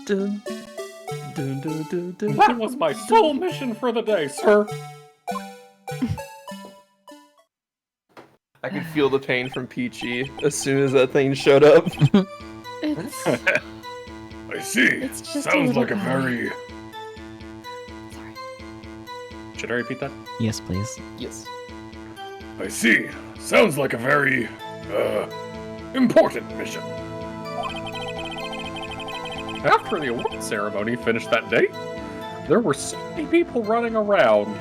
Dun, dun, dun, dun, dun, That dun. was my sole mission for the day, sir. I could feel the pain from Peachy as soon as that thing showed up. It's I see. It's just a Sounds little like a guy. very... sorry. Should I repeat that? Yes, please. Yes. I see. Sounds like a very, important mission. After the award ceremony finished that day, there were so many people running around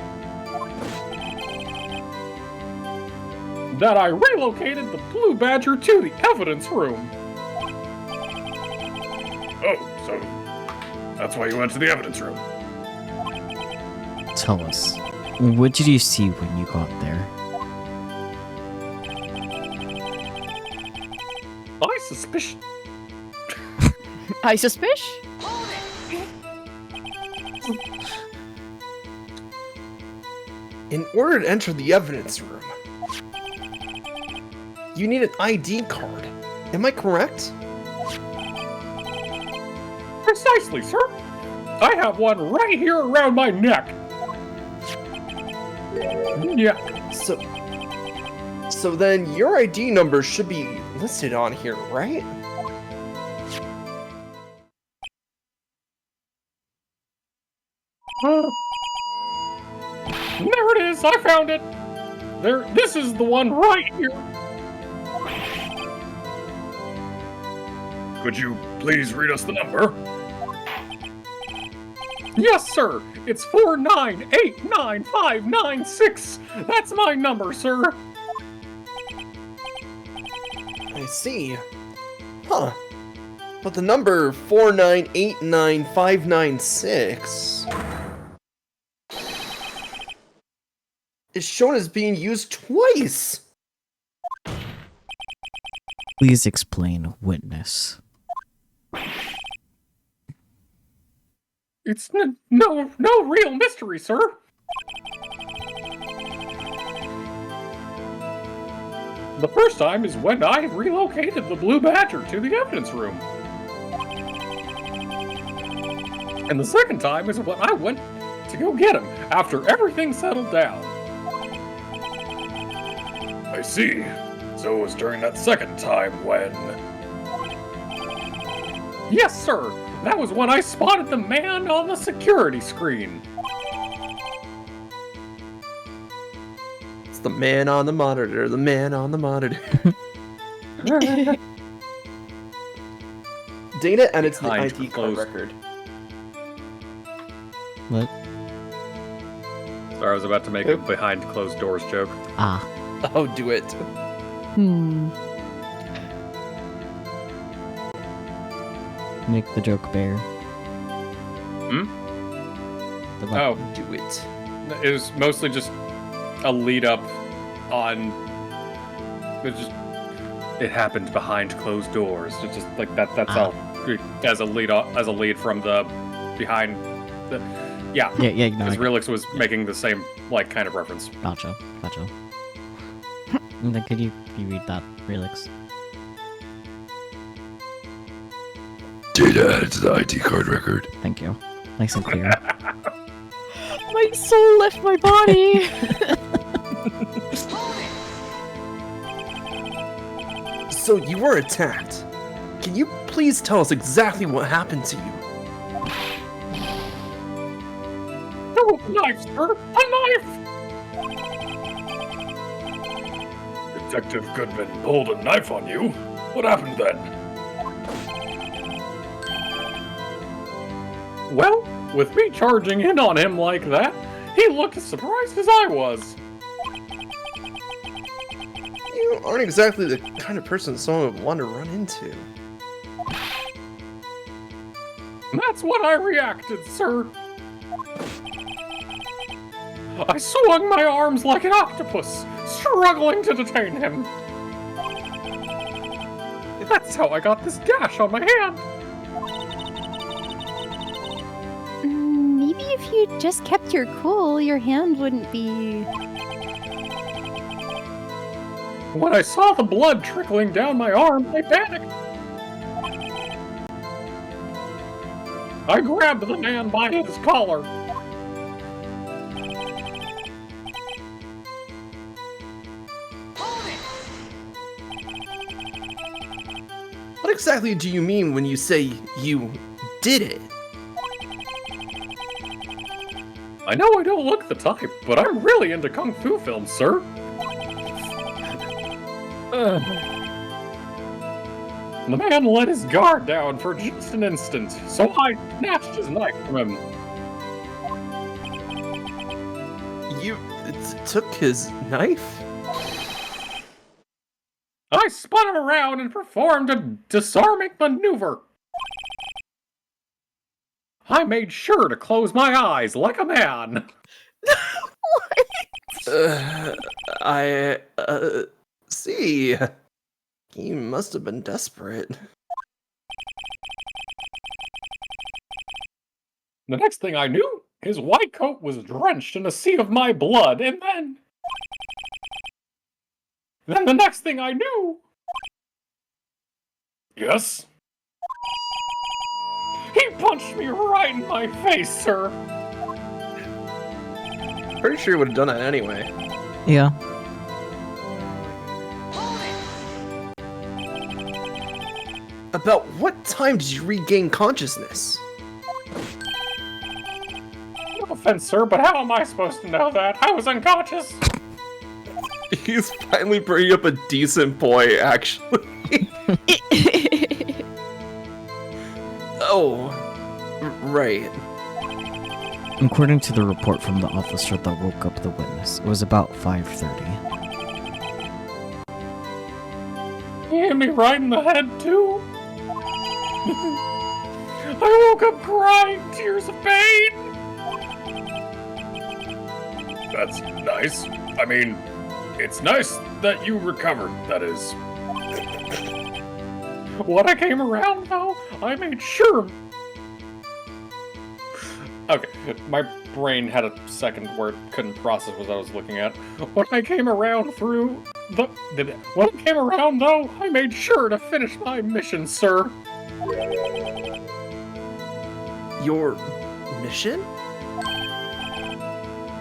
that I relocated the Blue Badger to the evidence room. Oh, so that's why you went to the evidence room. Tell us, what did you see when you got there? I suspicion. In order to enter the evidence room, you need an ID card. Am I correct? Precisely, sir. I have one right here around my neck. Yeah. So then your ID number should be listed on here, right? There it is. I found it. This is the one right here. Could you please read us the number? Yes, sir. It's 4989596. That's my number, sir. I see. Huh. But the number 4989596 is shown as being used twice. Please explain, witness. It's no real mystery, sir. The first time is when I relocated the Blue Badger to the evidence room. And the second time is when I went to go get him after everything settled down. I see. So it was during that second time when... Yes, sir. That was when I spotted the man on the security screen. It's the man on the monitor, the man on the monitor. Data edits the Behind ID card closed- record. What? Sorry, I was about to make a behind closed doors joke. Ah. Oh, do it. Make the joke bear. The Oh, Do it. it was mostly just a lead up on. It happened behind closed doors. It's just like that. That's all. As a lead from the behind. Yeah. Yeah, no, Because Relix was making the same like kind of reference. Gotcha. And then could you read that, Relix? Data added to the ID card record. Thank you. Nice and clear. My soul left my body. So you were attacked. Can you please tell us exactly what happened to you? Oh, a knife, sir! A knife! Detective Goodman pulled a knife on you. What happened then? Well, with me charging in on him like that, he looked as surprised as I was. You aren't exactly the kind of person someone would want to run into. That's what I reacted, sir. I swung my arms like an octopus, struggling to detain him. That's how I got this gash on my hand. Maybe if you just kept your cool, your hand wouldn't be... When I saw the blood trickling down my arm, I panicked. I grabbed the man by his collar. What exactly do you mean when you say you did it? I know I don't look the type, but I'm really into kung fu films, sir. The man let his guard down for just an instant, so I snatched his knife from him. You took his knife? I spun him around and performed a disarming maneuver. I made sure to close my eyes like a man. I see. He must have been desperate. The next thing I knew, his white coat was drenched in a sea of my blood, and then the next thing I knew... Yes? He punched me right in my face, sir. Pretty sure he would have done that anyway. Yeah. About what time did you regain consciousness? No offense, sir, but how am I supposed to know that? I was unconscious. He's finally bringing up a decent point, actually. Oh, right. According to the report from the officer that woke up the witness, it was about 5:30. He hit me right in the head, too. I woke up crying, tears of pain. That's nice. I mean, it's nice that you recovered, that is. When I came around, though, I made sure. Okay, my brain had a second where it couldn't process what I was looking at. When I came around though, I made sure to finish my mission, sir. Your mission?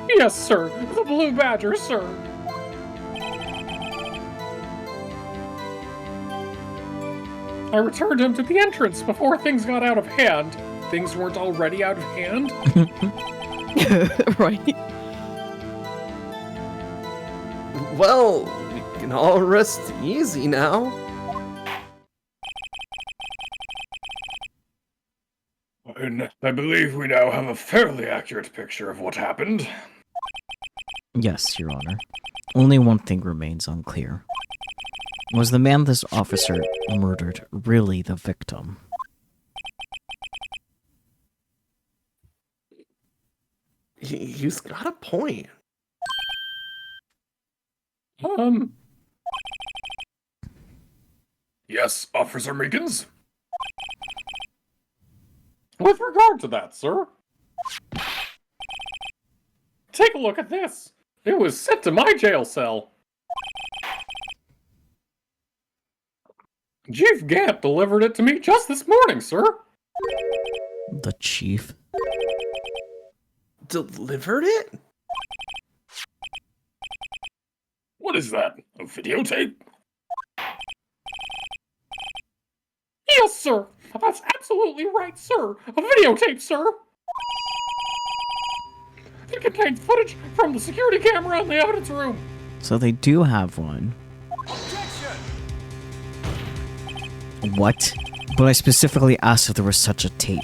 Yes, sir. The Blue Badger, sir. I returned him to the entrance before things got out of hand. Things weren't already out of hand? Right. Well, we can all rest easy now. And I believe we now have a fairly accurate picture of what happened. Yes, Your Honor. Only one thing remains unclear. Was the man this officer murdered really the victim? He's got a point. Yes, Officer Meekins? With regard to that, sir. Take a look at this. It was sent to my jail cell. Chief Gant delivered it to me just this morning, sir. The chief? Delivered it? What is that? A videotape? Yes, sir. That's absolutely right, sir. A videotape, sir. It contains footage from the security camera in the evidence room. So they do have one. What? But I specifically asked if there was such a tape,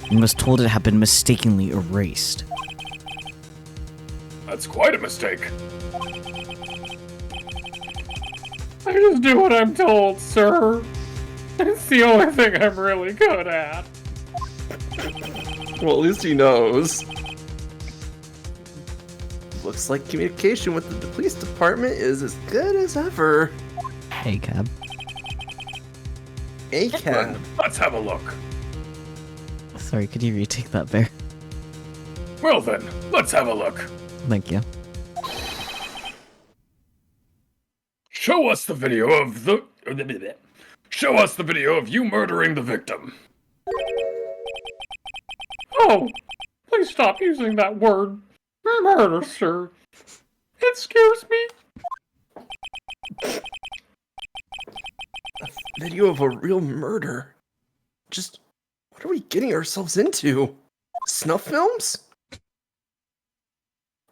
and was told it had been mistakenly erased. That's quite a mistake. I just do what I'm told, sir. It's the only thing I'm really good at. Well, at least he knows. Looks like communication with the police department is as good as ever. Hey, Cab. ACAB. Let's have a look. Sorry, could you retake that, Bear? Well then, let's have a look. Thank you. Show us the video of the... Show us the video of you murdering the victim. Oh, please stop using that word. Murder, sir. It scares me. Video of a real murder. Just, what are we getting ourselves into? Snuff films?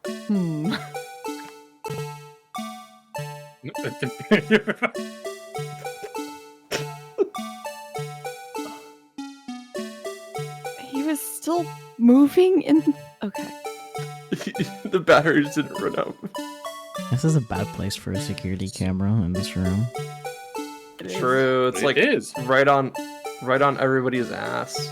Hmm. He was still moving in. Okay. The batteries didn't run out. This is a bad place for a security camera in this room. True, it's It like is. right on everybody's ass.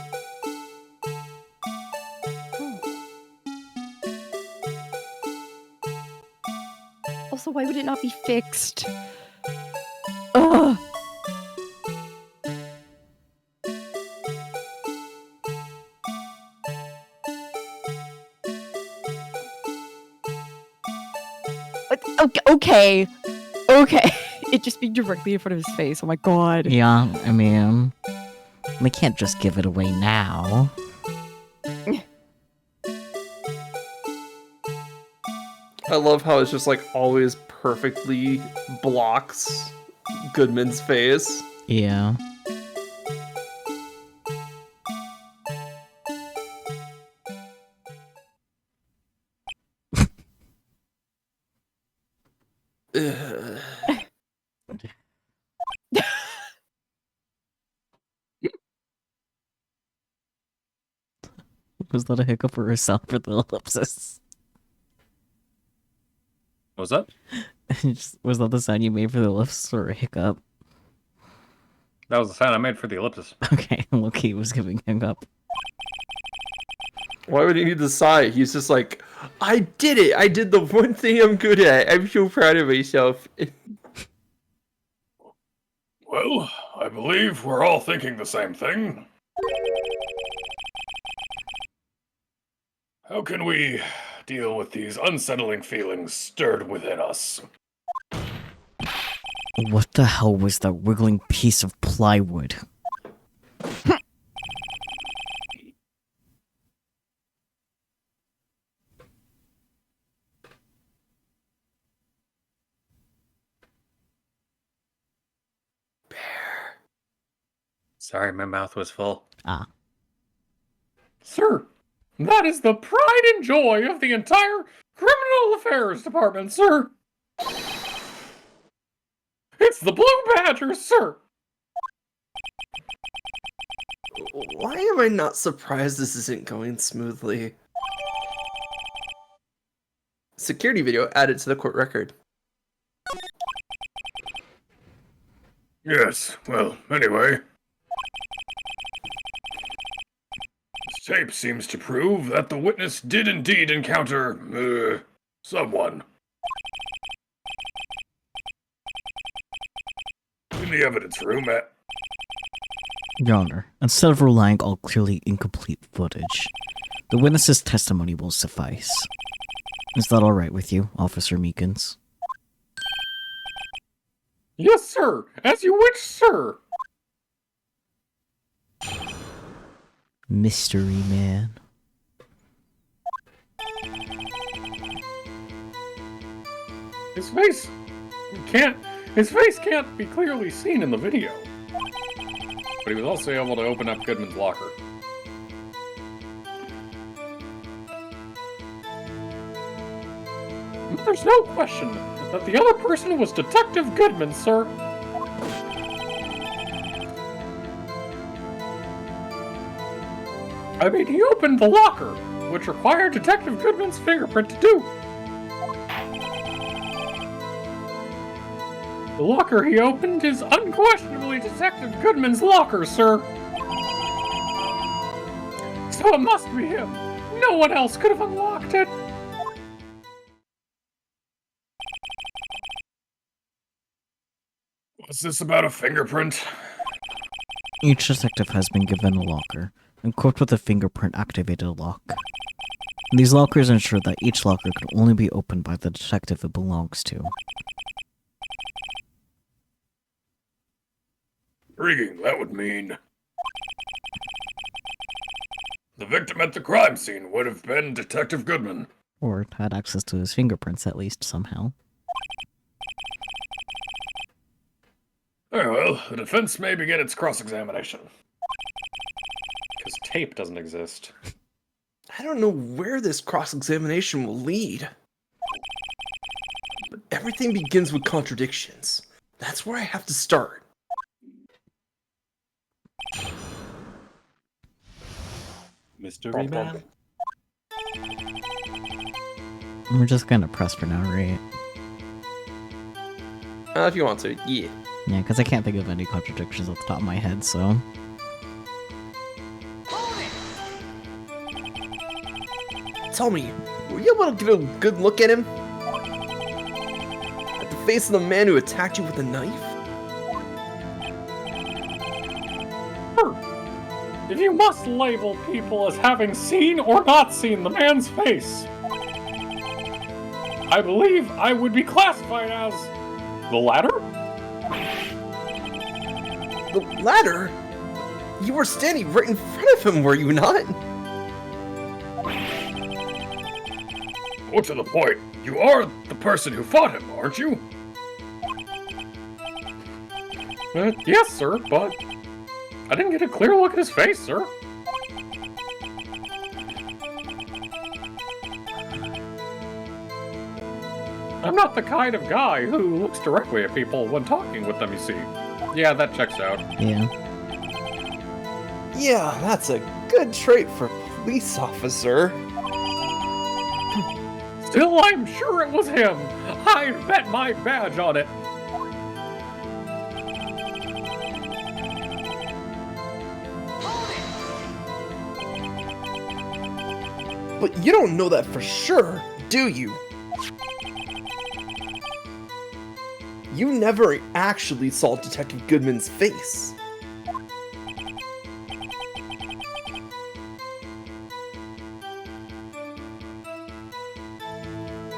Also, why would it not be fixed? Ugh. Okay. Okay. It just being directly in front of his face. Oh my god. Yeah, I mean, we can't just give it away now. I love how it's just like always perfectly blocks Goodman's face. Yeah. Ugh. Was that a hiccup or a sound for the ellipsis? What was that? Was that the sound you made for the ellipsis or a hiccup? That was the sound I made for the ellipsis. Okay, Loki was giving hiccup. Why would he need to sigh? He's just like, I did it! I did the one thing I'm good at. I'm so proud of myself. Well, I believe we're all thinking the same thing. How can we deal with these unsettling feelings stirred within us? What the hell was that wiggling piece of plywood? Sorry, my mouth was full. Ah. Sir, that is the pride and joy of the entire Criminal Affairs Department, sir. It's the Blue Badger, sir. Why am I not surprised this isn't going smoothly? Security video added to the court record. Yes, well, anyway. This tape seems to prove that the witness did indeed encounter, someone. In the evidence room at... Your Honor, instead of relying on clearly incomplete footage, the witness's testimony will suffice. Is that alright with you, Officer Meekins? Yes, sir! As you wish, sir! Mystery Man. His face can't be clearly seen in the video. But he was also able to open up Goodman's locker. There's no question that the other person was Detective Goodman, sir. I mean, he opened the locker, which required Detective Goodman's fingerprint to do. The locker he opened is unquestionably Detective Goodman's locker, sir. So it must be him. No one else could have unlocked it. What's this about a fingerprint? Each detective has been given a locker, equipped with a fingerprint-activated lock. These lockers ensure that each locker can only be opened by the detective it belongs to. Intriguing, that would mean... the victim at the crime scene would have been Detective Goodman. Or had access to his fingerprints at least somehow. Very well, the defense may begin its cross-examination. Because tape doesn't exist. I don't know where this cross-examination will lead. But everything begins with contradictions. That's where I have to start. Mystery Man? We're just kind of pressed for now, right? If you want to, yeah. Yeah, because I can't think of any contradictions off the top of my head, so... Tell me, were you able to get a good look at him? At the face of the man who attacked you with a knife? If you must label people as having seen or not seen the man's face, I believe I would be classified as the latter? The latter? You were standing right in front of him, were you not? More to the point, you are the person who fought him, aren't you? Yes, sir, but I didn't get a clear look at his face, sir. I'm not the kind of guy who looks directly at people when talking with them, you see. Yeah, that checks out. Yeah. Yeah, that's a good trait for police officer. Still, I'm sure it was him. I'd bet my badge on it. But you don't know that for sure, do you? You never actually saw Detective Goodman's face.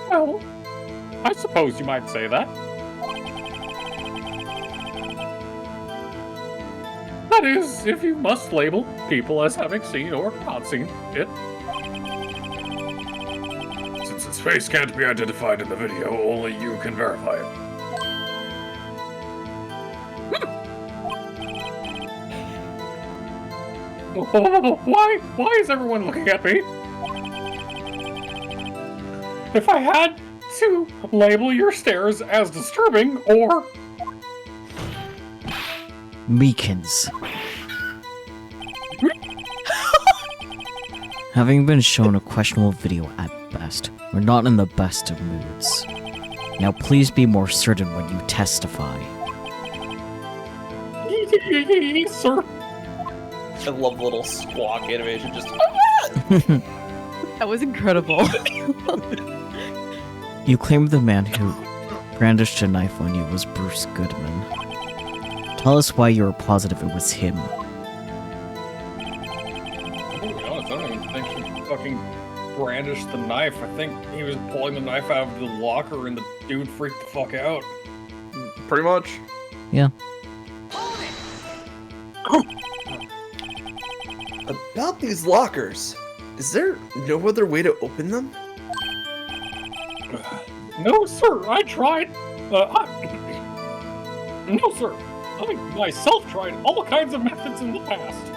Well, I suppose you might say that. That is, if you must label people as having seen or not seen it. Since his face can't be identified in the video, only you can verify it. Why is everyone looking at me? If I had to label your stares as disturbing or... Meekins. Having been shown a questionable video at best, we're not in the best of moods. Now please be more certain when you testify. Sir. I love little squawk animation, just... That was incredible. You claimed the man who brandished a knife on you was Bruce Goodman. Tell us why you were positive it was him. To be honest, I don't even think he fucking brandished the knife. I think he was pulling the knife out of the locker and the dude freaked the fuck out. Pretty much. Yeah. About these lockers, is there no other way to open them? No, sir, I tried. No, sir. I myself tried all kinds of methods in the past.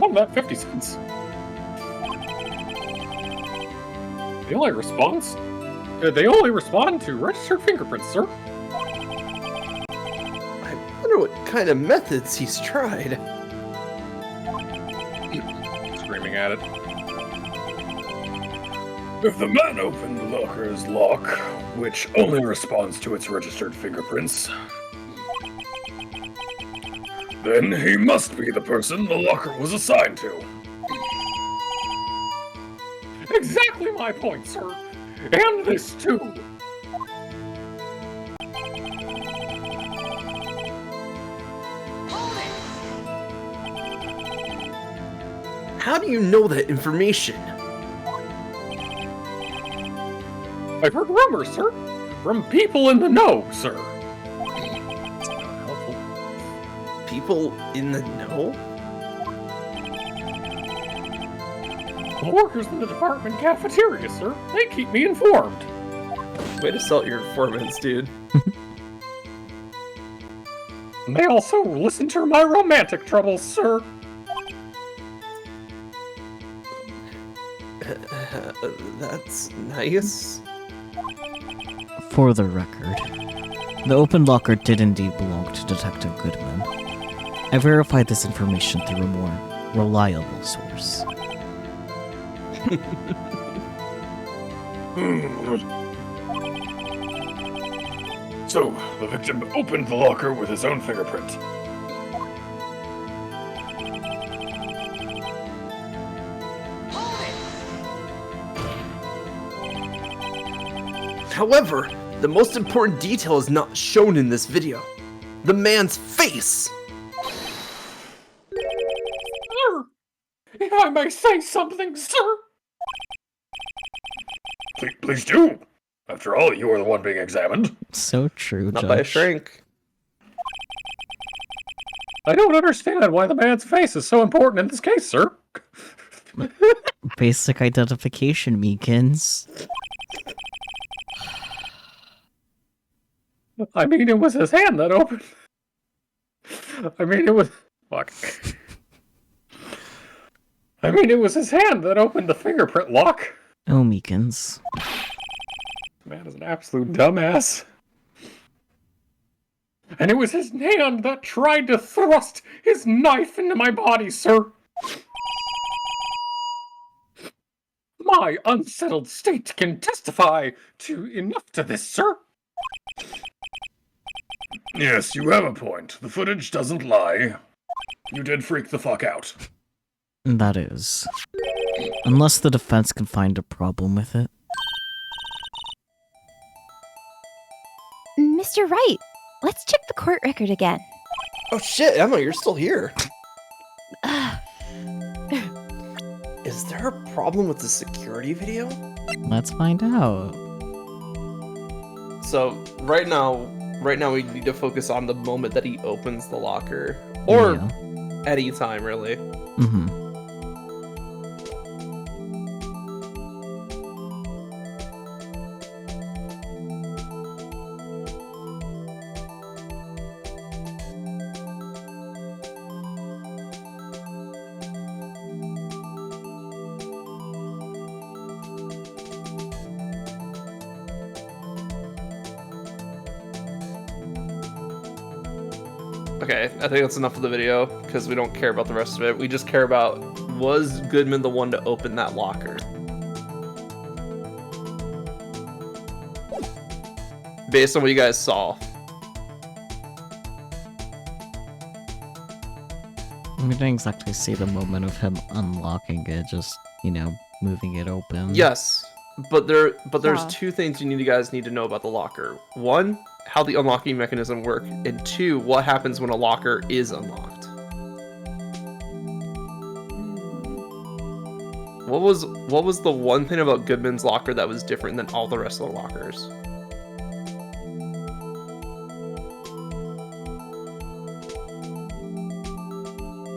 One of that 50 cents. They only respond to registered fingerprints, sir. I wonder what kind of methods he's tried. Screaming at it. If the man opened the locker's lock, which only responds to its registered fingerprints, then he must be the person the locker was assigned to. Exactly my point, sir. And this too. How do you know that information? I've heard rumors, sir. From people in the know, sir. It's not helpful. People in the know? The workers in the department cafeteria, sir. They keep me informed. Way to sell your informants, dude. And they also listen to my romantic troubles, sir. That's nice. For the record, the open locker did indeed belong to Detective Goodman. I verified this information through a more reliable source. So, the victim opened the locker with his own fingerprint. However, the most important detail is not shown in this video. The man's face! Sir, if I may say something, sir. Please do! After all, you are the one being examined. So true, Not by a Judge. shrink. I don't understand why the man's face is so important in this case, sir. Basic identification, Meekins. I mean, it was his hand that opened. I mean, it was... Fuck. I mean, it was his hand that opened the fingerprint lock. Oh, Meekins. Man is an absolute dumbass. And it was his hand that tried to thrust his knife into my body, sir. My unsettled state can testify to enough to this, sir. Yes, you have a point. The footage doesn't lie. You did freak the fuck out. That is. Unless the defense can find a problem with it. Mr. Wright, let's check the court record again. Oh shit, Emma, you're still here. Is there a problem with the security video? Let's find out. So right now we need to focus on the moment that he opens the locker, or any time really. Mm-hmm. Okay, I think that's enough of the video, because we don't care about the rest of it. We just care about, was Goodman the one to open that locker? Based on what you guys saw. We didn't exactly see the moment of him unlocking it, just, you know, moving it open. Yes, but there's Yeah. two things you guys need to know about the locker. One, how the unlocking mechanism works, and two, what happens when a locker is unlocked. What was the one thing about Goodman's locker that was different than all the rest of the lockers?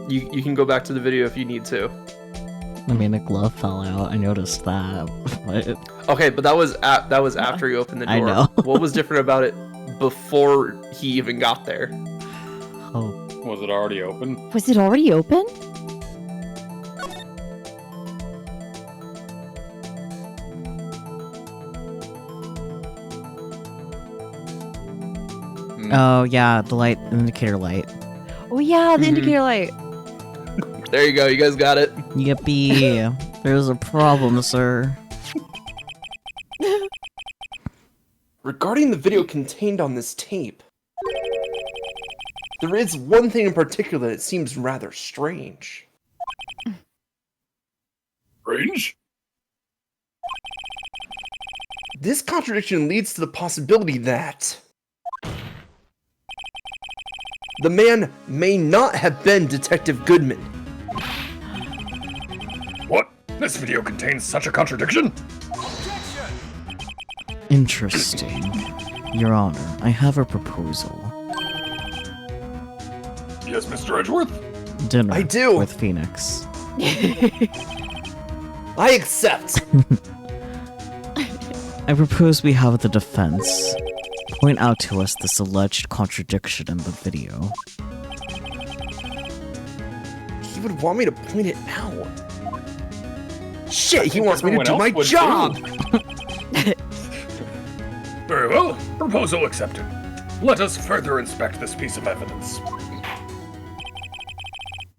You can go back to the video if you need to. I mean, a glove fell out. I noticed that. But Okay, but that was after you opened the door. I know. What was different about it before he even got there? oh, Was it already open? Was it already open? oh yeah, the light indicator light. Oh yeah, the Mhm. indicator light. There you go. You guys got it. Yippee! There's a problem, sir. Regarding the video contained on this tape, there is one thing in particular that seems rather strange. Range? This contradiction leads to the possibility that the man may not have been Detective Goodman. What? This video contains such a contradiction? Interesting. Your Honor, I have a proposal. Yes, Mr. Edgeworth? Dinner I do. with Phoenix. I accept. I propose we have the defense point out to us this alleged contradiction in the video. He would want me to point it out. Shit, he wants me to Everyone do else my would job. Very well. Proposal accepted. Let us further inspect this piece of evidence.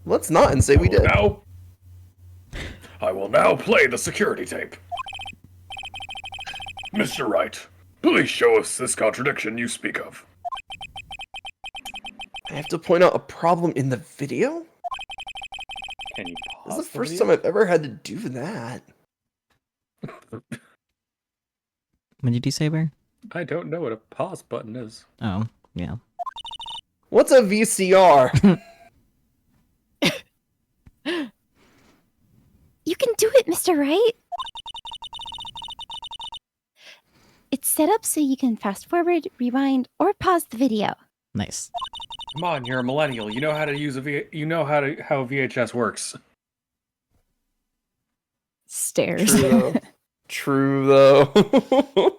Let's not and say we did. I will now play the security tape. Mr. Wright, please show us this contradiction you speak of. I have to point out a problem in the video? Can you This pause is the first video? time I've ever had to do that. What did you say, Bear? I don't know what a pause button is. Oh, yeah. What's a VCR? You can do it, Mr. Wright. It's set up so you can fast forward, rewind, or pause the video. Nice. Come on, you're a millennial. You know how to use you know how VHS works. Stairs. True though.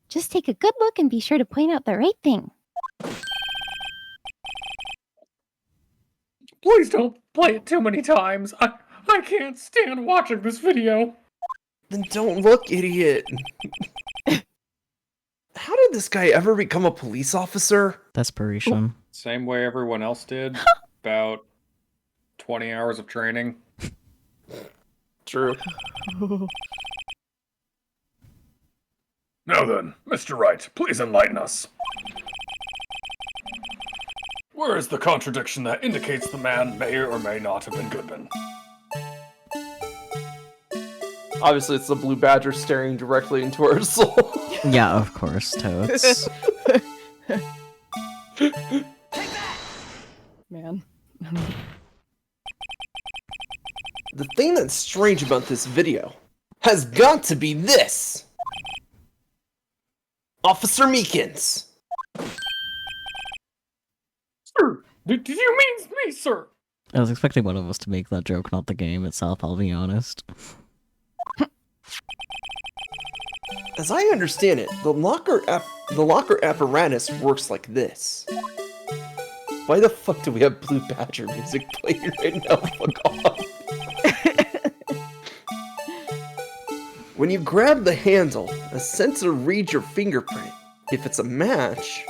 Just take a good look and be sure to point out the right thing. Please don't play it too many times. I can't stand watching this video. Then don't look, idiot. How did this guy ever become a police officer? Desperation. Same way everyone else did. About 20 hours of training. True. Now then, Mr. Wright, please enlighten us. Where is the contradiction that indicates the man may or may not have been Goodman? Obviously, it's the blue badger staring directly into our soul. Yeah, of course, Toads. Man. The thing that's strange about this video has got to be this! Officer Meekins! Sir, did you mean me, sir? I was expecting one of us to make that joke, not the game itself, I'll be honest. As I understand it, the locker apparatus works like this. Why the fuck do we have Blue Badger music playing right now? Fuck off. When you grab the handle, a sensor reads your fingerprint. If it's a match,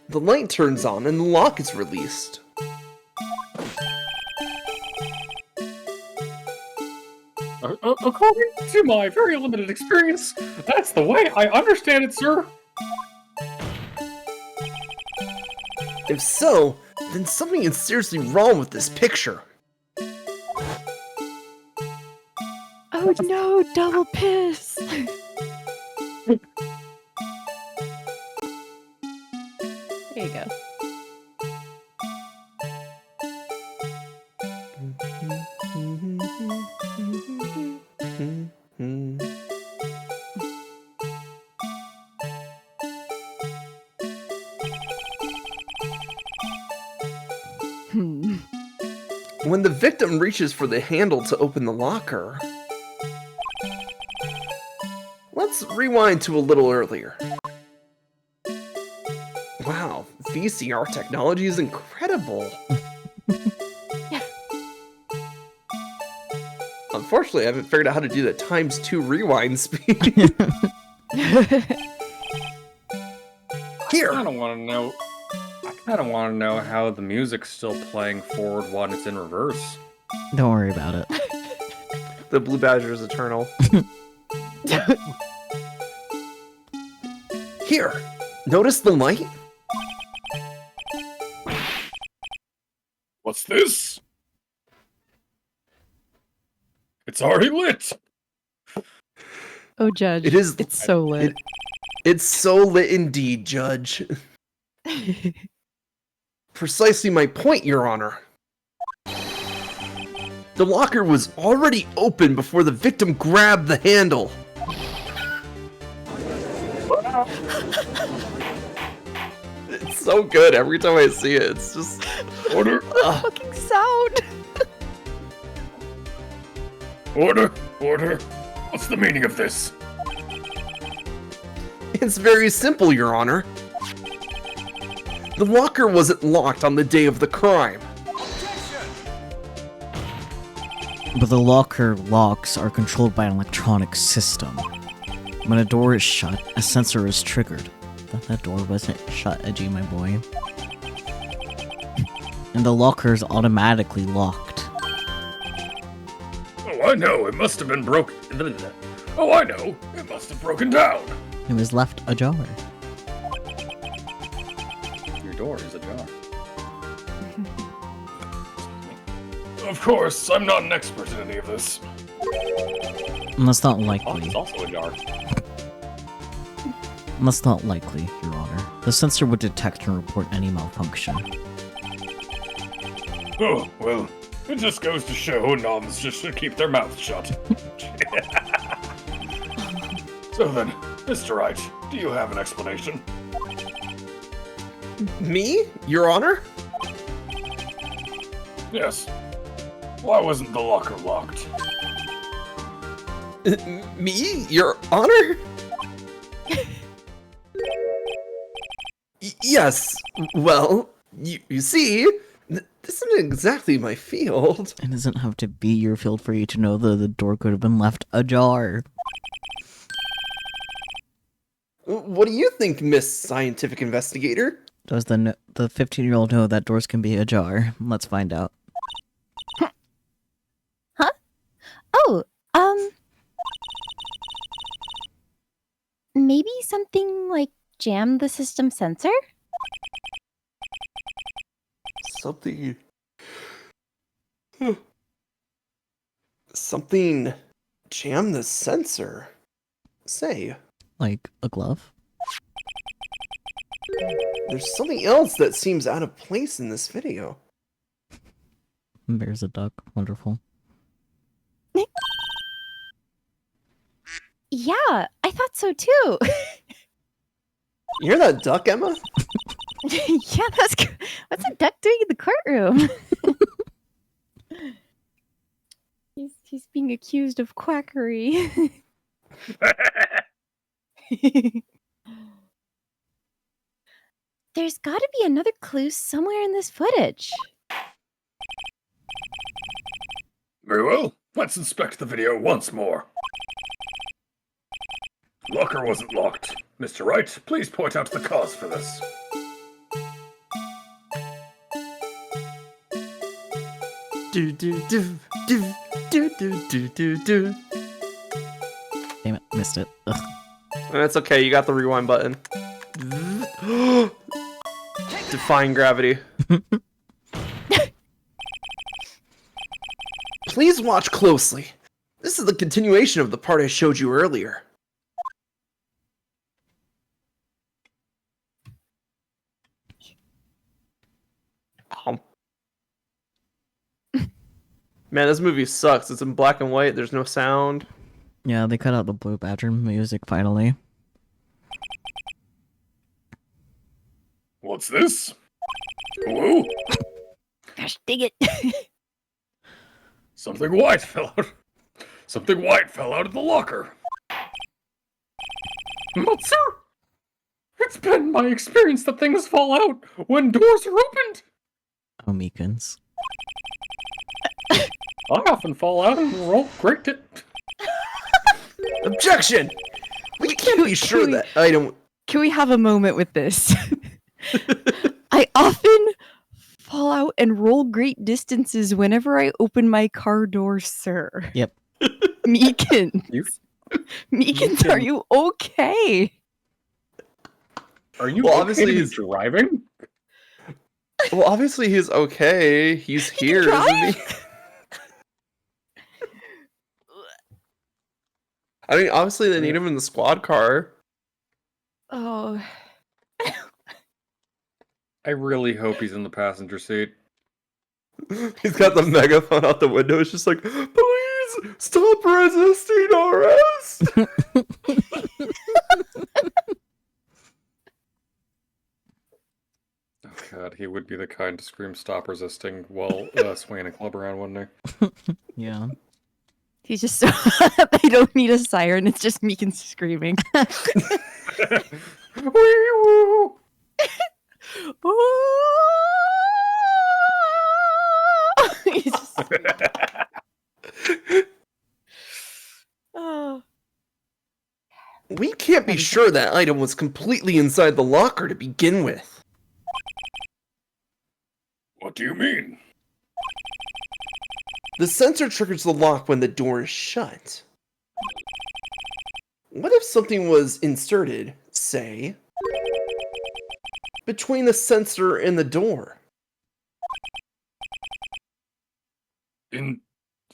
the light turns on and the lock is released. According to my very limited experience, that's the way I understand it, sir. If so, then something is seriously wrong with this picture. Oh no, double piss! There you go. When the victim reaches for the handle to open the locker... Let's rewind to a little earlier. Wow, VCR technology is incredible. Unfortunately, I haven't figured out how to do the ×2 rewind speed. Here! I kind of want to know how the music's still playing forward when it's in reverse. Don't worry about it. The Blue Badger is eternal. Here! Notice the light? What's this? It's already lit. Oh, Judge. It's so lit. It's so lit indeed, Judge. Precisely my point, Your Honor. The locker was already open before the victim grabbed the handle. It's so good every time I see it. It's just... Order! Fucking sound! Order! Order! What's the meaning of this? It's very simple, Your Honor. The locker wasn't locked on the day of the crime. But the locker locks are controlled by an electronic system. When a door is shut, a sensor is triggered. That door wasn't shut, Edgy, my boy. And the locker is automatically locked. Oh, I know. It must have been broken. Oh, I know. It must have broken down. It was left ajar. Your door is ajar. Of course, I'm not an expert in any of this. And that's not Oh, likely. it's also ajar. That's not likely, Your Honor. The sensor would detect and report any malfunction. Oh, well, it just goes to show noms just should keep their mouths shut. So then, Mr. Wright, do you have an explanation? Me? Your Honor? Yes. Why wasn't the locker locked? Me? Your Honor? Yes. Well, you see, this isn't exactly my field. It doesn't have to be your field for you to know that the door could have been left ajar. What do you think, Miss Scientific Investigator? Does the 15-year-old know that doors can be ajar? Let's find out. Huh? Oh, maybe something like jam the system sensor? Something. Something jam the sensor. Say, Like a glove? there's something else that seems out of place in this video. There's a duck. Wonderful. Yeah, I thought so too. You hear that duck, Emma? Yeah, what's a duck doing in the courtroom? he's being accused of quackery. There's got to be another clue somewhere in this footage. Very well. Let's inspect the video once more. Locker wasn't locked. Mr. Wright, please point out the cause for this. Do do do do do do do do do. Damn it, missed it. Ugh. That's okay. You got the rewind button. Defying gravity. Please watch closely. This is the continuation of the part I showed you earlier. Man, this movie sucks. It's in black and white. There's no sound. Yeah, they cut out the Blue Badger music finally. What's this? Hello? Gosh, dig it. Something white fell out. Something white fell out of the locker. But sir, it's been my experience that things fall out when doors are opened. Oh, Meekins. I often fall out and roll great it. Objection! We can't be sure we- that item. Can we have a moment with this? I often fall out and roll great distances whenever I open my car door, sir. Yep. Meekins. Meekins, are you okay? Are you Well, okay obviously he's driving? Well, obviously he's okay. He's here, isn't he? I mean, obviously they need him in the squad car. Oh. I really hope he's in the passenger seat. He's got the megaphone out the window. It's just like, please stop resisting arrest. Oh god, he would be the kind to scream "Stop resisting" while swinging a club around, wouldn't he? Yeah. He's just so they don't need a siren, it's just Meekins screaming. Wee-woo! He's just- oh. We can't be sure that item was completely inside the locker to begin with. What do you mean? The sensor triggers the lock when the door is shut. What if something was inserted, say, between the sensor and the door?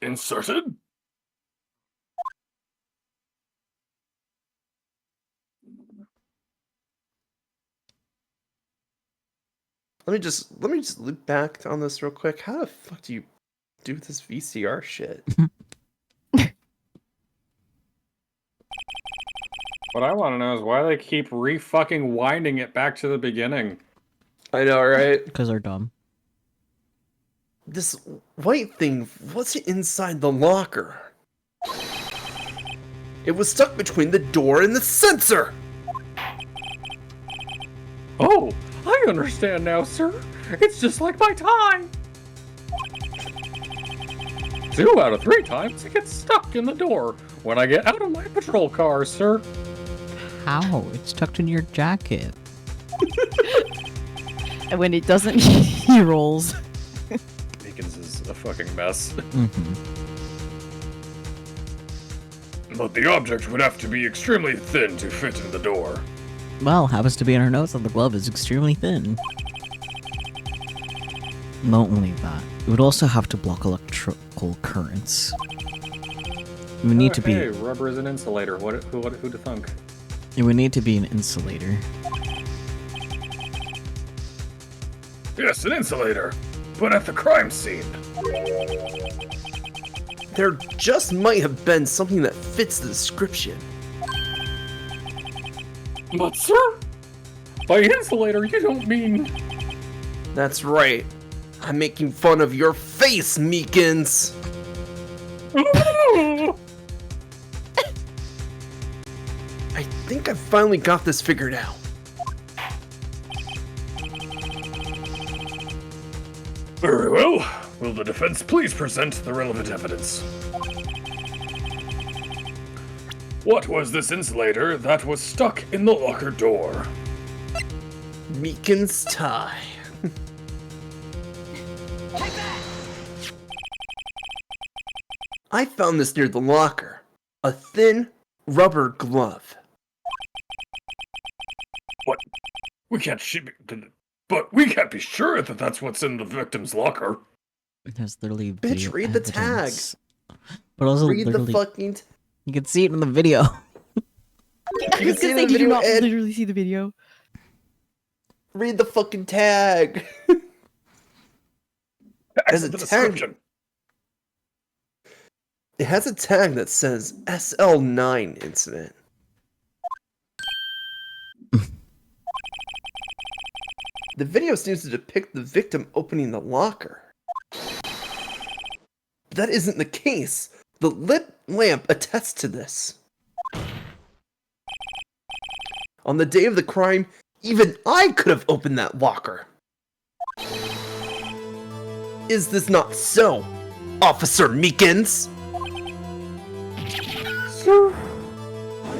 Inserted? Let me just loop back on this real quick. How the fuck do you do this VCR shit? What I want to know is why they keep re-fucking winding it back to the beginning. I know, right? Because they're dumb. This white thing wasn't inside the locker. It was stuck between the door and the sensor. Oh, I understand now, sir. It's just like my tie. 2 out of 3 times it gets stuck in the door when I get out of my patrol car, sir. How? It's tucked in your jacket. And when it doesn't, he rolls. Meekins is a fucking mess. Mm-hmm. But the object would have to be extremely thin to fit in the door. Well, happens to be in her notes that the glove is extremely thin. Not only that, it would also have to block electrical currents. It would need to Hey, be. rubber is an insulator. Who to thunk? It would need to be an insulator. Yes, an insulator. But at the crime scene. There just might have been something that fits the description. But sir, by insulator you don't mean. That's right. I'm making fun of your face, Meekins. I think I finally got this figured out. Very well. Will the defense please present the relevant evidence? What was this insulator that was stuck in the locker door? Meekins' tie. I found this near the locker. A thin rubber glove. What? We can't but we can't be sure that that's what's in the victim's locker. There's literally Bitch, video read the evidence. But also Read the literally, fucking... you can see it in the video. You can see it in the Did you video, not Ed. literally see the video? Read the fucking tag. As a The tag, description. it has a tag that says SL9 incident. The video seems to depict the victim opening the locker. But that isn't the case. The lit lamp attests to this. On the day of the crime, even I could have opened that locker. Is this not so, Officer Meekins? Sir,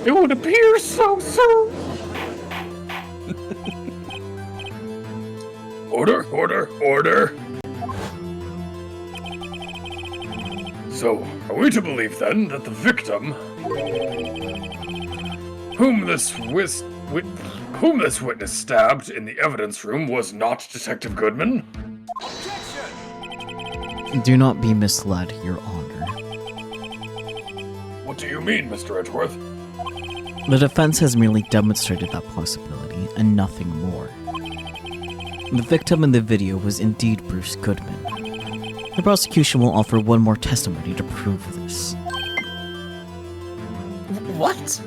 it would appear so, sir. Order, order, order. So, are we to believe then that the victim, whom this witness stabbed in the evidence room, was not Detective Goodman? Do not be misled, Your Honor. What do you mean, Mr. Edgeworth? The defense has merely demonstrated that possibility, and nothing more. The victim in the video was indeed Bruce Goodman. The prosecution will offer one more testimony to prove this. What?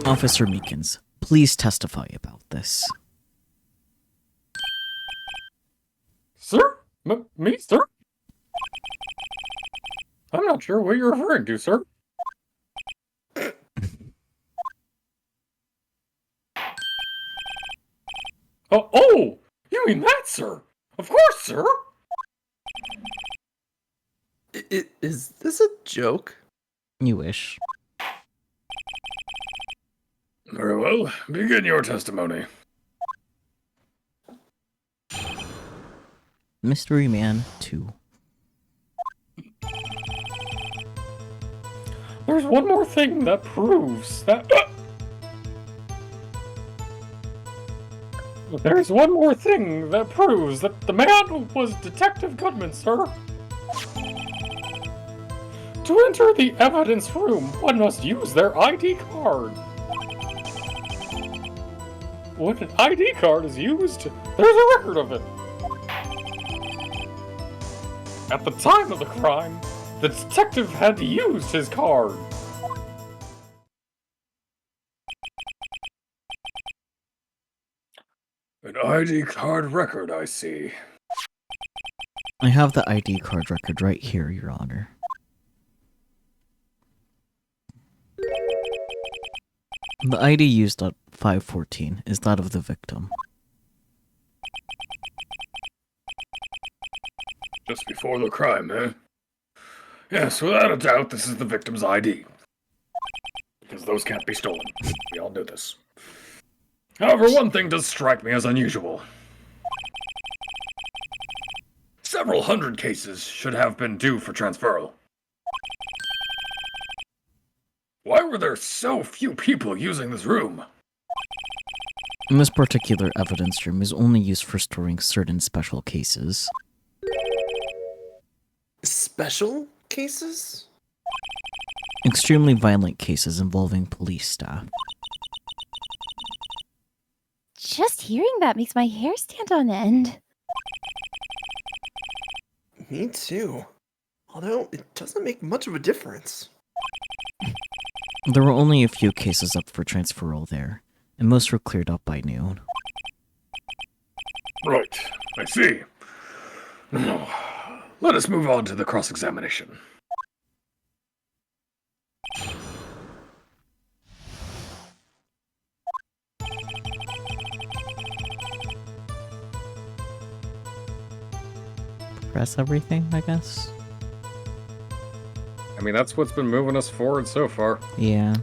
Officer Meekins, please testify about this. Sir? Me, sir? I'm not sure what you're referring to, sir. Oh, you mean that, sir? Of course, sir. Is this a joke? You wish. Very well, begin your testimony. Mystery Man 2. There's one more thing that proves that. There's one more thing that proves that the man was Detective Goodman, sir. To enter the evidence room, one must use their ID card. When an ID card is used, there's a record of it. At the time of the crime, the detective had used his card. An ID card record, I see. I have the ID card record right here, Your Honor. The ID used at 514 is that of the victim. Just before the crime, eh? Yes, without a doubt, this is the victim's ID. Because those can't be stolen. We all knew this. However, one thing does strike me as unusual. Several hundred cases should have been due for transferal. Why were there so few people using this room? This particular evidence room is only used for storing certain special cases. Special cases? Extremely violent cases involving police staff. Just hearing that makes my hair stand on end. Me too. Although, it doesn't make much of a difference. There were only a few cases up for transferal there, and most were cleared up by noon. Right, I see. Now, let us move on to the cross-examination. Press everything, I guess? I mean, that's what's been moving us forward so far. Yeah.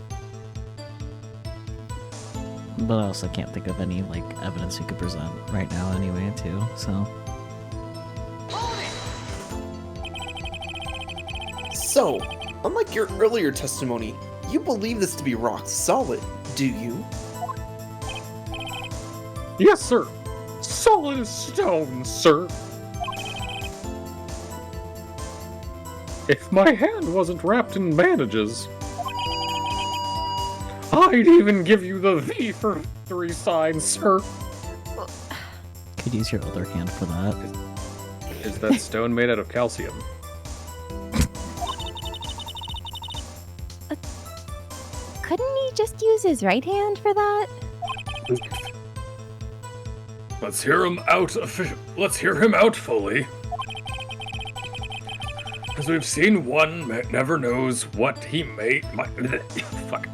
But I also can't think of any, like, evidence we could present right now anyway, too, so... So, unlike your earlier testimony, you believe this to be rock solid, do you? Yes, sir. Solid as stone, sir. If my hand wasn't wrapped in bandages, I'd even give you the V for victory sign, sir. Could use your other hand for that. Is that stone made out of calcium? Couldn't he just use his right hand for that? Let's hear him out. Let's hear him out fully. As we've seen, one never knows what he may. Fuck.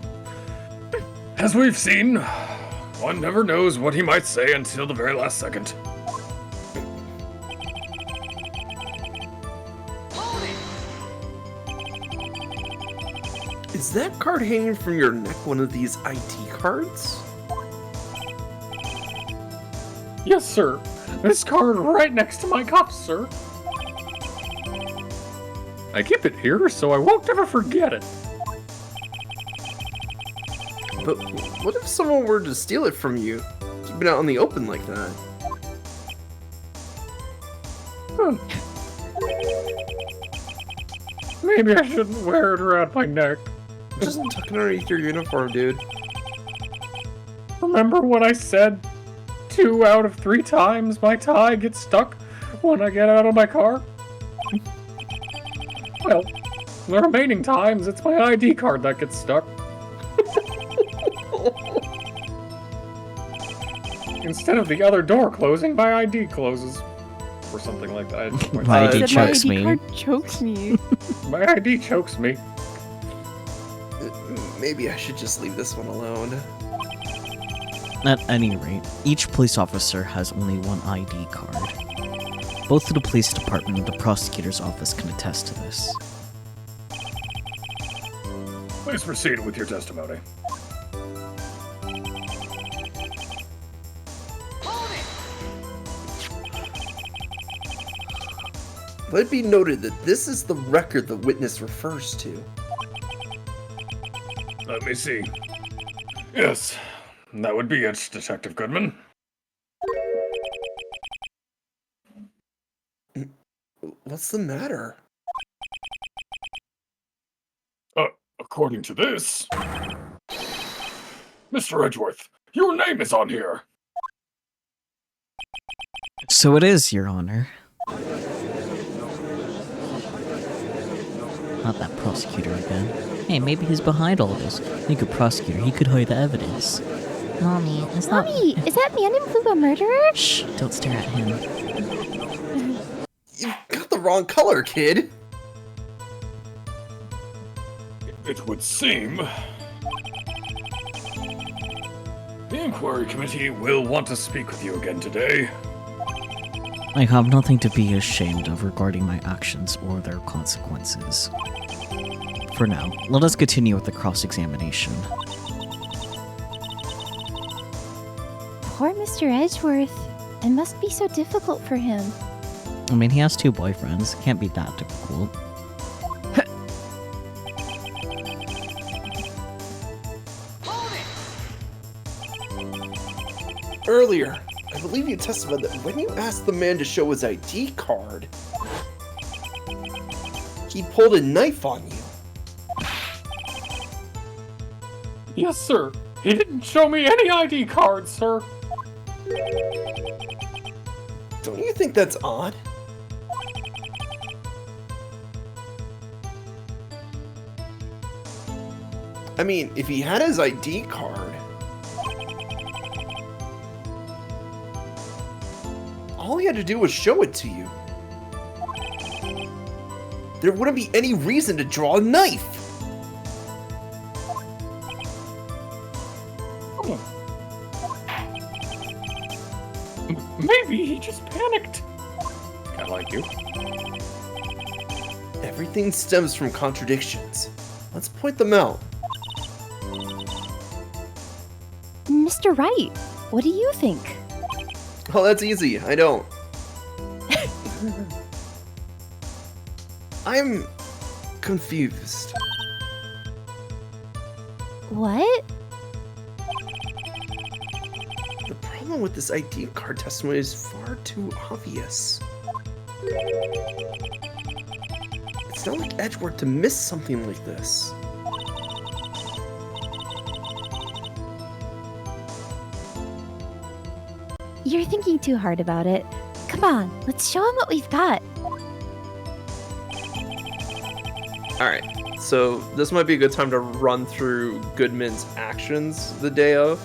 As we've seen, one never knows what he might say until the very last second. Is that card hanging from your neck one of these ID cards? Yes, sir. This card right next to my cuff, sir. I keep it here so I won't ever forget it. But what if someone were to steal it from you? Keep it out in the open like that? Maybe I shouldn't wear it around my neck. Just tuck it underneath your uniform, dude. Remember when I said 2 out of 3 times my tie gets stuck when I get out of my car? Well, the remaining times it's my ID card that gets stuck. Instead of the other door closing, my ID closes. Or something like that. My ID Said chokes my me. ID card chokes me. My ID chokes me. Maybe I should just leave this one alone. At any rate, each police officer has only one ID card. Both the police department and the prosecutor's office can attest to this. Please proceed with your testimony. Let it be noted that this is the record the witness refers to. Let me see. Yes, that would be it, Detective Goodman. What's the matter? According to this... Mr. Edgeworth, your name is on here. So it is, Your Honor. Not that prosecutor again. Hey, maybe he's behind all this. He could prosecutor. He could hide the evidence. Mommy, it's not... Mommy, is that man in blue a murderer? Shh! Don't stare at him. You've got the wrong color, kid! It would seem... The inquiry committee will want to speak with you again today. I have nothing to be ashamed of regarding my actions or their consequences. For now, let us continue with the cross-examination. Poor Mr. Edgeworth. It must be so difficult for him. I mean, he has 2 boyfriends. Can't be that difficult. Earlier, I believe you testified that when you asked the man to show his ID card, he pulled a knife on you. Yes, sir. He didn't show me any ID cards, sir. Don't you think that's odd? I mean, if he had his ID card, all he had to do was show it to you. There wouldn't be any reason to draw a knife. Maybe he just panicked. Kinda like you. Everything stems from contradictions. Let's point them out. Mr. Wright, what do you think? Oh, that's easy. I don't. I'm confused. What? The problem with this ID card testimony is far too obvious. It's not like Edgeworth to miss something like this. You're thinking too hard about it. Come on, let's show him what we've got. Alright, so this might be a good time to run through Goodman's actions the day of.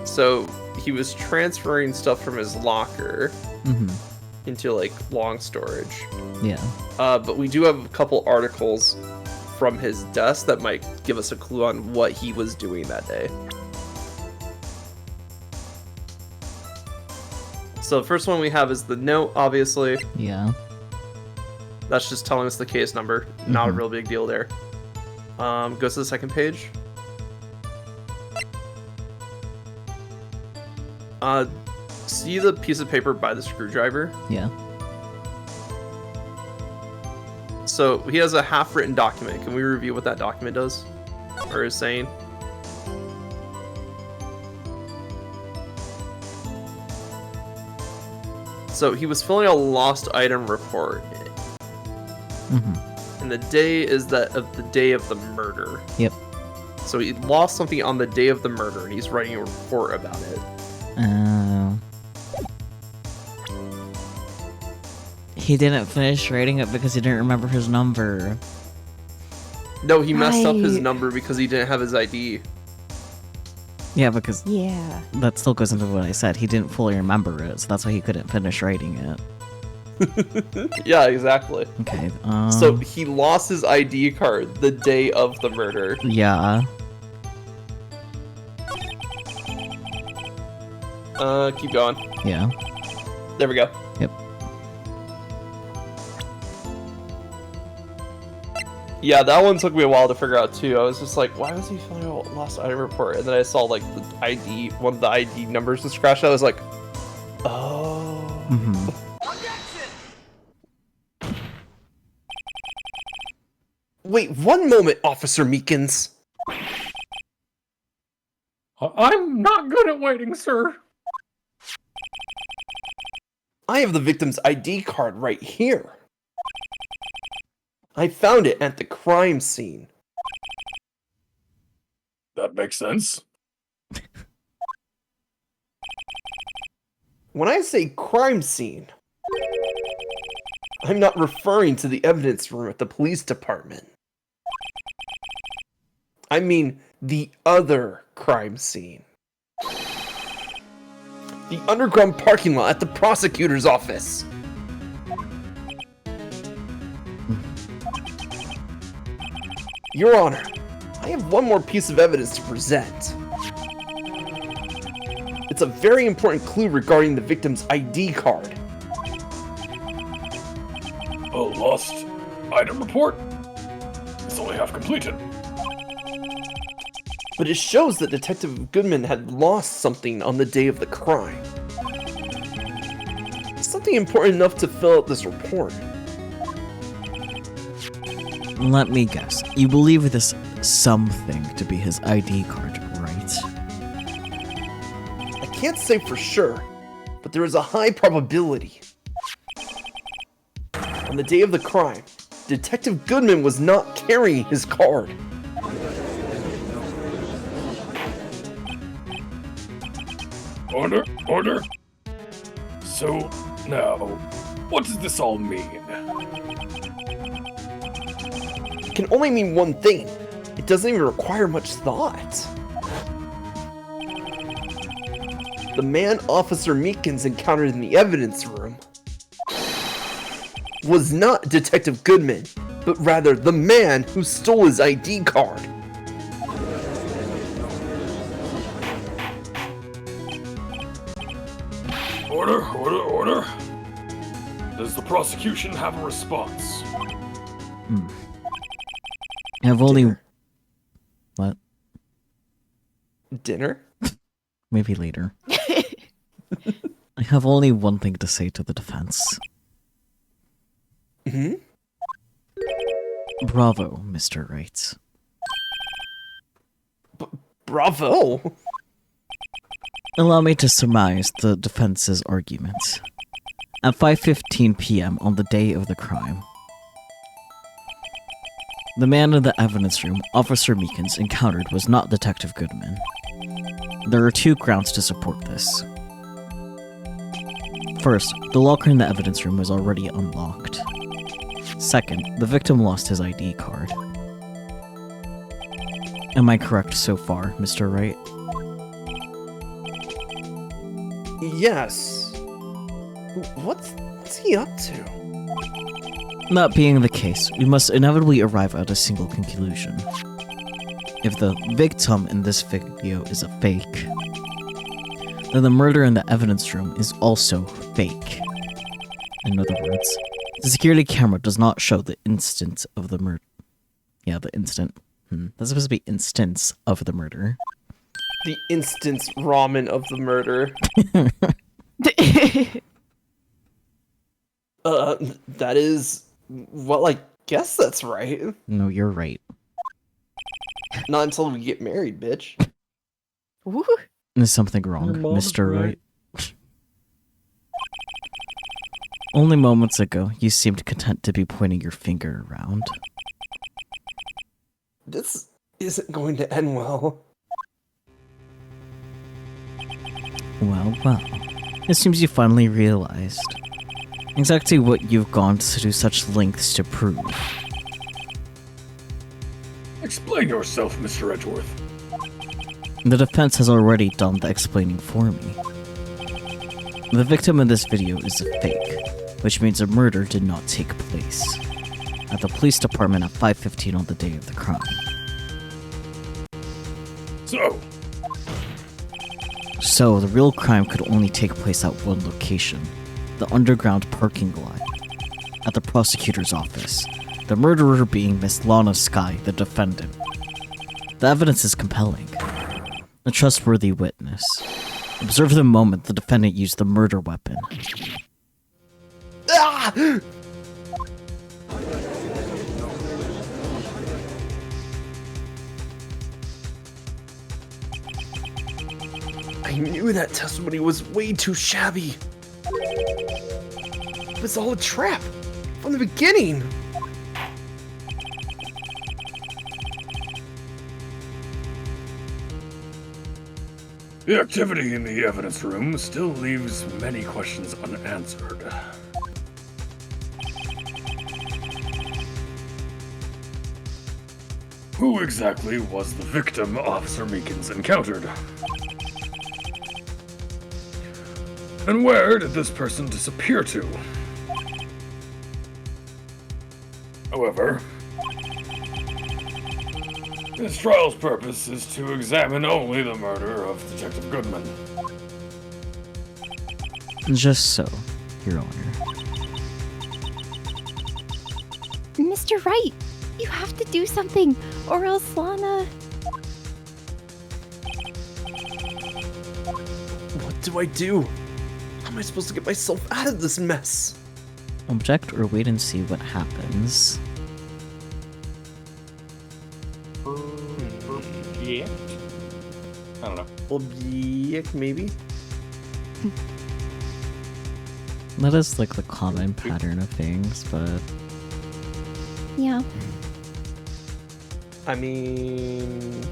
So he was transferring stuff from his locker into like long storage. Yeah. But we do have a couple articles from his desk that might give us a clue on what he was doing that day. So the first one we have is the note, obviously. Yeah. That's just telling us the case number. Not a real big deal there. Goes to the second page. See the piece of paper by the screwdriver? Yeah. So he has a half-written document. Can we review what that document does? Or is saying? So he was filling a lost item report. And the day is that of the day of the murder. Yep. So he lost something on the day of the murder and he's writing a report about it. He didn't finish writing it because he didn't remember his number. No, he messed up his Right. number because he didn't have his ID. Yeah, because Yeah. that still goes into what I said. He didn't fully remember it, so that's why he couldn't finish writing it. Yeah, exactly. Okay. So he lost his ID card the day of the murder. Yeah. Keep going. Yeah. There we go. Yep. Yeah, that one took me a while to figure out too. I was just like, why was he filling a lost item report? And then I saw like the ID, one of the ID numbers was scratched out. I was like, oh. Wait, one moment, Officer Meekins. I'm not good at waiting, sir. I have the victim's ID card right here. I found it at the crime scene. That makes sense. When I say crime scene, I'm not referring to the evidence room at the police department. I mean the other crime scene. The underground parking lot at the prosecutor's office. Your Honor, I have one more piece of evidence to present. It's a very important clue regarding the victim's ID card. A lost item report. It's only half completed. but it shows that Detective Goodman had lost something on the day of the crime. Something important enough to fill out this report. Let me guess. You believe this something to be his ID card, right? I can't say for sure, but there is a high probability. On the day of the crime, Detective Goodman was not carrying his card. Order, order. So, now, what does this all mean? It can only mean one thing. It doesn't even require much thought. The man Officer Meekins encountered in the evidence room was not Detective Goodman, but rather the man who stole his ID card. Order, order, order. Does the prosecution have a response? I have only... Dinner. What? Dinner? Maybe later. I have only one thing to say to the defense. Hmm? Bravo, Mr. Wright. Bravo! Allow me to surmise the defense's argument. At 5:15 p.m. on the day of the crime, the man in the evidence room Officer Meekins encountered was not Detective Goodman. There are two grounds to support this. First, the locker in the evidence room was already unlocked. Second, the victim lost his ID card. Am I correct so far, Mr. Wright? Yes. What's he up to? That being the case, we must inevitably arrive at a single conclusion. If the victim in this video is a fake, then the murder in the evidence room is also fake. In other words, the security camera does not show the instant of the murder. Yeah, the instant. That's supposed to be instance of the murder. The instance ramen of the murder. That is... Well, I guess that's right. No, you're right. Not until we get married, bitch. Woo. There's something wrong, Your mom's Mr. right. Wright. Only moments ago, you seemed content to be pointing your finger around. This isn't going to end well. Well, well. It seems you finally realized exactly what you've gone to do such lengths to prove. Explain yourself, Mr. Edgeworth. The defense has already done the explaining for me. The victim in this video is a fake, which means a murder did not take place at the police department at 5:15 on the day of the crime. So, the real crime could only take place at one location, the underground parking lot, at the prosecutor's office, the murderer being Miss Lana Skye, the defendant. The evidence is compelling. A trustworthy witness. Observe the moment the defendant used the murder weapon. Ah! I knew that testimony was way too shabby. It was all a trap from the beginning. The activity in the evidence room still leaves many questions unanswered. Who exactly was the victim Officer Meekins encountered? And where did this person disappear to? However, this trial's purpose is to examine only the murder of Detective Goodman. Just so, Your Honor. Mr. Wright, you have to do something, or else Lana... do I do? How am I supposed to get myself out of this mess? Object or wait and see what happens. Yeah. I don't know. Object, maybe? That is like the common pattern of things, but Yeah. I mean,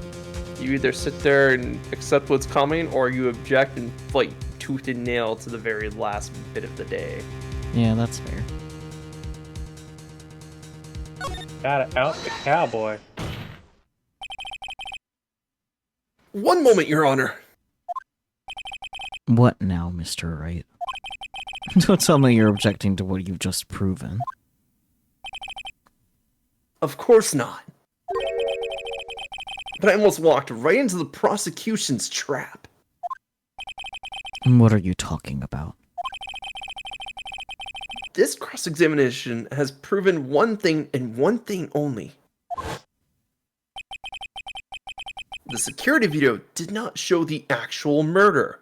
you either sit there and accept what's coming, or you object and fight tooth and nail to the very last bit of the day. yeah, that's fair. Gotta out the cowboy. One moment, Your Honor. What now, Mr. Wright? Don't tell me you're objecting to what you've just proven. Of course not. But I almost walked right into the prosecution's trap. What are you talking about? This cross-examination has proven one thing and one thing only. The security video did not show the actual murder.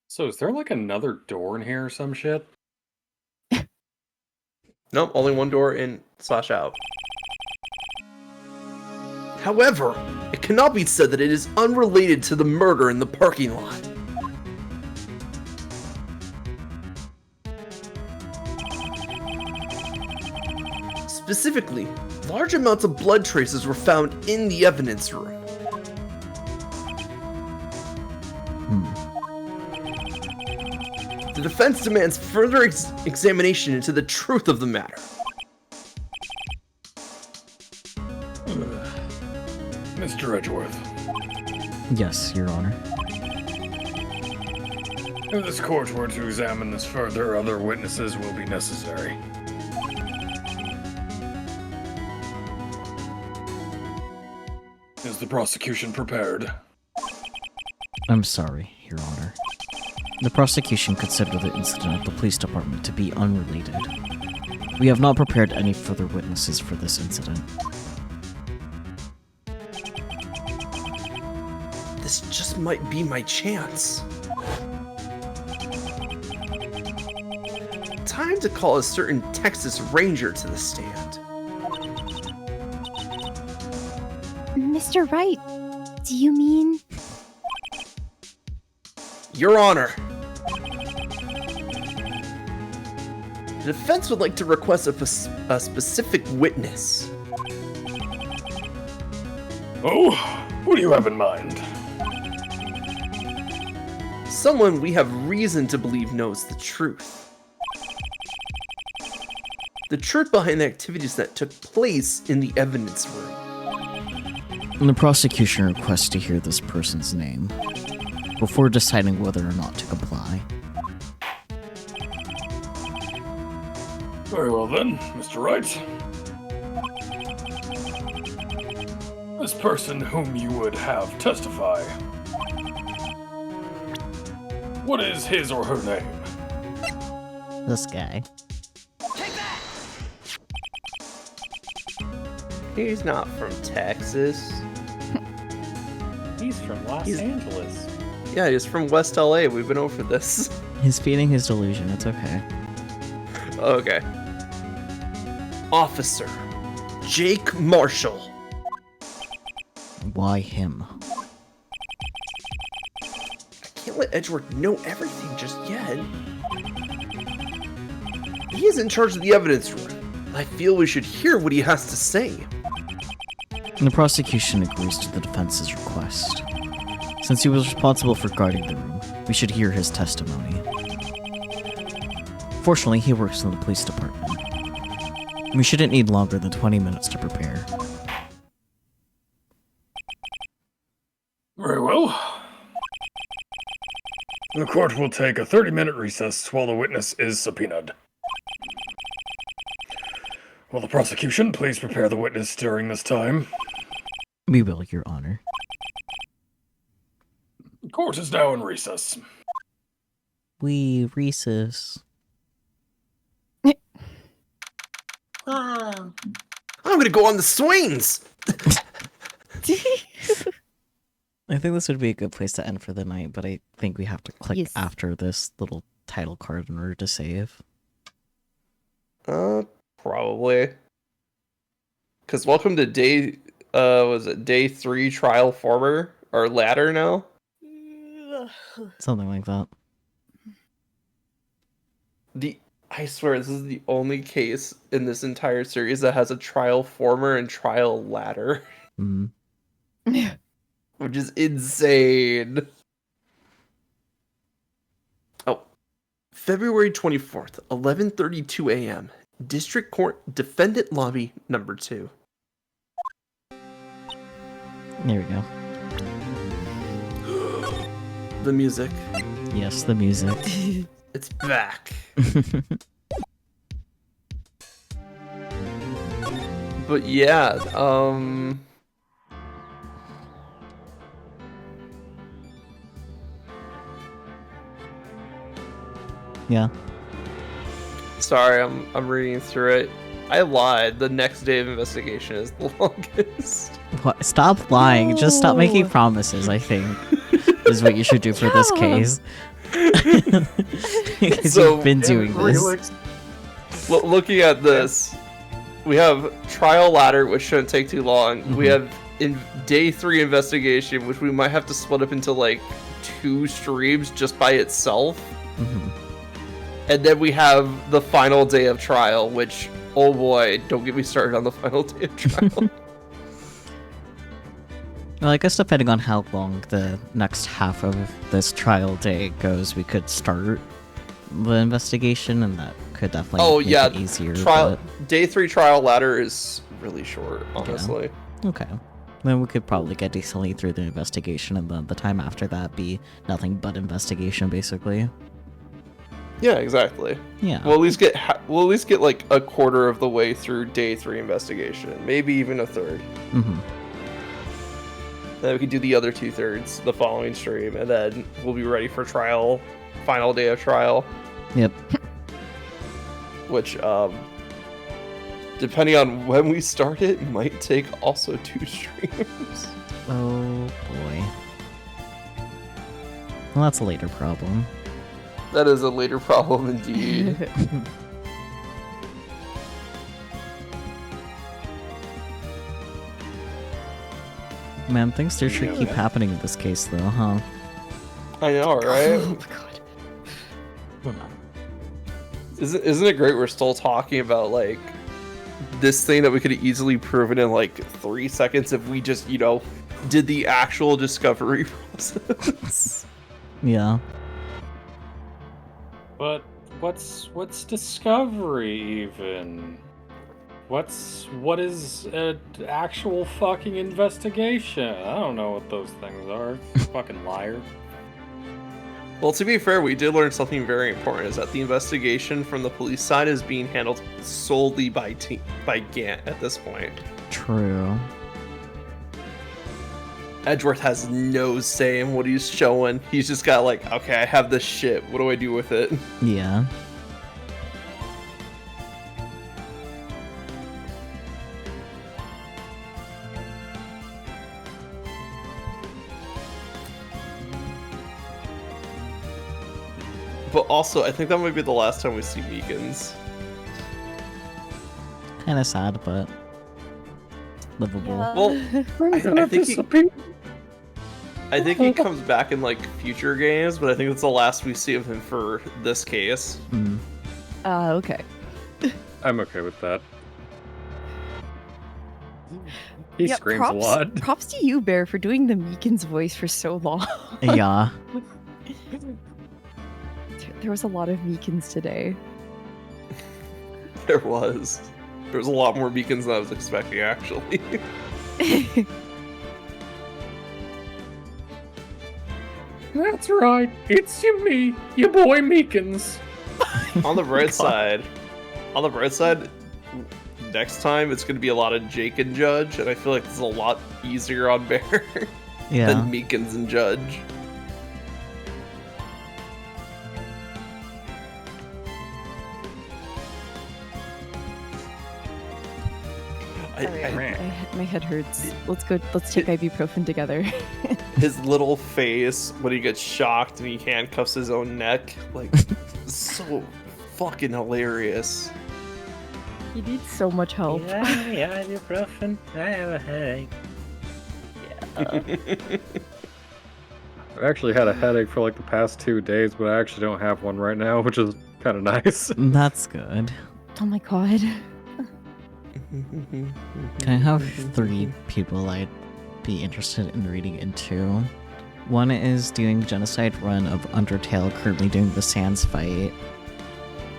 So is there like another door in here or some shit? Nope, only one door in / out. However, it cannot be said that it is unrelated to the murder in the parking lot. Specifically, large amounts of blood traces were found in the evidence room. The defense demands further examination into the truth of the matter. Mr. Edgeworth, Yes, Your Honor. if this court were to examine this further, other witnesses will be necessary. Is the prosecution prepared? I'm sorry, Your Honor. The prosecution considered the incident at the police department to be unrelated. We have not prepared any further witnesses for this incident. This just might be my chance. Time to call a certain Texas Ranger to the stand. Mr. Wright, do you mean? Your Honor. The defense would like to request a specific witness. Oh, who do you have in mind? Someone we have reason to believe knows the truth. The truth behind the activities that took place in the evidence room. And the prosecution requests to hear this person's name before deciding whether or not to comply. Very well then, Mr. Wright. This person whom you would have testify. What is his or her name? This guy. He's not from Texas. He's from Los Angeles. Yeah, he's from West LA. We've been over this. He's feeding his delusion, it's okay. Okay. Officer Jake Marshall. Why him? I can't let Edgeworth know everything just yet. He is in charge of the evidence room. I feel we should hear what he has to say. And the prosecution agrees to the defense's request. Since he was responsible for guarding the room, we should hear his testimony. Fortunately, he works in the police department. We shouldn't need longer than 20 minutes to prepare. Very well. The court will take a 30-minute recess while the witness is subpoenaed. Will the prosecution please prepare the witness during this time? We will, Your Honor. Court is now in recess. We recess. I'm gonna go on the swings. I think this would be a good place to end for the night, but I think we have to click Yes. after this little title card in order to save. Probably. Because welcome to day, was it day 3 trial former or ladder now? Something like that. I swear this is the only case in this entire series that has a trial former and trial ladder, Mm. which is insane. Oh, February 24th, 11:32 a.m. District Court Defendant Lobby number 2. There we go. The music. Yes, the music. It's back. But yeah, Yeah. sorry, I'm reading through it. I lied. The next day of investigation is the longest. What? Stop lying. Just stop making No. promises, I think, is what you should do for this Yeah. case. Because So, you've been doing this. Looking at this, we have trial ladder, which shouldn't take too long. We have in day 3 investigation, which we might have to split up into like 2 streams just by itself. Mhm. And then we have the final day of trial, which, oh boy, don't get me started on the final day of trial. Well, I guess depending on how long the next half of this trial day goes, we could start the investigation, and that could definitely make it easier. trial day 3 trial ladder is really short, honestly. But, okay. Then we could probably get decently through the investigation, and then the time after that be nothing but investigation, basically. Yeah, exactly. Yeah. We'll at least get like a quarter of the way through day 3 investigation, maybe even a third. Mm-hmm. Then we can do the other 2/3 the following stream, and then we'll be ready for trial, final day of trial, Yep. which, depending on when we start it, might take also 2 streams. Oh boy. Well, that's a later problem. That is a later problem indeed. Man, things sure should keep happening in this case, though, huh? I know, right? Oh my god. Isn't it great we're still talking about, like, this thing that we could have easily proven in, like, 3 seconds if we just, did the actual discovery process? Yeah. But what's discovery even? What is an actual fucking investigation? I don't know what those things are. Fucking liar. Well, to be fair, we did learn something very important, is that the investigation from the police side is being handled solely by Gant at this point. True. Edgeworth has no say in what he's showing. He's just got like, okay, I have this shit. What do I do with it? Yeah. But also, I think that might be the last time we see Meekins. Kind of sad, but livable. Well, I think he comes back in like future games, but I think that's the last we see of him for this case. Mm. Okay. I'm okay with that. He Yeah, screams a lot. Props to you, Bear, for doing the Meekins voice for so long. Yeah. There was a lot of Meekins today. There was a lot more Meekins than I was expecting, actually. That's right. It's me, your boy Meekins. On the bright side, next time it's going to be a lot of Jake and Judge, and I feel like it's a lot easier on Bear Yeah. than Meekins and Judge. My head hurts. Let's go. Let's take ibuprofen together. His little face when he gets shocked and he handcuffs his own neck, like, so fucking hilarious. He needs so much help. Yeah, ibuprofen. I have a headache. I've actually had a headache for like the past 2 days, but I actually don't have one right now, which is kind of nice. That's good. Oh my god. Can I have 3 people I'd be interested in reading into? One is doing Genocide Run of Undertale, currently doing the Sans fight.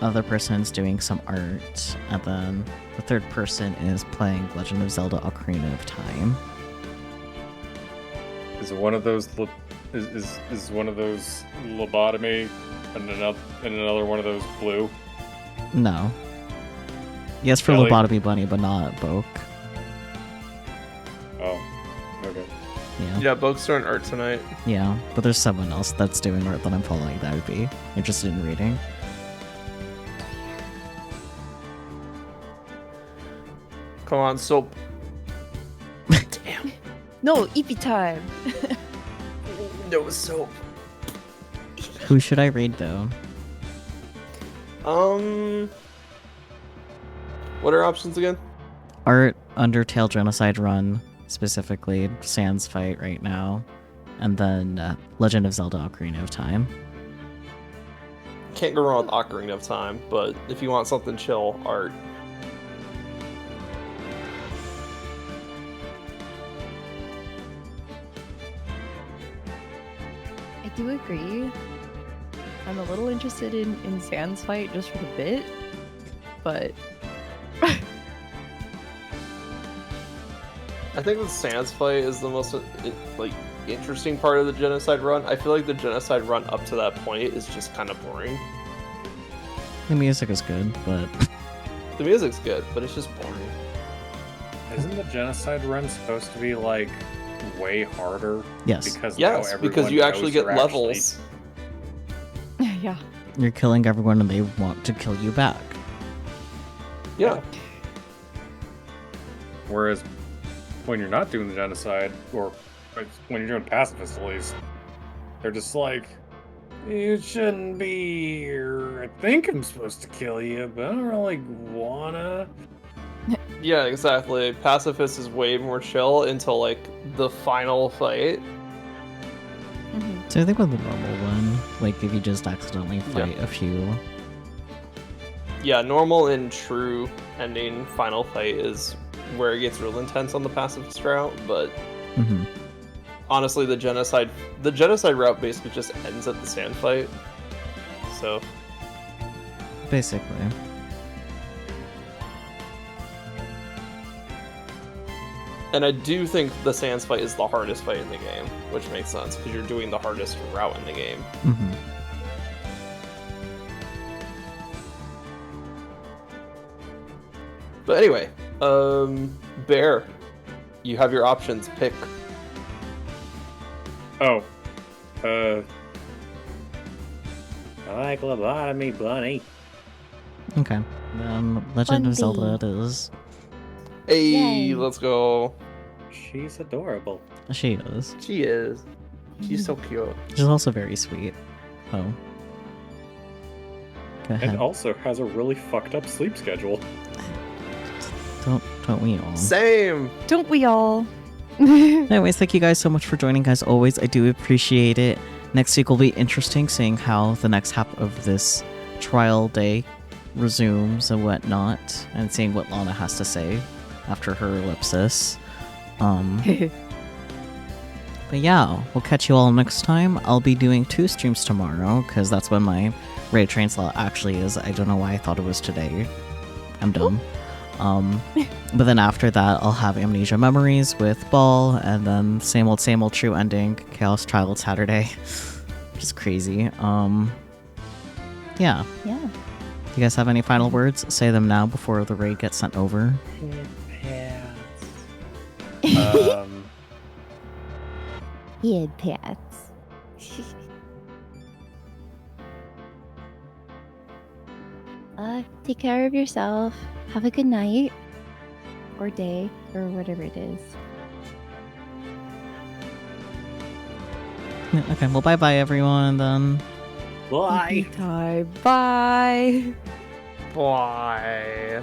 Other person's doing some art, and then the third person is playing Legend of Zelda: Ocarina of Time. Is one of those is one of those lobotomy and another one of those blue? No. Yes, for Really? Lobotomy Bunny, but not Boke. Oh, okay. Yeah. Yeah, Boke's doing art tonight. Yeah, but there's someone else that's doing art that I'm following that I would be interested in reading. Come on, soap. No, Eepy time. No soap. Who should I read though? What are options again? Art, Undertale Genocide Run, specifically Sans fight right now, and then Legend of Zelda: Ocarina of Time. Can't go wrong with Ocarina of Time, but if you want something chill, art. I do agree. I'm a little interested in Sans fight just for the bit, but I think the Sans fight is the most like interesting part of the Genocide Run. I feel like the Genocide Run up to that point is just kind of boring. The music is good, but The music's good, but it's just boring. Isn't the Genocide Run supposed to be like way harder? yes, Because now Yes, everyone because you knows actually get you're levels. yeah. you're killing everyone and they want to kill you back. Yeah. Whereas when you're not doing the genocide, or when you're doing pacifist at least, they're just like, you shouldn't be here. I think I'm supposed to kill you, but I don't really wanna. Yeah, exactly. Pacifist is way more chill until like the final fight. Mhm. So I think with the normal one, like if you just accidentally fight a few, Yeah, normal and true ending final fight is where it gets real intense on the pacifist route, but hmm honestly the genocide route basically just ends at the sand fight. So basically. and I do think the Sans fight is the hardest fight in the game, which makes sense because you're doing the hardest route in the game. hmm But anyway, Bear, you have your options. Pick. Oh, I like lobotomy bunny. Okay. Legend of Zelda Bundy. it is. Hey, Yay. let's go. She's adorable. She is. She is. She's so cute. She's also very sweet. Oh. Go ahead. And also has a really fucked up sleep schedule. Don't we all? Same. Don't we all? Anyways, thank you guys so much for joining, as always. I do appreciate it. Next week will be interesting, seeing how the next half of this trial day resumes and whatnot, and seeing what Lana has to say after her ellipsis. But yeah, we'll catch you all next time. I'll be doing 2 streams tomorrow, because that's when my Raid Train slot actually is. I don't know why I thought it was today. I'm dumb. But then after that, I'll have Amnesia Memories with Ball, and then same old true ending, Chaos Child Saturday. Which is crazy. Yeah. Yeah. You guys have any final words? Say them now before the raid gets sent over. Head pats. Take care of yourself. Have a good night. or day or whatever it is. Okay, well, bye-bye, everyone, then. Time. Bye. Bye.